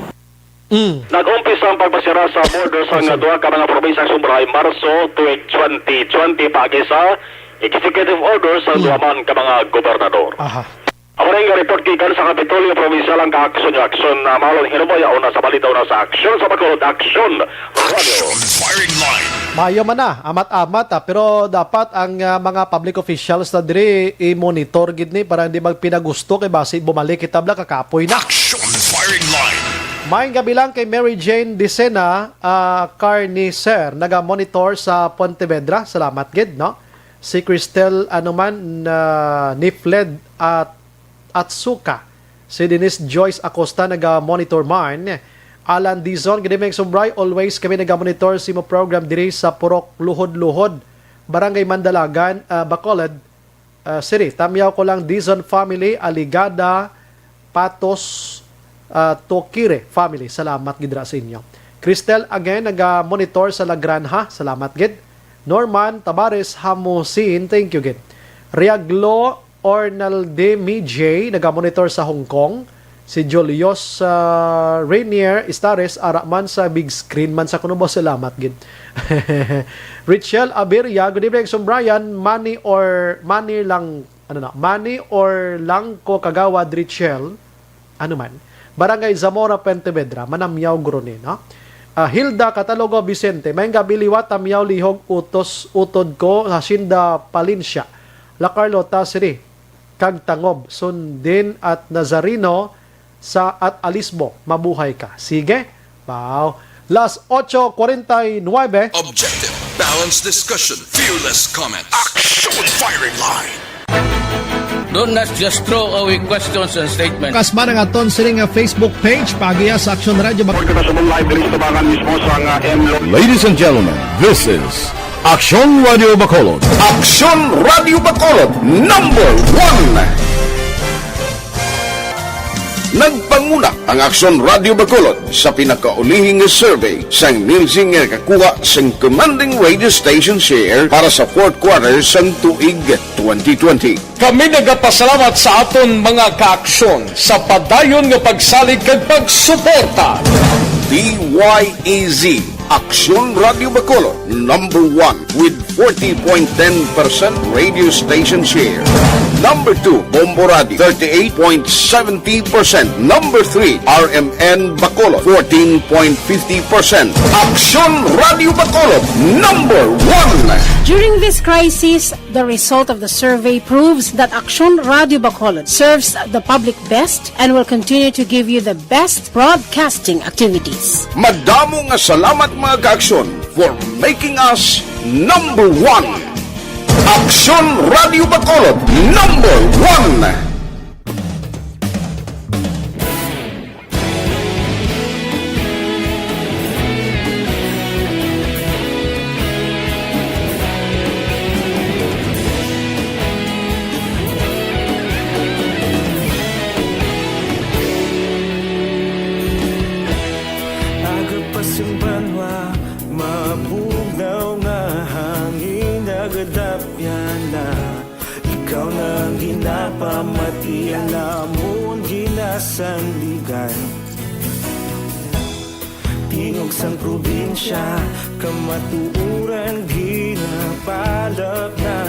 [SPEAKER 20] Nag-umpisa ang pagbasira sa borders ang duha ka mga probinsya sa Sombray Marso 2020 pagi sa executive order sa duha man ka mga gobernador. Ako rin nga report kikan sa Kapitolyo Provincial ang ka-aksyon na malong hinubaya una sa balita una sa aksyon sa Bacolod Action Radio.
[SPEAKER 5] Mayo man na, amat-amat pero dapat ang mga public officials na diri i-monitor gid ni para hindi magpinagusto kay base bumalik kitabla kakapoy na.
[SPEAKER 4] Action firing line.
[SPEAKER 5] Maayong gabi lang kay Mary Jane Dicena, Carnicer, naga-monitor sa Pontevedra. Salamat gid, no? Si Cristel Nifled at Atsuka. Si Denise Joyce Acosta naga-monitor man. Alan Dizon, Gidimeng Sombray, always kami naga-monitor si mo program diri sa Purok Luhod-Luhod, Barangay Mandalagan, Bacolod City. Tamyaw ko lang Dizon family, Aligada, Patos, Tokire family. Salamat gid ra sa inyo. Cristel again naga-monitor sa La Granja. Salamat gid. Norman Tabares Hamusin, thank you gid. Riaglo Ornalde Mijay, naga-monitor sa Hong Kong. Si Julius Rainier Istares, araman sa big screen man sa kuno mo. Salamat gid. Richelle Abiria, good evening, Brian. Money Manny or Langko Kagawad Richel, Barangay Zamora Pentevedra, Manamyaw Grone, no? Hilda Catalogo Vicente, may gabiliwat tamyaw lihog utos utod ko Hacienda Palinsya, La Carlota Siri, Kag Tangob, Sundin at Nazarino sa at Alisbo, mabuhay ka. Sige, wow. Las 8:49.
[SPEAKER 7] Objective, balanced discussion, fearless comment. Action firing line.
[SPEAKER 1] Don't not just throw away questions and statements.
[SPEAKER 11] Kasma ng aton sining Facebook page pagiya sa Action Radio
[SPEAKER 13] Ladies and gentlemen, this is Action Radio Bacolod.
[SPEAKER 14] Action Radio Bacolod number 1. Nagpanguna ang Action Radio Bacolod sa pinakaulihing survey sa nilsing nga kakuha sa commanding radio station share para sa fourth quarter sa tuig 2020.
[SPEAKER 11] Kami nagapasalamat sa aton mga kaaksyon sa padayon nga pagsalig kag pagsuporta.
[SPEAKER 14] DYEZ Action Radio Bacolod number 1 with 40.10% radio station share. Number 2, Bombo Radio, 38.70%. Number 3, RMN Bacolod, 14.50%. Action Radio Bacolod, number 1.
[SPEAKER 12] During this crisis, the result of the survey proves that Action Radio Bacolod serves the public best and will continue to give you the best broadcasting activities.
[SPEAKER 14] Madamo nga salamat mga kaaksyon for making us number 1. Action Radio Bacolod number 1.
[SPEAKER 17] Agapasimbangwa, mabugnaw nga hangin nagadapyan na. Ikaw nang ginapamatian namon ginasandigan. Tingog sang probinsya, kamatuuran ginapalap na.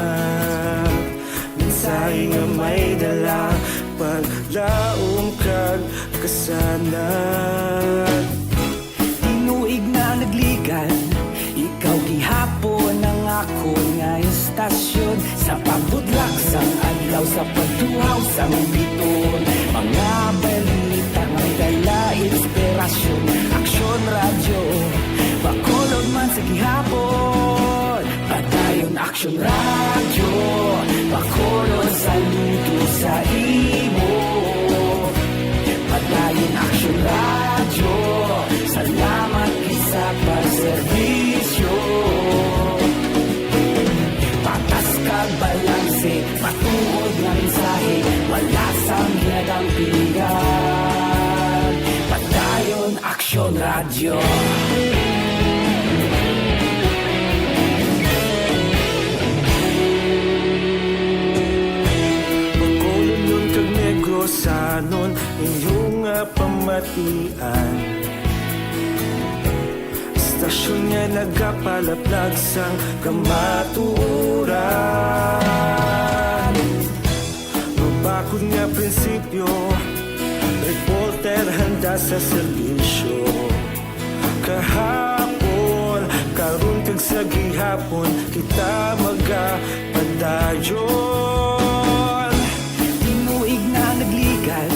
[SPEAKER 17] Mensahe nga may dala, paglaom kag kasanan. Tinuig na nagligan, ikaw gihapon ang ako nga istasyon. Sa pagbudlak sang adlaw, sa pagtuhaw sang biton. Mga balita may dala inspirasyon. Action Radio, Bacolod man sa gihapon. Padayon Action Radio, Bacolod saludo sa imo. Padayon Action Radio, salamat isa pagserbisyo. Patas kag balanse, patuod nga mensahe, wala sang ginadang pilihan. Padayon Action Radio. Bacolod nun kag Negrosanon, inyong nga pamatian. Istasyon nga nagapalaplag sang kamatuuran. Mabakod nga prinsipyo, reporter handa sa serbisyo. Kahapon, karon kag sa gihapon, kita magapadayon. Tinuig na nagligan,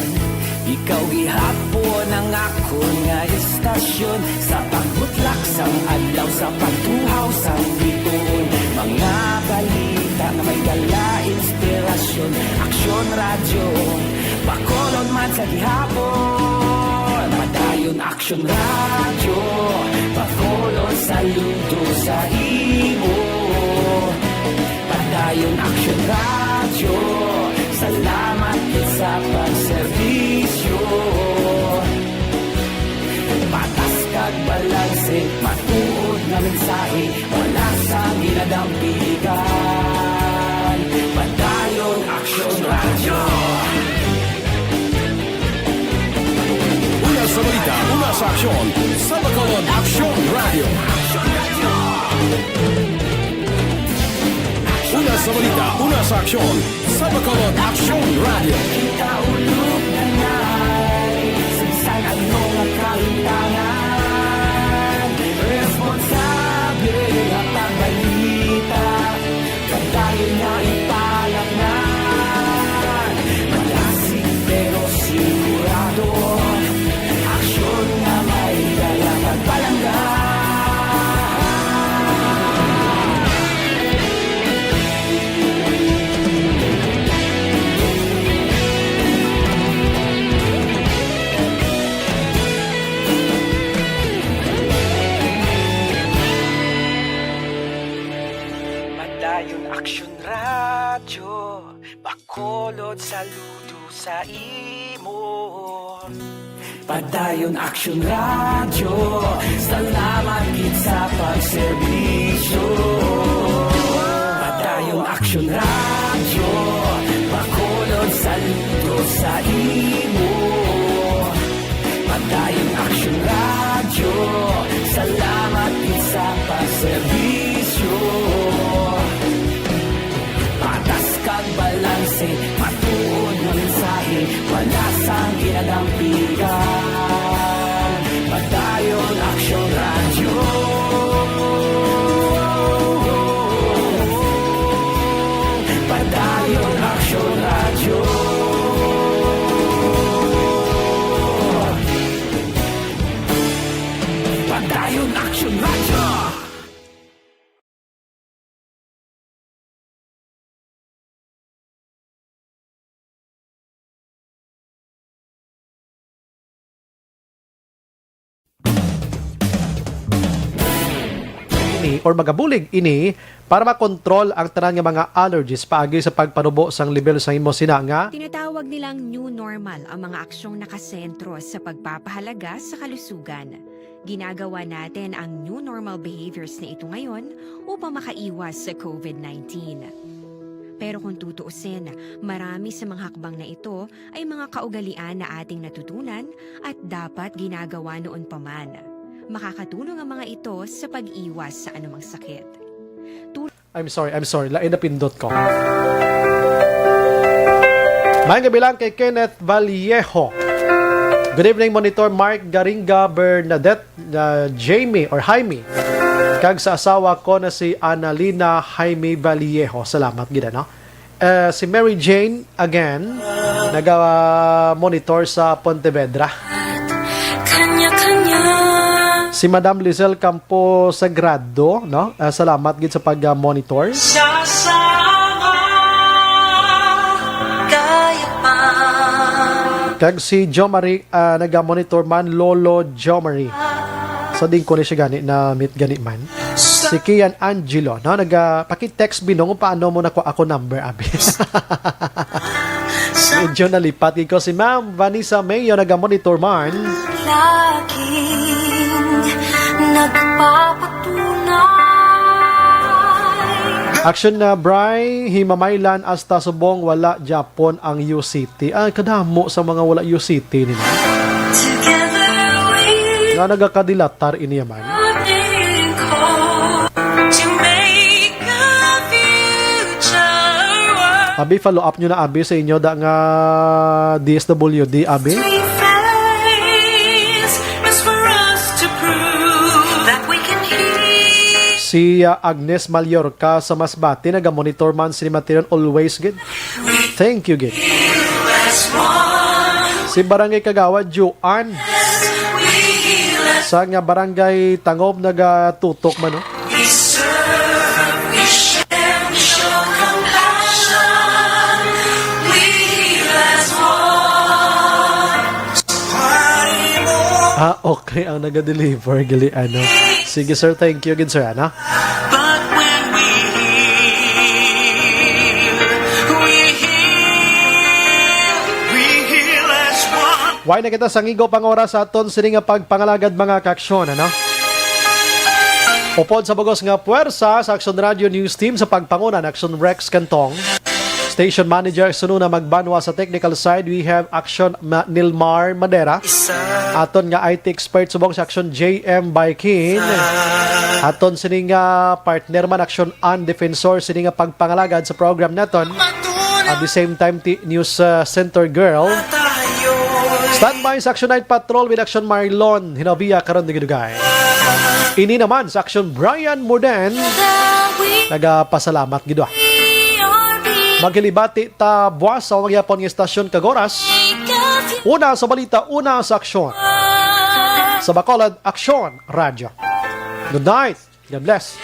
[SPEAKER 17] ikaw gihapon ang ako nga istasyon. Sa pagbutlak sang adlaw, sa pagtuhaw sang biton. Mga balita na may dala inspirasyon. Action Radio, Bacolod man sa gihapon. Padayon Action Radio, Bacolod saludo sa imo. Padayon Action Radio, salamat sa pagserbisyo. Patas kag balanse, matuod na mensahe, wala sang ginadampigan. Padayon Action Radio.
[SPEAKER 13] Una sa balita, una sa aksyon, sa Bacolod Action Radio. Una sa
[SPEAKER 4] sa balita, una sa aksyon, sa Bacolod Action Radio.
[SPEAKER 19] Kita ulog na na'y Sinsan ang mga kahintangan Responsable at ang balita Pagdahil na ipalaknan Malasig pero sigurado Aksyon na may dala pagpalanggan
[SPEAKER 2] Padayon Aksyon Radyo Bacolod saludo sa imo
[SPEAKER 19] Padayon Action Radio Salamat gid sa pagserbisyo Padayon Action Radio Bacolod saludo sa imo Padayon Action Radio Salamat gid sa pagserbisyo Patas kag balanse Matuod ng mensahe Wala sang ginadampigan Padayon Action Radio Padayon Action Radio Padayon Action Radio
[SPEAKER 5] or magabulig ini para makontrol ang tanan nga mga allergies paagi sa pagpanubo sang level sa imo sina nga
[SPEAKER 22] tinatawag nilang new normal ang mga aksyong nakasentro sa pagpapahalaga sa kalusugan. Ginagawa natin ang new normal behaviors na ito ngayon upang makaiwas sa COVID-19. Pero kung tutuusin, marami sa mga hakbang na ito ay mga kaugalian na ating natutunan at dapat ginagawa noon pa man. Makakatulong ang mga ito sa pag-iwas sa anumang sakit.
[SPEAKER 5] I'm sorry. Lain na pindot ko. Mayang gabi lang kay Kenneth Vallejo. Good evening, Monitor Mark Garinga, Bernadette, Jamie or Jaime. Kag sa asawa ko na si Annalina Jaime Vallejo. Salamat, gida, no? Si Mary Jane, again, nag-monitor sa Pontevedra. Si Madam Lizelle Campo Sagrado, no? Salamat gid sa pag-monitor. Kag si Jo Marie, nag-monitor man, Lolo Jo Marie. Sa din ko ni siya gani na meet gani man. Si Kian Angelo, no? Paki-text binong paano mo nakuha ako number, abis. Medyo nalipat ko si Ma'am Vanessa Mayo, nag-monitor man. Action na Bry, Himamaylan hasta subong wala Japon ang UCT. Ay, kadamo sa mga wala UCT nila. Nga nagakadilatar ini yaman. Abi, follow up nyo na abi sa inyo da nga DSWD abi. Si Agnes Mallorca sa Masbate, nag-monitor man si Material always good. Thank you, good. Si Barangay Kagawad, Juan. Sa nga Barangay Tangob, nag-tutok man, no? Okay, ang nag-deliver, gali, ano. Sige, sir, thank you again, sir, ano. Why na kita sangigo pang oras sa aton sini nga pagpangalagad mga kaaksyon, ano? Upod sa bugos nga puwersa sa Action Radio News Team sa pagpangunan Action Rex Cantong. Station Manager Sununa Magbanwa sa technical side, we have Action Nilmar Madera. Aton nga IT expert subong sa Action JM Baikin. Aton sining partner man Action An Defensor sining pagpangalagad sa program naton. At the same time News Center Girl. Standby sa Action Night Patrol with Action Marlon Hinavia karon digidugay. Ini naman sa Action Brian Morden. Nagapasalamat gid. Maghilibati ta buwas sa magyapon nga estasyon Kagoras. Una sa balita, una sa aksyon. Sa Bacolod, Aksyon Radio. Good night. God bless.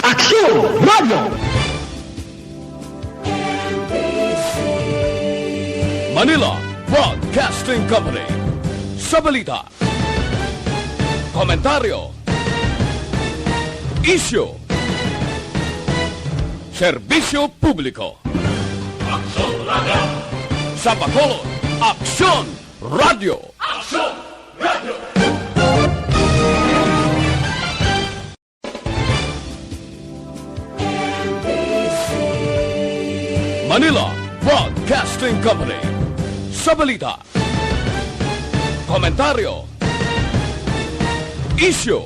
[SPEAKER 11] Aksyon Radio!
[SPEAKER 4] Manila Broadcasting Company. Sa balita, komentaryo, issue, serbisyo publiko. Aksyon Radio. Sa Bacolod, Aksyon Radio. Aksyon Radio. Manila Broadcasting Company. Sa balita, komentaryo, issue,